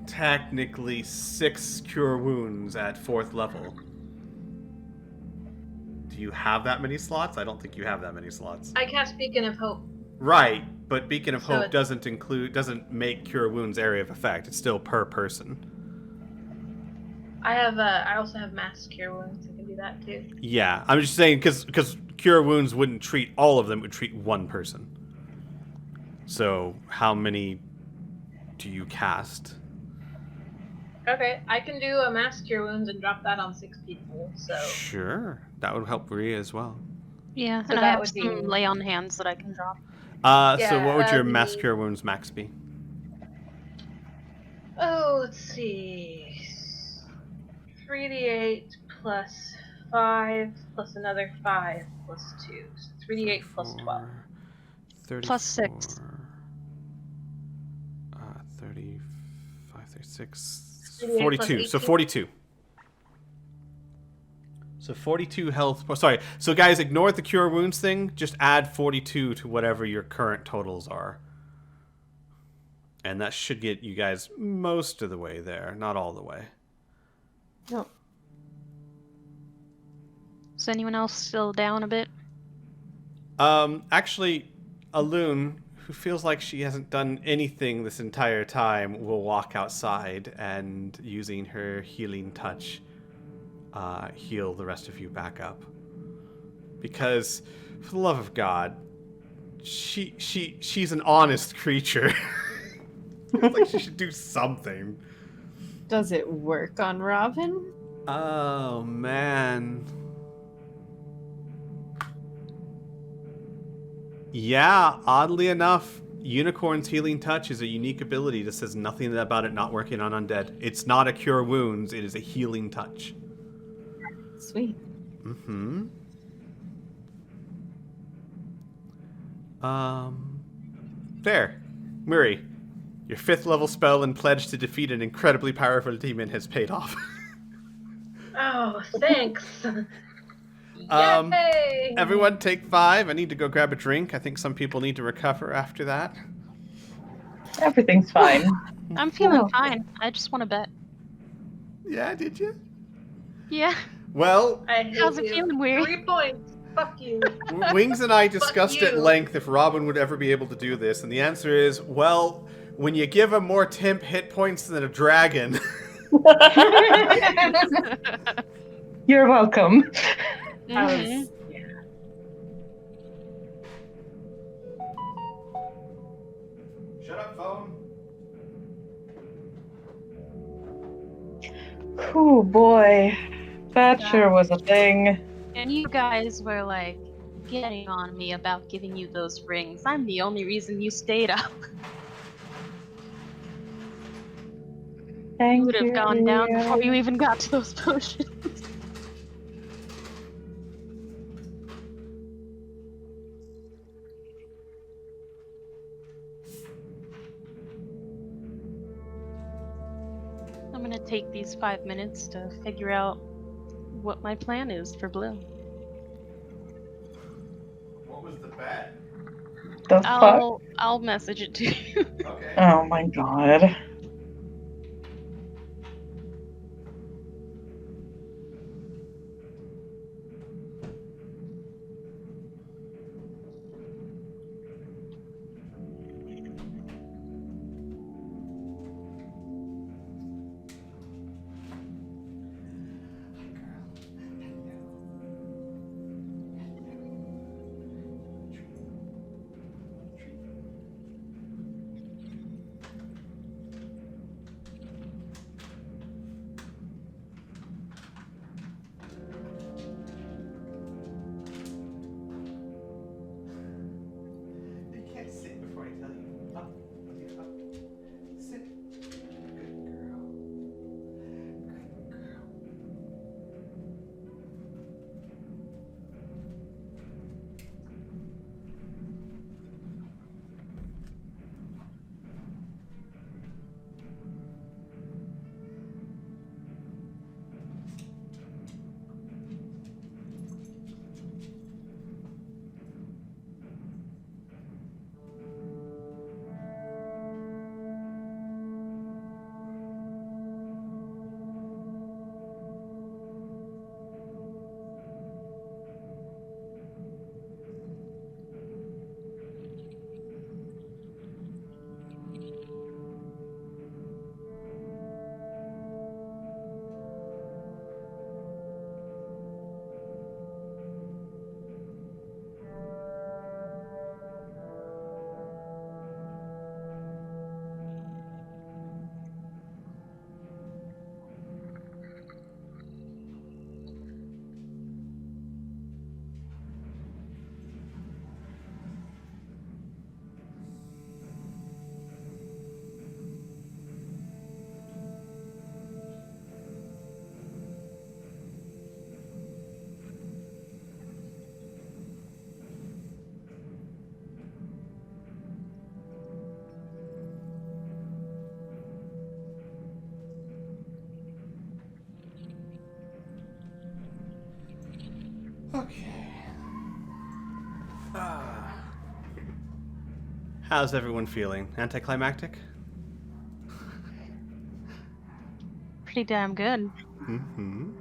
technically 6 cure wounds at 4th level. Do you have that many slots? I don't think you have that many slots. I cast Beacon of Hope. Right, But Beacon of So Hope doesn't make Cure Wounds area of effect. It's still per person. I also have Mass Cure Wounds. I can do that too. Yeah, I'm just saying because Cure Wounds wouldn't treat all of them; it would treat one person. So how many do you cast? Okay, I can do a Mass Cure Wounds and drop that on 6 people. So Sure, that would help Rhea as well. Yeah, So and I that have would some be- lay on hands that I can drop. So what would that your would Mass be- Cure Wounds max be? Oh, let's see. 3d8 plus 5 plus another 5 plus 2. So 3d8 plus 12. 34, Plus 6. 35, 36, 38 plus 42. So 18. 42. So 42 health. Oh, sorry. So guys, ignore the Cure Wounds thing. Just add 42 to whatever your current totals are. And that should get you guys most of the way there. Not all the way. No. Is anyone else still down a bit? Actually, Alun, who feels like she hasn't done anything this entire time, will walk outside and, using her healing touch, heal the rest of you back up. Because, for the love of God, she's an honest creature. Feels like she should do something. Does it work on Robin? Oh, man. Yeah, oddly enough, Unicorn's Healing Touch is a unique ability that says nothing about it not working on undead. It's not a Cure Wounds, it is a Healing Touch. Sweet. Mm-hmm. There. Murray, your 5th level spell and pledge to defeat an incredibly powerful demon has paid off. Oh, thanks. Yay! Everyone take 5. I need to go grab a drink. I think some people need to recover after that. Everything's fine. I'm feeling Oh. fine. I just want to bet. Yeah, did you? Yeah. Well, I hate How's it you. feeling, Weary? 3 points. Fuck you. Wings and I discussed Fuck at you. length if Robin would ever be able to do this, and the answer is, well, when you give him more temp hit points than a dragon. You're welcome. Mhm. Shut up, phone. Oh boy. That sure was a thing. And you guys were like getting on me about giving you those rings. I'm the only reason you stayed up. Thank You would have gone down you. before you even got to those potions. I'm gonna take these 5 minutes to figure out what my plan is for Blue. What was the bet? The fuck? I'll message it to you. Okay. Oh my god. How's everyone feeling? Anticlimactic? Pretty damn good. Mm-hmm.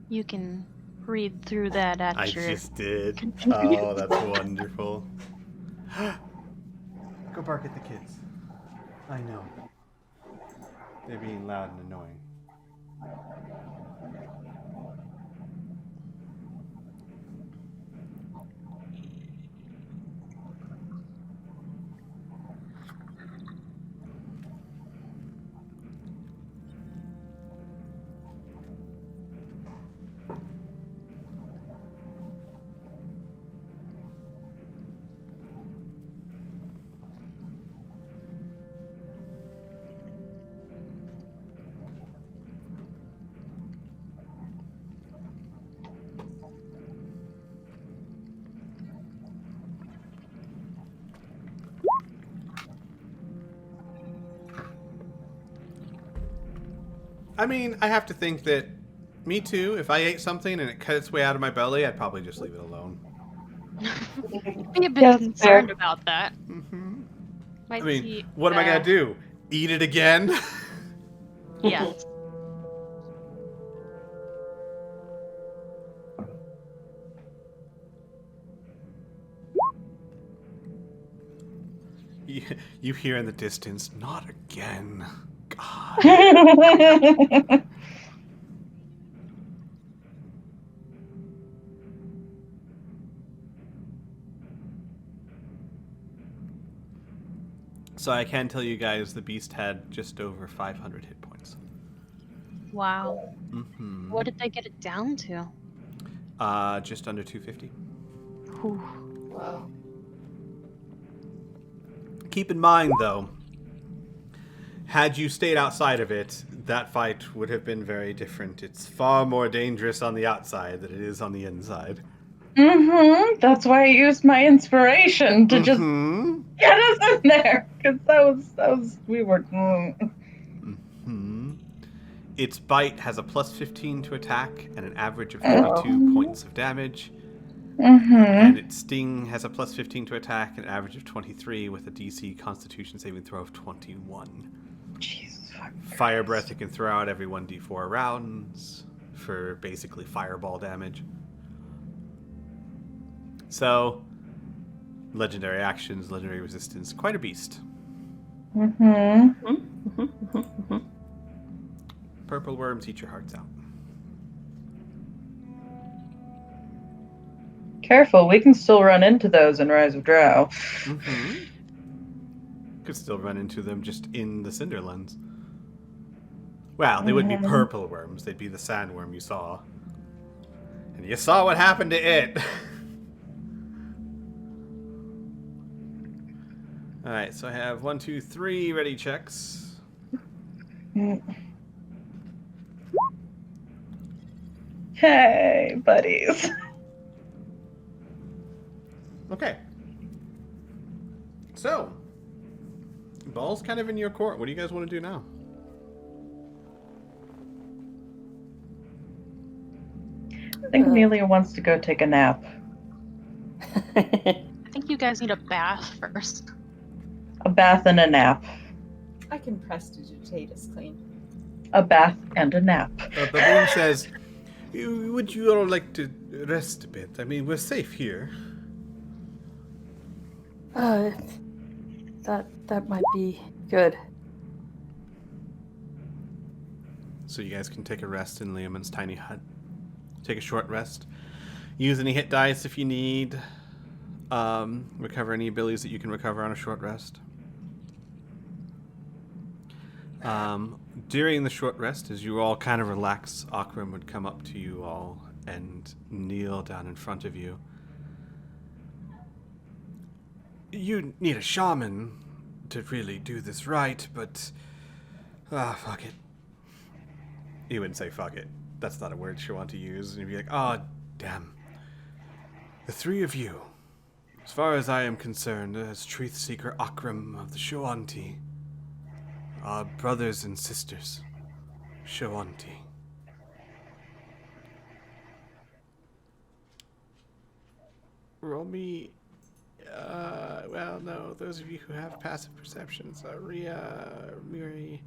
You can read through that at I your... just did. Oh, that's wonderful. Go bark at the kids. I know. They're being loud and annoying. I mean, I have to think that me too, if I ate something and it cut its way out of my belly, I'd probably just leave it alone. Be a bit Yes, concerned fair. about that. Mm-hmm. Might I mean, see, what am I going to do? Eat it again? Yes. You hear in the distance, not again. God. So I can tell you guys the beast had just over 500 hit points. Wow. Mm-hmm. What did they get it down to? Just under 250. Whew. Wow. Keep in mind, though, had you stayed outside of it, that fight would have been very different. It's far more dangerous on the outside than it is on the inside. That's why I used my inspiration to just Mm-hmm. get us in there. Because that was, we were. Mm-hmm. Its bite has a plus 15 to attack and an average of 22 points of damage. And its sting has a plus 15 to attack and an average of 23 with a DC Constitution saving throw of 21. Jesus. Fire breath it can throw out every 1d4 rounds for basically fireball damage. So, legendary actions, legendary resistance, quite a beast. Purple worms eat your hearts out. Careful, we can still run into those in Rise of Drow. Mm-hmm. Could still run into them just in the Cinderlands. Well, they wouldn't be purple worms, they'd be the sandworm you saw. And you saw what happened to it. Alright, so I have 1, 2, 3 ready checks. Hey, buddies. Okay. So, ball's kind of in your court. What do you guys want to do now? I think Amelia wants to go take a nap. I think you guys need a bath first. A bath and a nap. I can prestidigitate us clean. A bath and a nap. Baboon says, would you all like to rest a bit? I mean, we're safe here. That might be good. So you guys can take a rest in Liamon's tiny hut. Take a short rest. Use any hit dice if you need. Recover any abilities that you can recover on a short rest. During the short rest, as you all kind of relax, Akram would come up to you all and kneel down in front of you. You need a shaman to really do this right, but... fuck it. He wouldn't say fuck it. That's not a word she'll want to use. And he'd be like, oh, damn. The three of you, as far as I am concerned, as Truth Seeker Akram of the Shoanti, are brothers and sisters. Shawanti. Roll me. Well, no. Those of you who have passive perceptions, Ria, Miri.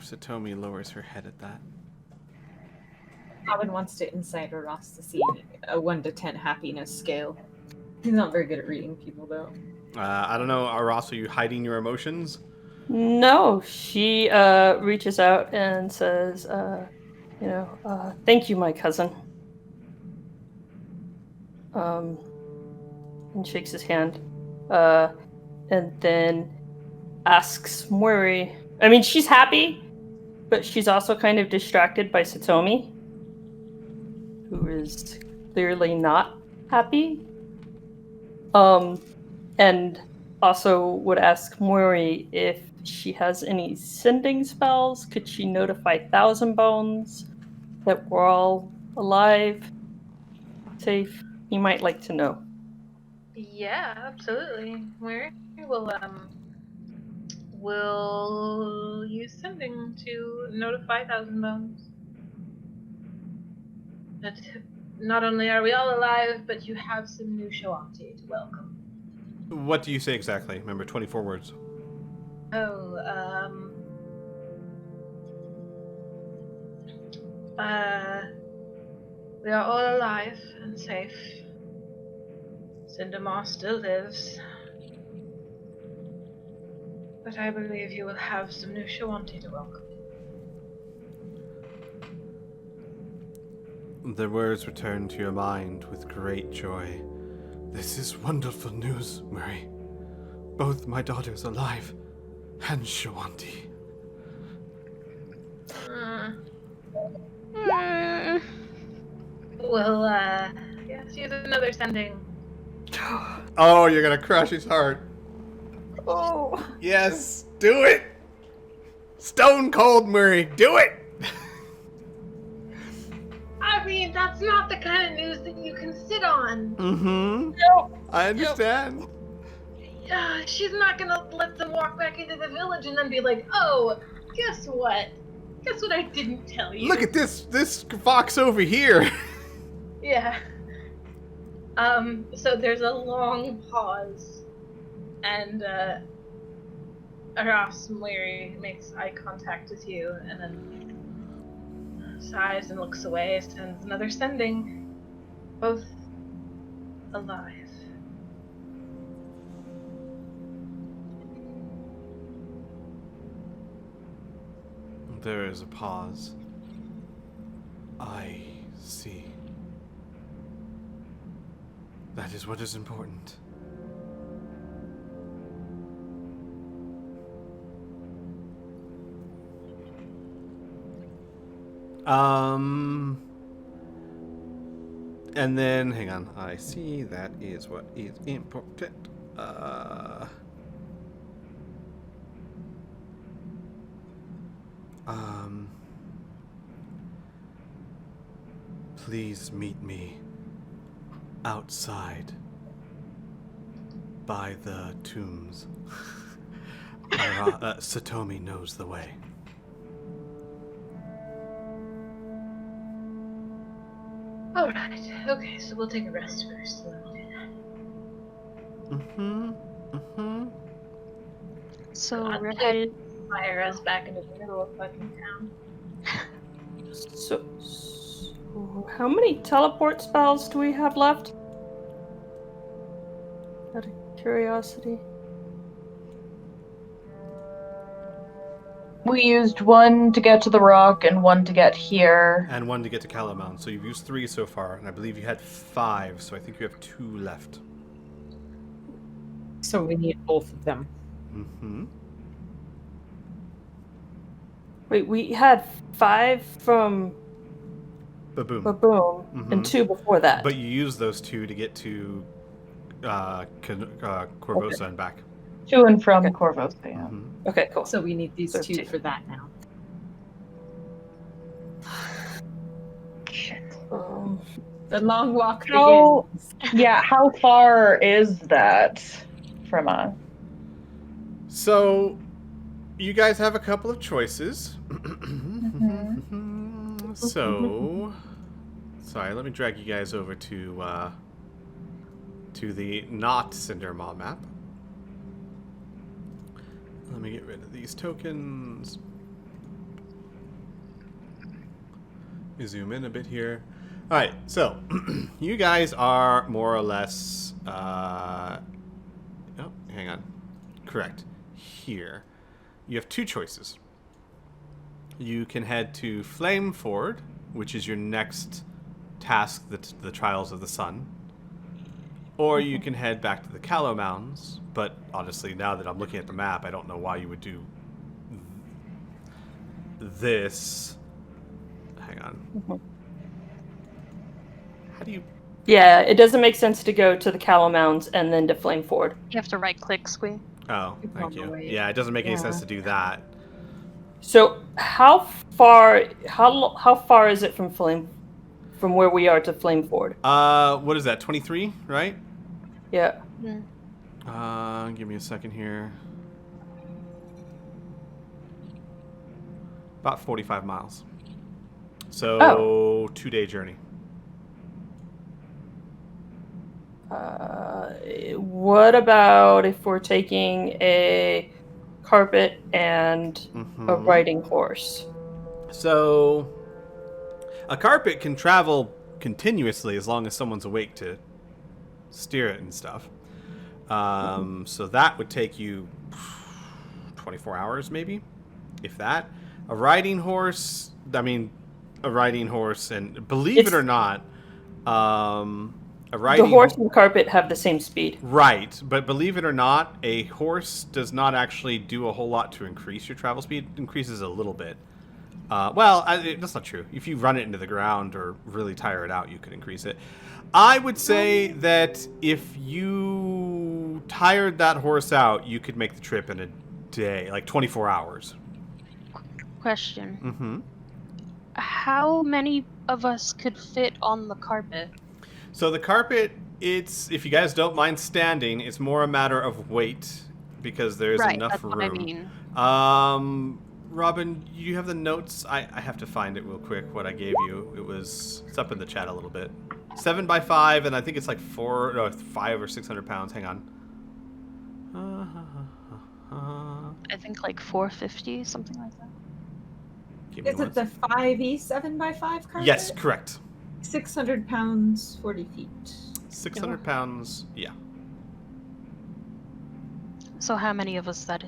Satomi lowers her head at that. Robin wants to insight Ross to see a 1 to 10 happiness scale. He's not very good at reading people, though. I don't know, Ross, are you hiding your emotions? No, she reaches out and says, thank you, my cousin. And shakes his hand. And then asks Mori. I mean, she's happy, but she's also kind of distracted by Satomi, who is clearly not happy. And also would ask Mori if she has any sending spells. Could she notify Thousand Bones that we're all alive, safe? He might like to know. Yeah, absolutely. We'll use sending to notify Thousand Bones. That not only are we all alive, but you have some new Shawanti to welcome. What do you say exactly? Remember, 24 words. We are all alive and safe. Cinder still lives. But I believe you will have some new Shawanti to welcome. The words return to your mind with great joy. This is wonderful news, Murray. Both my daughters alive, and Shawanti. Well, yes, use another sending. Oh, you're gonna crush his heart. Oh. Yes, do it! Stone cold, Murray, do it! I mean, that's not the kind of news that you can sit on. Mm-hmm. Nope. I understand. She's not gonna let them walk back into the village and then be like, oh, guess what? Guess what I didn't tell you? Look at this fox over here. Yeah. So there's a long pause, and Ross Mary makes eye contact with you, and then sighs and looks away, sends another sending. Both alive. There is a pause. I see. That is what is important. And then, hang on, I see that is what is important. Please meet me outside by the tombs. Satomi knows the way. Alright, okay, so we'll take a rest first, and then we'll do that. So God, we're headed. Fire us back into the middle of fucking town. So how many teleport spells do we have left? Out of curiosity. We used one to get to the rock and one to get here. And one to get to Calamount. So you've used 3 so far, and I believe you had 5, so I think you have 2 left. So we need both of them. Mm-hmm. Wait, we had 5 from Ba-boom. Baboom and 2 before that. But you used those 2 to get to Corvosa and back. To and from Corvosa, yeah. Mm-hmm. Okay, cool. So we need these So 2 2. for that now. Shit. The long walk How- begins. Yeah, how far is that from us? So, you guys have a couple of choices. So, sorry, let me drag you guys over to the not Cindermaw map. Let me get rid of these tokens. Let me zoom in a bit here. All right, so you guys are more or less. Oh, hang on. Correct. Here, you have two choices. You can head to Flameford, which is your next task, the Trials of the Sun. Or you can head back to the Callow Mountains, but honestly, now that I'm looking at the map, I don't know why you would do this. Hang on. How do you... Yeah, it doesn't make sense to go to the Callow Mountains and then to Flameford. You have to right-click, Squee. Oh, thank you. Probably. Yeah, it doesn't make any sense to do that. So how far is it from where we are to Flameford? What is that, 23, right? Yeah. Give me a second here. About 45 miles. So, 2-day journey. What about if we're taking a carpet and a riding horse? So, a carpet can travel continuously as long as someone's awake to steer it and stuff. So that would take you 24 hours maybe, if that. A riding horse, and believe it or not, The horse and the carpet have the same speed. Right, but believe it or not, a horse does not actually do a whole lot to increase your travel speed. It increases a little bit. That's not true. If you run it into the ground or really tire it out, you could increase it. I would say that if you tired that horse out, you could make the trip in a day, like 24 hours. Question. Mm-hmm. How many of us could fit on the carpet? So the carpet, if you guys don't mind standing, it's more a matter of weight because there's enough that's room. what I mean. Robin, you have the notes? I have to find it real quick, what I gave you. It's up in the chat a little bit. 7x5, and I think it's like 500 or 600 pounds. Hang on. I think like 450, something like that. Is it the 5e 7x5 carpet? Yes, correct. 600 pounds, 40 feet. 600 pounds, yeah. So how many of us how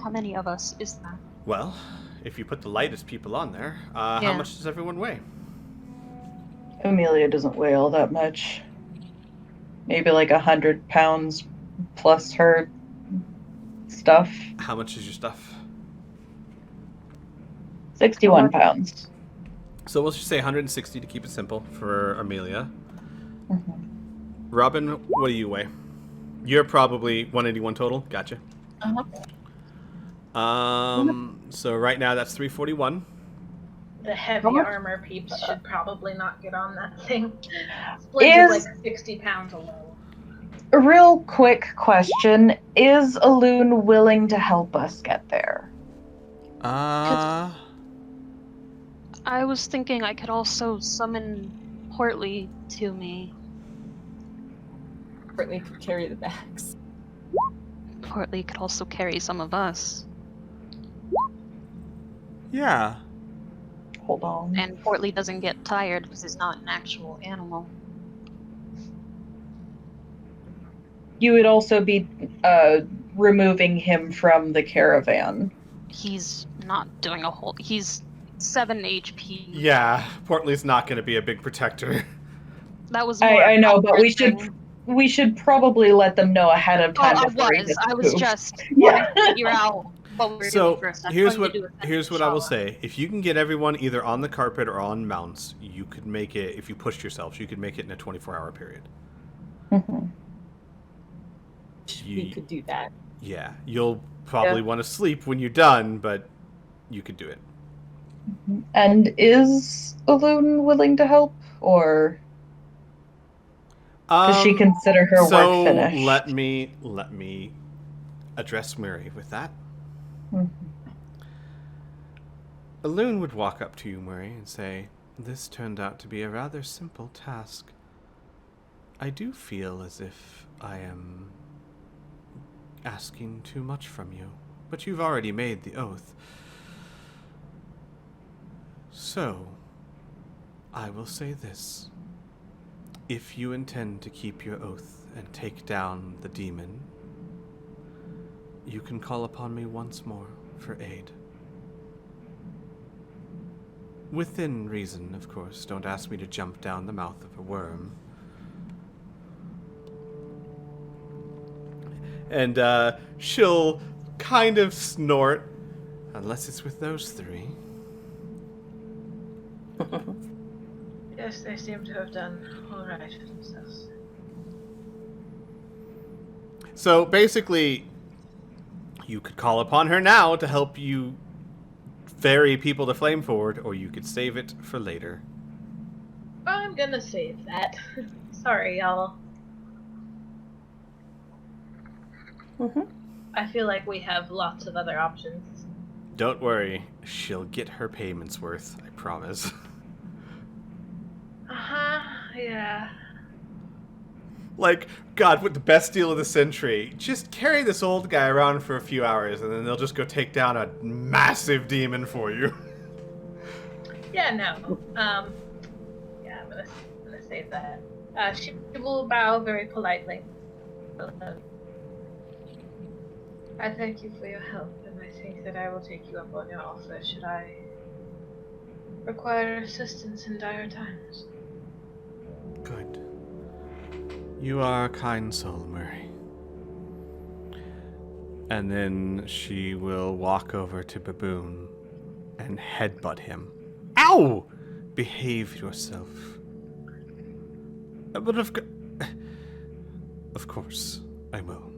many of us is that? Well, if you put the lightest people on there, how much does everyone weigh? Amelia doesn't weigh all that much. Maybe like 100 pounds plus her stuff. How much is your stuff? 61 pounds. So we'll just say 160 to keep it simple for Amelia. Mm-hmm. Robin, what do you weigh? You're probably 181 total. Gotcha. So right now that's 341. The heavy armor peeps should probably not get on that thing. Splint is like 60 pounds alone. A real quick question. Is Alun willing to help us get there? I was thinking I could also summon Portly to me. Portly could carry the bags. Portly could also carry some of us. Yeah. Hold on. And Portly doesn't get tired because he's not an actual animal. You would also be removing him from the caravan. He's not doing a whole... He's 7 HP. Yeah, Portly's not going to be a big protector. That was more I know, but thing. we should probably let them know ahead of time. I was just wanting to figure out what we were doing first. Here's what I will say. If you can get everyone either on the carpet or on mounts, you could make it, if you pushed yourselves, you could make it in a 24-hour period. Mm-hmm. We could do that. Yeah, you'll probably want to sleep when you're done, but you could do it. And is Alun willing to help, or does she consider her work finished? let me address Mary with that. Loon would walk up to you, Murray, and say, "This turned out to be a rather simple task. I do feel as if I am asking too much from you, but you've already made the oath. So, I will say this. If you intend to keep your oath and take down the demon, you can call upon me once more for aid. Within reason, of course. Don't ask me to jump down the mouth of a worm." And she'll kind of snort, "Unless it's with those three." Yes, they seem to have done all right for themselves. So basically, you could call upon her now to help you ferry people to Flame Forward, or you could save it for later. I'm gonna save that. Sorry, y'all. I feel like we have lots of other options. Don't worry, she'll get her payment's worth, I promise. Yeah. Like, God, what the best deal of the century. Just carry this old guy around for a few hours, and then they'll just go take down a massive demon for you. Yeah, no. Yeah, I'm gonna save that. She will bow very politely. I thank you for your help, and I think that I will take you up on your offer should I require assistance in dire times. Good. You are a kind soul, Murray. And then she will walk over to Baboon and headbutt him. Ow! Behave yourself. But of course, I will.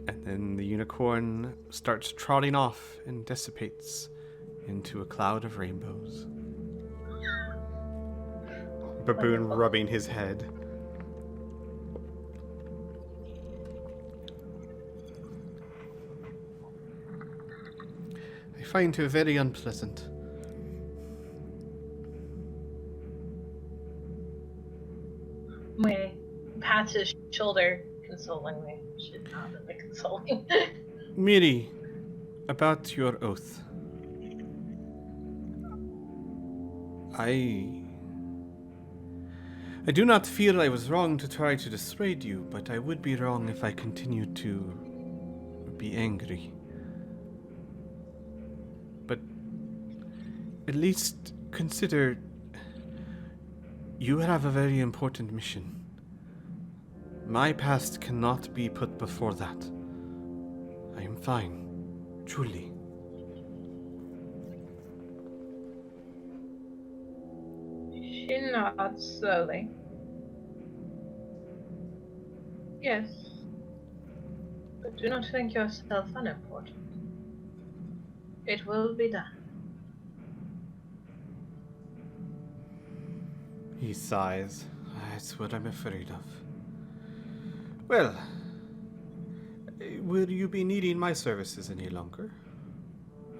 And then the unicorn starts trotting off and dissipates into a cloud of rainbows. Baboon rubbing his head. I find her very unpleasant. May pats his shoulder consolingly. Should not have been consoling. Miri, about your oath. I do not feel I was wrong to try to dissuade you, but I would be wrong if I continued to be angry. But at least consider you have a very important mission. My past cannot be put before that. I am fine, truly. She nods slowly. Yes. But do not think yourself unimportant. It will be done. He sighs. That's what I'm afraid of. Well, will you be needing my services any longer?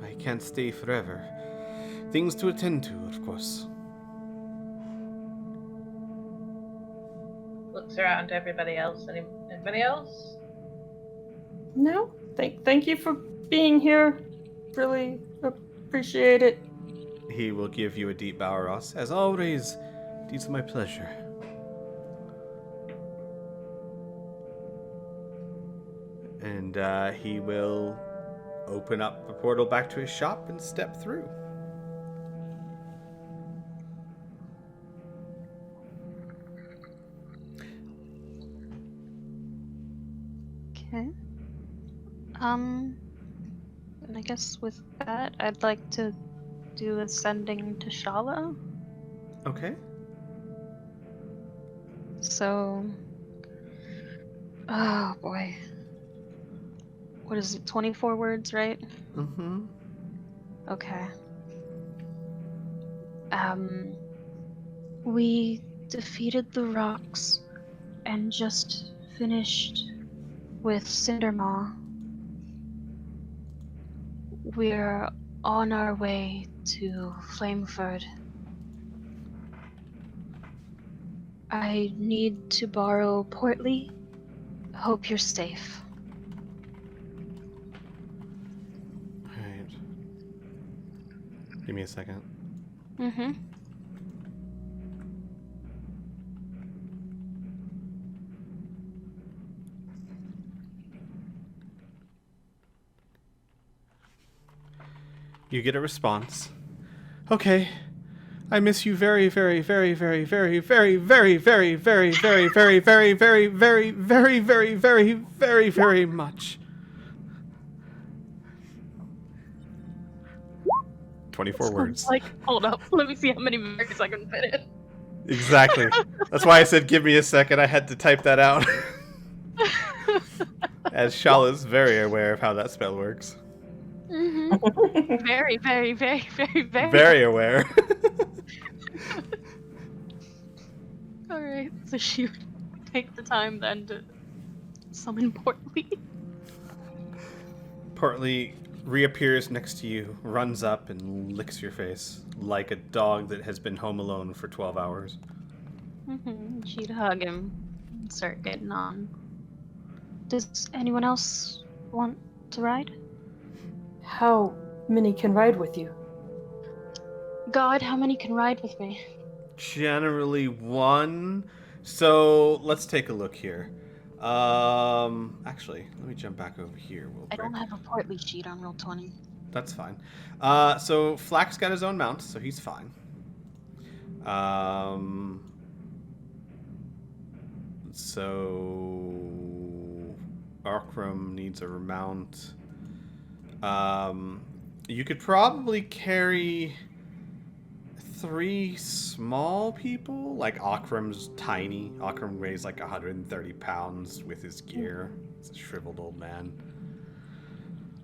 I can't stay forever. Things to attend to, of course. Looks around to everybody else. Anybody else? No, thank you for being here. Really appreciate it. He will give you a deep bow, Ross. As always, it is my pleasure. And he will open up a portal back to his shop and step through. Okay. And I guess with that, I'd like to do ascending to Shala. Okay. So, oh boy. What is it, 24 words, right? Mm-hmm. Okay. We defeated the rocks and just finished with Cindermaw. We're on our way to Flameford. I need to borrow Portly. Hope you're safe. Alright. Give me a second. Mm-hmm. You get a response. Okay. I miss you very, very, very, very, very, very, very, very, very, very, very, very, very, very, very, very, very, very, very much. 24 words. Like, hold up. Let me see how many words I can fit in. Exactly. That's why I said give me a second. I had to type that out. As Shala's very aware of how that spell works. Mm-hmm. Very, very, very, very, very. Very aware. Alright, so she would take the time then to summon Portly. Portly reappears next to you, runs up and licks your face like a dog that has been home alone for 12 hours. Mm-hmm. She'd hug him and start getting on. Does anyone else want to ride? How many can ride with you? God, how many can ride with me? Generally one. So let's take a look here. Actually, let me jump back over here. I don't have a Portly sheet on Roll20. That's fine. So Flack's got his own mount, so he's fine. So Arkram needs a remount. You could probably carry 3 small people. Like Akram's tiny. Akram weighs like 130 pounds with his gear. He's a shriveled old man.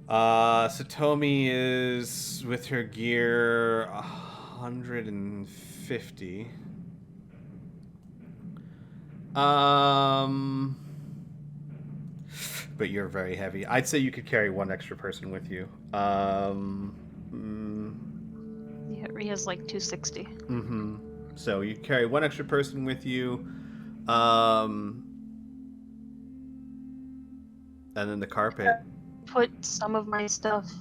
Satomi is with her gear 150. But you're very heavy. I'd say you could carry 1 extra person with you. Yeah, Ria's like 260. Mm-hmm. So you carry 1 extra person with you. And then the carpet. Put some of my stuff,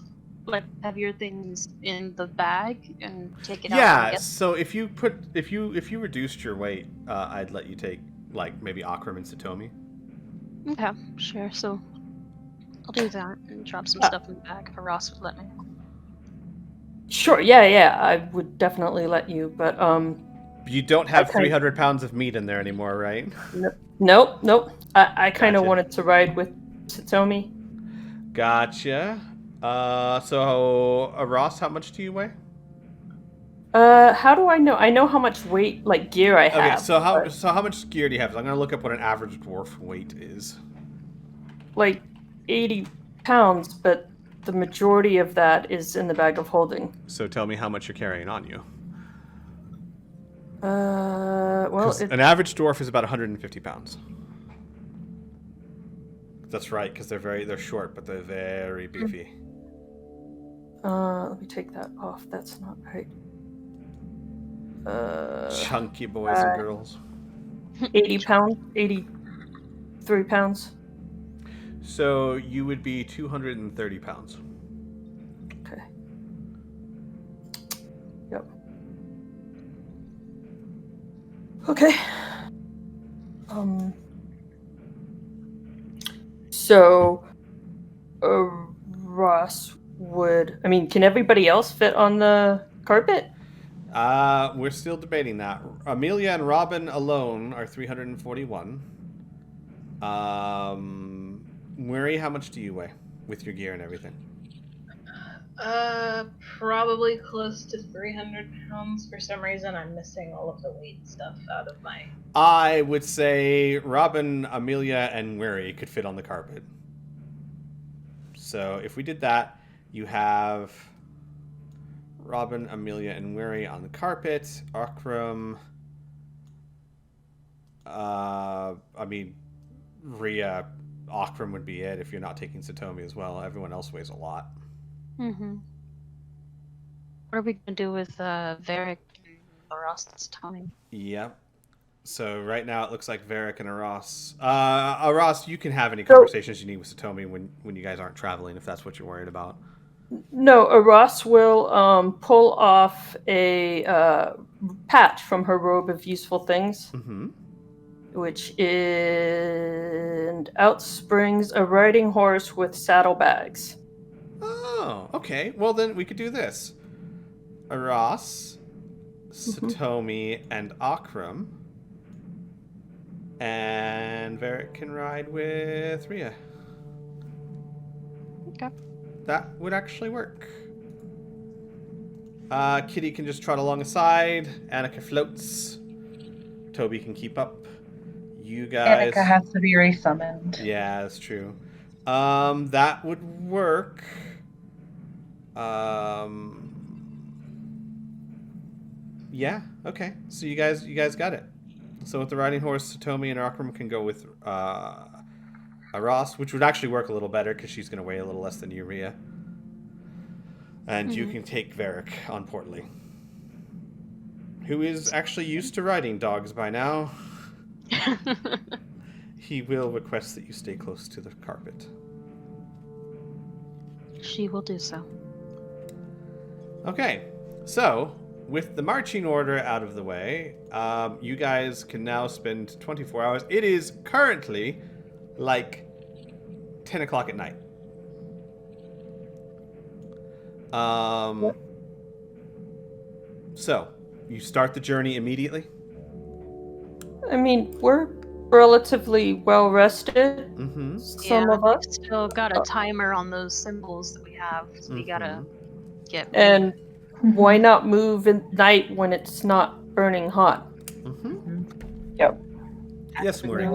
like heavier things, in the bag and take it out. Yeah, And so if you reduced your weight, I'd let you take like maybe Akram and Satomi. Okay, sure. So I'll do that and drop some stuff in the bag if Ross would let me. Sure, yeah, I would definitely let you, but You don't have Okay. 300 pounds of meat in there anymore, right? nope. I kind of Gotcha. wanted to ride with Satomi. Gotcha. So Ross, how much do you weigh? How do I know? I know how much weight, like gear I have. Okay, so but, how much gear do you have? So I'm gonna look up what an average dwarf weight is. like 80 pounds, but the majority of that is in the bag of holding. So tell me how much you're carrying on you. Well, 'Cause an average dwarf is about 150 pounds. That's right, because they're short, but they're very beefy. let me take that off. That's not right. Chunky boys and girls. 80 pounds, 83 pounds. So you would be 230 pounds. Okay. Yep. Okay. So, Ross would. I mean, can everybody else fit on the carpet? We're still debating that. Amelia and Robin alone are 341. Murray, how much do you weigh with your gear and everything? Probably close to 300 pounds. For some reason, I'm missing all of the weight stuff out of my... I would say Robin, Amelia, and Murray could fit on the carpet. So if we did that, you have Robin, Amelia, and Murray on the carpet. Akram, Rhea, Akram would be it if you're not taking Satomi as well. Everyone else weighs a lot. Mm-hmm. What are we gonna do with Varric and Aros's time? Yep. So right now it looks like Varric and Aros. Aros, you can have any So- conversations you need with Satomi when you guys aren't traveling, if that's what you're worried about. No, Ross will pull off a patch from her robe of useful things, Mm-hmm. which outsprings a riding horse with saddlebags. Oh, okay. Well, then we could do this. Aros, Satomi, and Akram. And Varric can ride with Rhea. Okay. That would actually work. Kitty can just trot along the side. Annika floats. Toby can keep up. You guys... Annika has to be resummoned. Yeah, that's true. That would work. Yeah, okay. So you guys got it. So with the riding horse, Satomi and Akram can go with Aros, which would actually work a little better because she's going to weigh a little less than you, Rhea. And you can take Varric on Portly, who is actually used to riding dogs by now. He will request that you stay close to the carpet. She will do so. Okay, so with the marching order out of the way, you guys can now spend 24 hours. It is currently like 10 o'clock at night. So you start the journey immediately. I mean, we're relatively well rested. Mm-hmm. Some of us. We've still got a timer on those symbols that we have, so we gotta get. And why not move at night when it's not burning hot? Mm-hmm. Yep. Yes, Muri.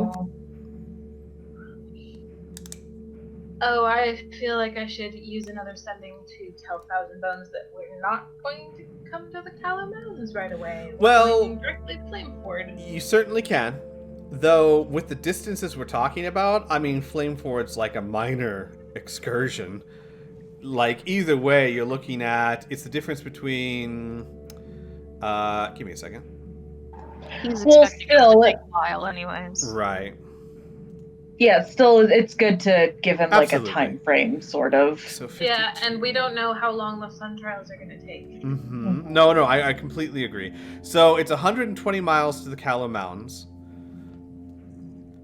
Oh, I feel like I should use another sending to tell Thousand Bones that we're not going to come to the Callow Mountains right away. We're Well, going directly to Flameford. You certainly can. Though, with the distances we're talking about, I mean, Flameford's like a minor excursion. Like, either way, you're looking at... It's the difference between... give me a second. He's Well, expecting still, us to like- take a while, anyways. Right. Yeah, still, it's good to give him like Absolutely. a time frame, sort of. So 52. Yeah, and we don't know how long the sun trials are going to take. Mm-hmm. No, I completely agree. So it's 120 miles to the Callow Mountains.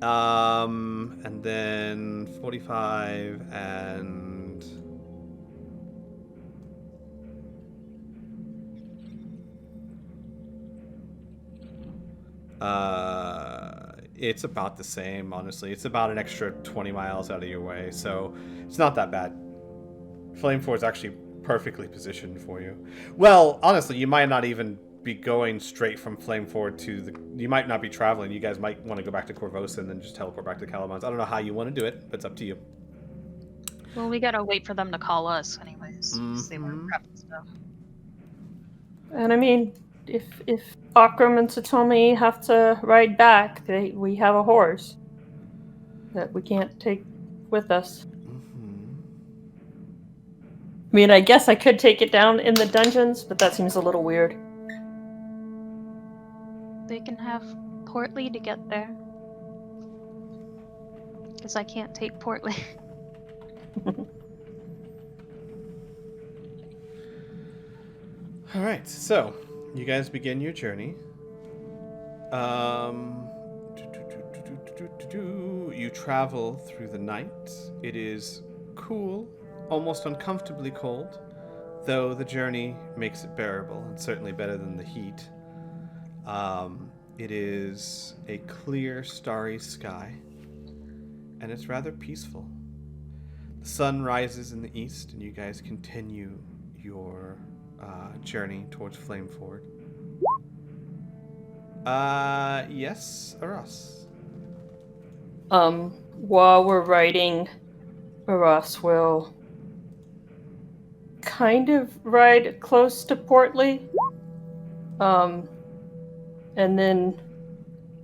And then 45 and... It's about the same, honestly. It's about an extra 20 miles out of your way, so it's not that bad. Flameford is actually perfectly positioned for you. Well, honestly, you might not even be going straight from Flameford to the... You might not be traveling. You guys might want to go back to Corvosa and then just teleport back to Calamons. I don't know how you want to do it, but it's up to you. Well, we gotta wait for them to call us, anyways. 'Cause they were Mhm. prepping stuff. And I mean, if Akram and Satomi have to ride back, we have a horse that we can't take with us. I mean, I guess I could take it down in the dungeons, but that seems a little weird. They can have Portly to get there. Because I can't take Portly. All right, so you guys begin your journey. You travel through the night. It is cool, almost uncomfortably cold, though the journey makes it bearable and certainly better than the heat. It is a clear, starry sky, and it's rather peaceful. The sun rises in the east, and you guys continue your journey towards Flameford. Yes, Aras. While we're riding, Aras will kind of ride close to Portly. And then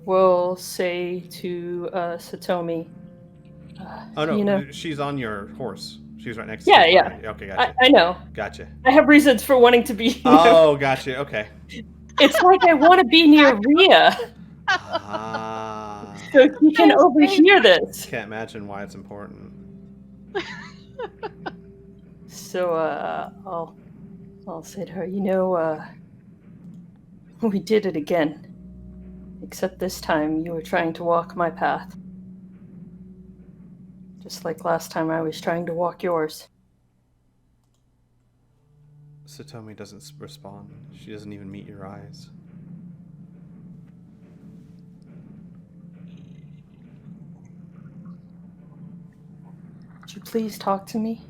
we'll say to Satomi, Oh no, you know, she's on your horse. She was right next to Yeah, you. yeah. Right? Okay, gotcha. I know. Gotcha. I have reasons for wanting to be. Oh, gotcha. Okay. It's like I want to be near Rhea, Ah. so he can Yes, overhear this. Can't imagine why it's important. So, I'll say to her, we did it again. Except this time you were trying to walk my path. Just like last time I was trying to walk yours. Satomi doesn't respond. She doesn't even meet your eyes. Would you please talk to me?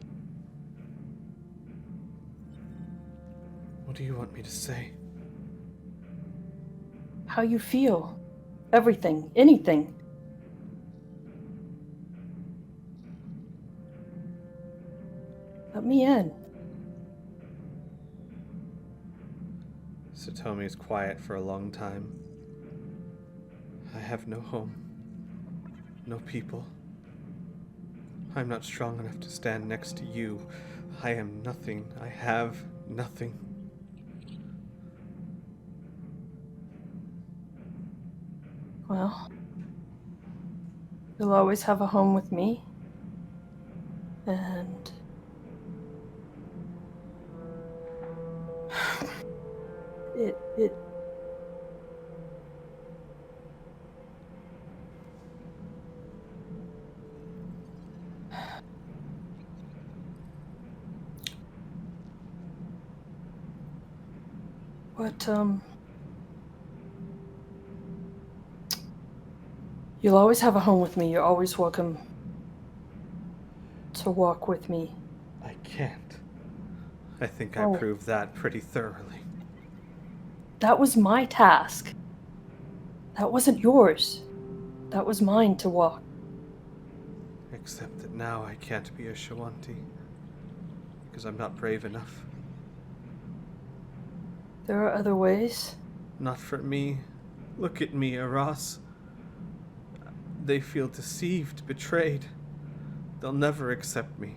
What do you want me to say? How you feel. Everything. Anything. Let me in. Satomi is quiet for a long time. I have no home. No people. I'm not strong enough to stand next to you. I am nothing. I have nothing. Well, you'll always have a home with me. And it But, you'll always have a home with me. You're always welcome to walk with me. I can't. I think I Oh. proved that pretty thoroughly. That was my task. That wasn't yours. That was mine to walk. Except that now I can't be a Shawanti. Because I'm not brave enough. There are other ways. Not for me. Look at me, Aras. They feel deceived, betrayed. They'll never accept me.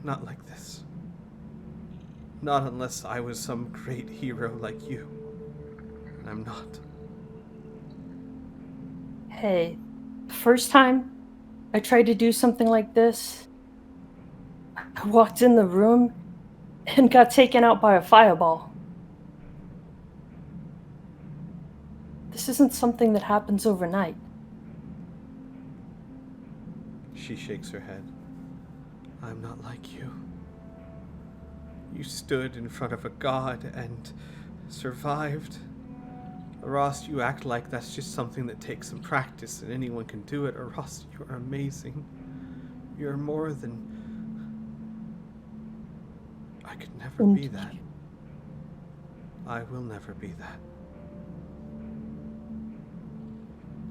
Not like this. Not unless I was some great hero like you. I'm not. Hey, the first time I tried to do something like this, I walked in the room and got taken out by a fireball. This isn't something that happens overnight. She shakes her head. I'm not like you. You stood in front of a god and survived. Aras, you act like that's just something that takes some practice and anyone can do it. Aras, you're amazing. You're more than... I could never be that. I will never be that.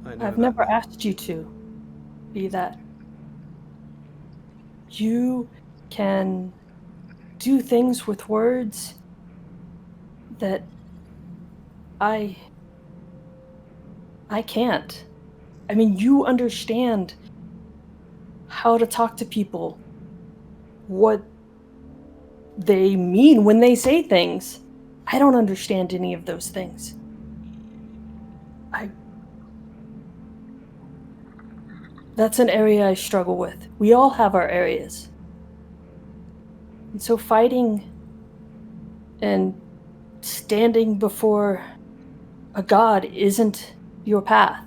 I know I've that never now. asked you to be that. You can do things with words that I can't. I mean, you understand how to talk to people, what they mean when they say things. I don't understand any of those things. That's an area I struggle with. We all have our areas. And so fighting and standing before a god isn't your path.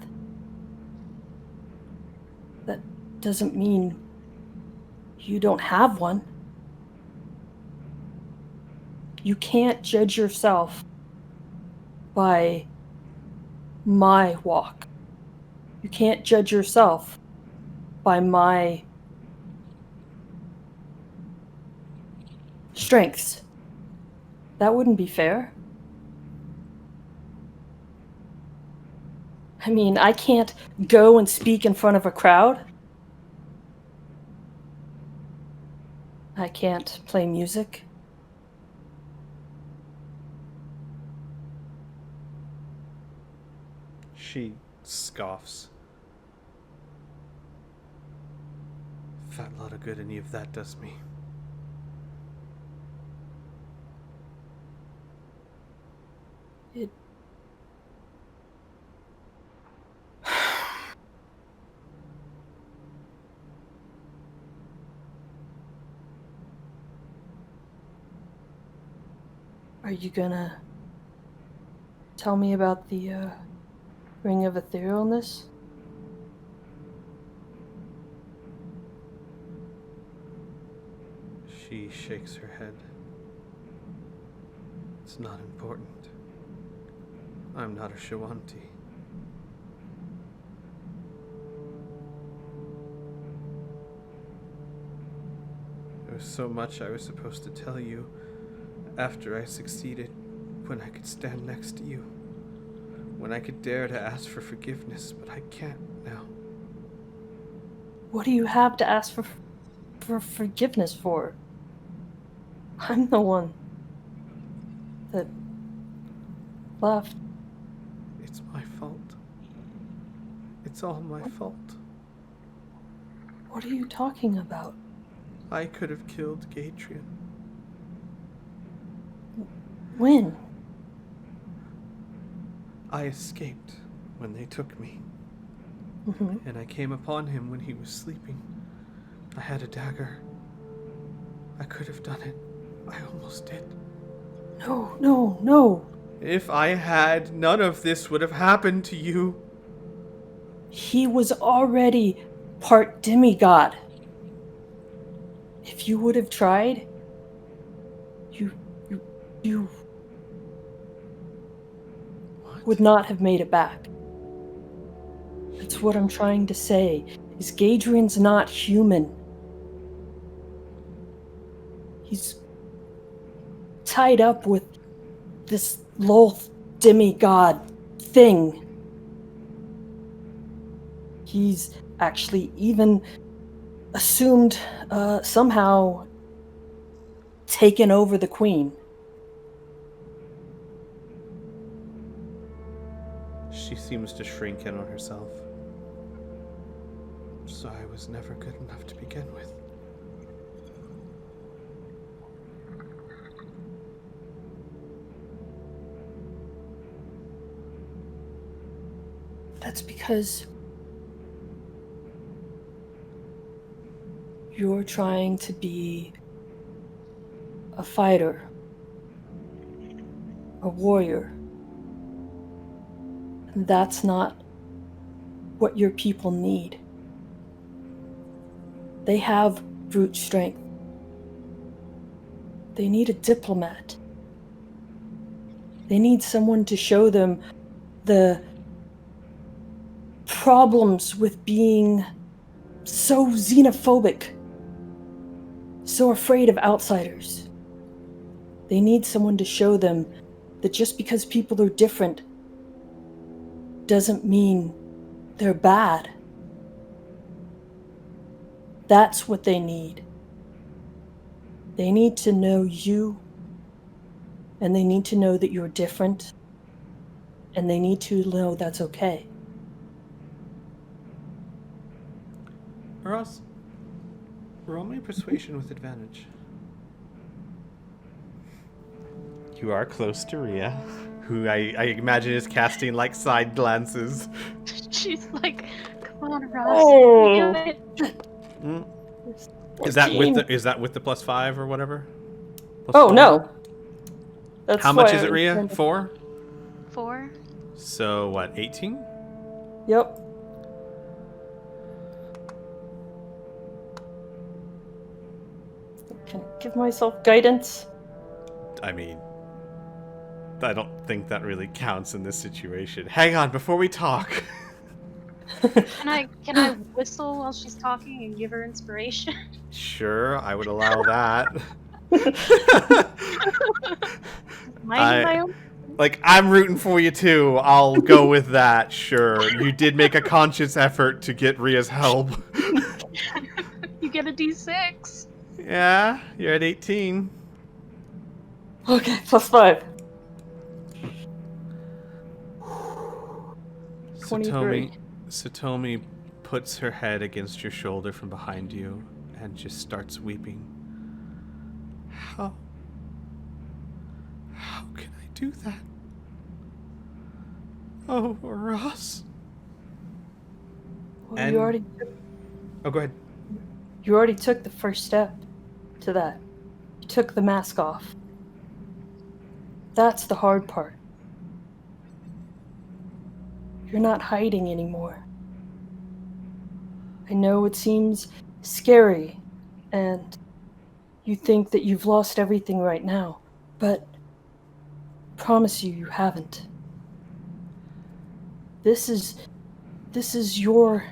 That doesn't mean you don't have one. You can't judge yourself by my walk. You can't judge yourself by my strengths. That wouldn't be fair. I mean, I can't go and speak in front of a crowd. I can't play music. She scoffs. fat lot of good any of that does me. It... Are you gonna tell me about the Ring of Etherealness? She shakes her head. It's not important. I'm not a Shawanti. There was so much I was supposed to tell you after I succeeded, when I could stand next to you, when I could dare to ask for forgiveness, but I can't now. What do you have to ask for forgiveness for? I'm the one that left. It's my fault. It's all my fault. What are you talking about? I could have killed Gadrian. When? I escaped when they took me, Mm-hmm. and I came upon him when he was sleeping. I had a dagger. I could have done it. I almost did. No, no, no. If I had, none of this would have happened to you. He was already part demigod. If you would have tried, you What? would not have made it back. That's what I'm trying to say, is Gadrian's not human. He's tied up with this Lolth demigod thing. He's actually even assumed somehow taken over the queen. She seems to shrink in on herself. So I was never good enough to begin with. That's because you're trying to be a fighter, a warrior. And that's not what your people need. They have brute strength. They need a diplomat. They need someone to show them the problems with being so xenophobic, so afraid of outsiders. They need someone to show them that just because people are different doesn't mean they're bad. That's what they need. They need to know you, and they need to know that you're different, and they need to know that's okay. Ross, roll me persuasion with advantage. You are close to Rhea, who I imagine is casting like side glances. She's like, come on, Ross. Oh. You do it." Mm. Is that with the +5 or whatever? Oh, +4? no. That's How much why is I it, Rhea? intended- 4? 4. So what? 18? Yep. Can I give myself guidance? I mean, I don't think that really counts in this situation. Hang on, before we talk. Can I whistle while she's talking and give her inspiration? Sure, I would allow that. Minding my own. Like, I'm rooting for you too. I'll go with that, sure. You did make a conscious effort to get Rhea's help. You get a D6. Yeah, you're at 18. Okay, +5. Satomi puts her head against your shoulder from behind you and just starts weeping. How can I do that? Oh, Ross. Well, And- you already Oh, go ahead. took the first step to that. You took the mask off. That's the hard part. You're not hiding anymore. I know it seems scary, and you think that you've lost everything right now, but I promise you haven't. This is your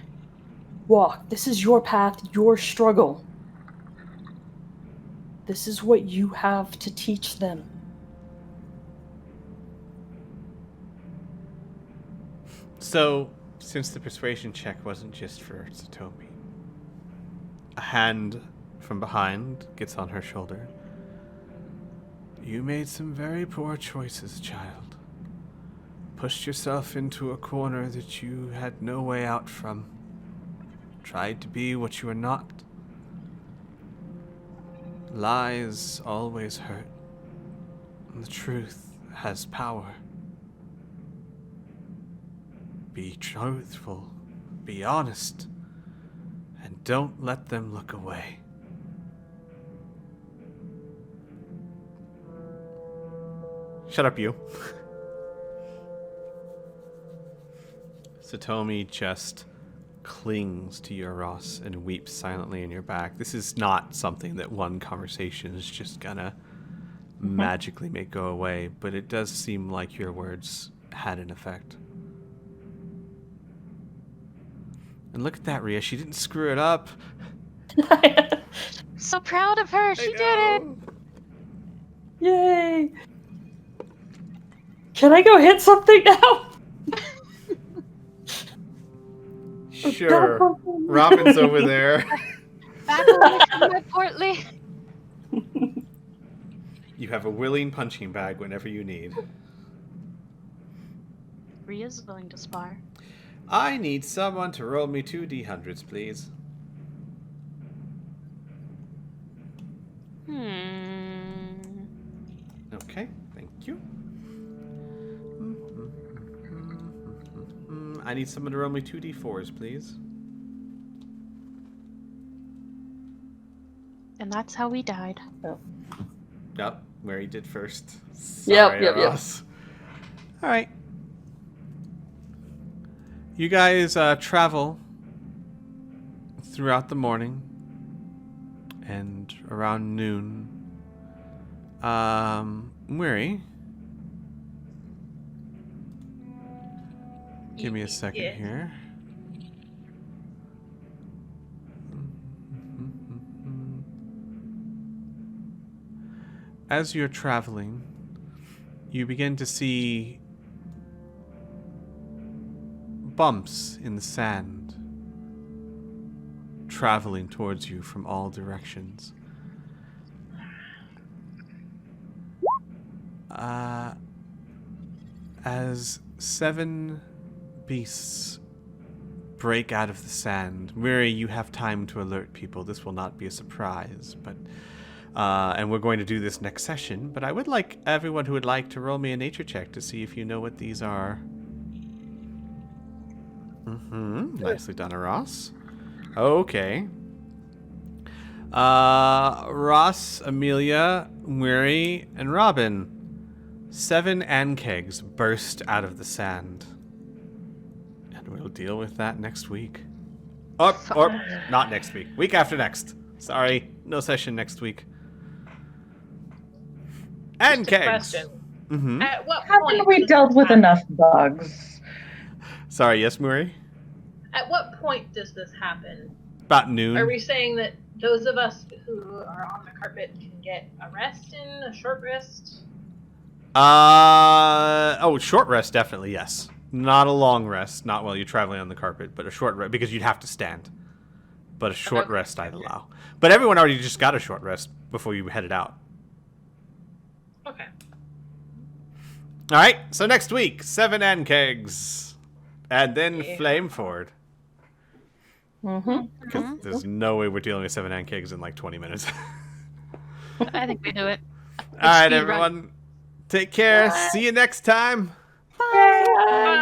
walk. This is your path, your struggle. This is what you have to teach them. So, since the persuasion check wasn't just for Satomi, a hand from behind gets on her shoulder. You made some very poor choices, child. Pushed yourself into a corner that you had no way out from. Tried to be what you are not. Lies always hurt. And the truth has power. Be truthful, be honest, and don't let them look away. Shut up, you. Satomi just clings to your Ross and weeps silently in your back. This is not something that one conversation is just gonna magically make go away, but it does seem like your words had an effect. And look at that, Rhea. She didn't screw it up. So proud of her. She did it. Yay! Can I go hit something now? Sure. Robin's over there. Back away from my portly. You have a willing punching bag whenever you need. Rhea's willing to spar. I need someone to roll me 2 D100s, please. Okay, thank you. I need someone to roll me 2 D4s, please. And that's how we died. Yep, Mary did first. Yep. Ross. All right. You guys travel throughout the morning, and around noon, Mary, give me a second Yeah. here. As you're traveling, you begin to see bumps in the sand traveling towards you from all directions. As 7 beasts break out of the sand, Miri, you have time to alert people. This will not be a surprise, but and we're going to do this next session, but I would like everyone who would like to roll me a nature check to see if you know what these are. Nicely done, Ross. Okay. Ross, Amelia, Miri, and Robin. 7 ankegs burst out of the sand. And we'll deal with that next week. Or not next week. Week after next. Sorry, no session next week. And Just a kegs. question. At what Haven't point we does dealt this with happen? enough bugs? Sorry, yes, Murray? At what point does this happen? About noon. Are we saying that those of us who are on the carpet can get a rest in, a short rest? Short rest, definitely, yes. Not a long rest, not while you're traveling on the carpet, but a short rest, because you'd have to stand. But a short Okay. rest I'd allow. But everyone already just got a short rest before you headed out. Okay. Alright, so next week, 7 ankegs. And then Yeah. Flameford. Mm-hmm. Because there's no way we're dealing with 7-hand kegs in like 20 minutes. I think we do it. All right, speed run. everyone. Take care. See you next time. Bye.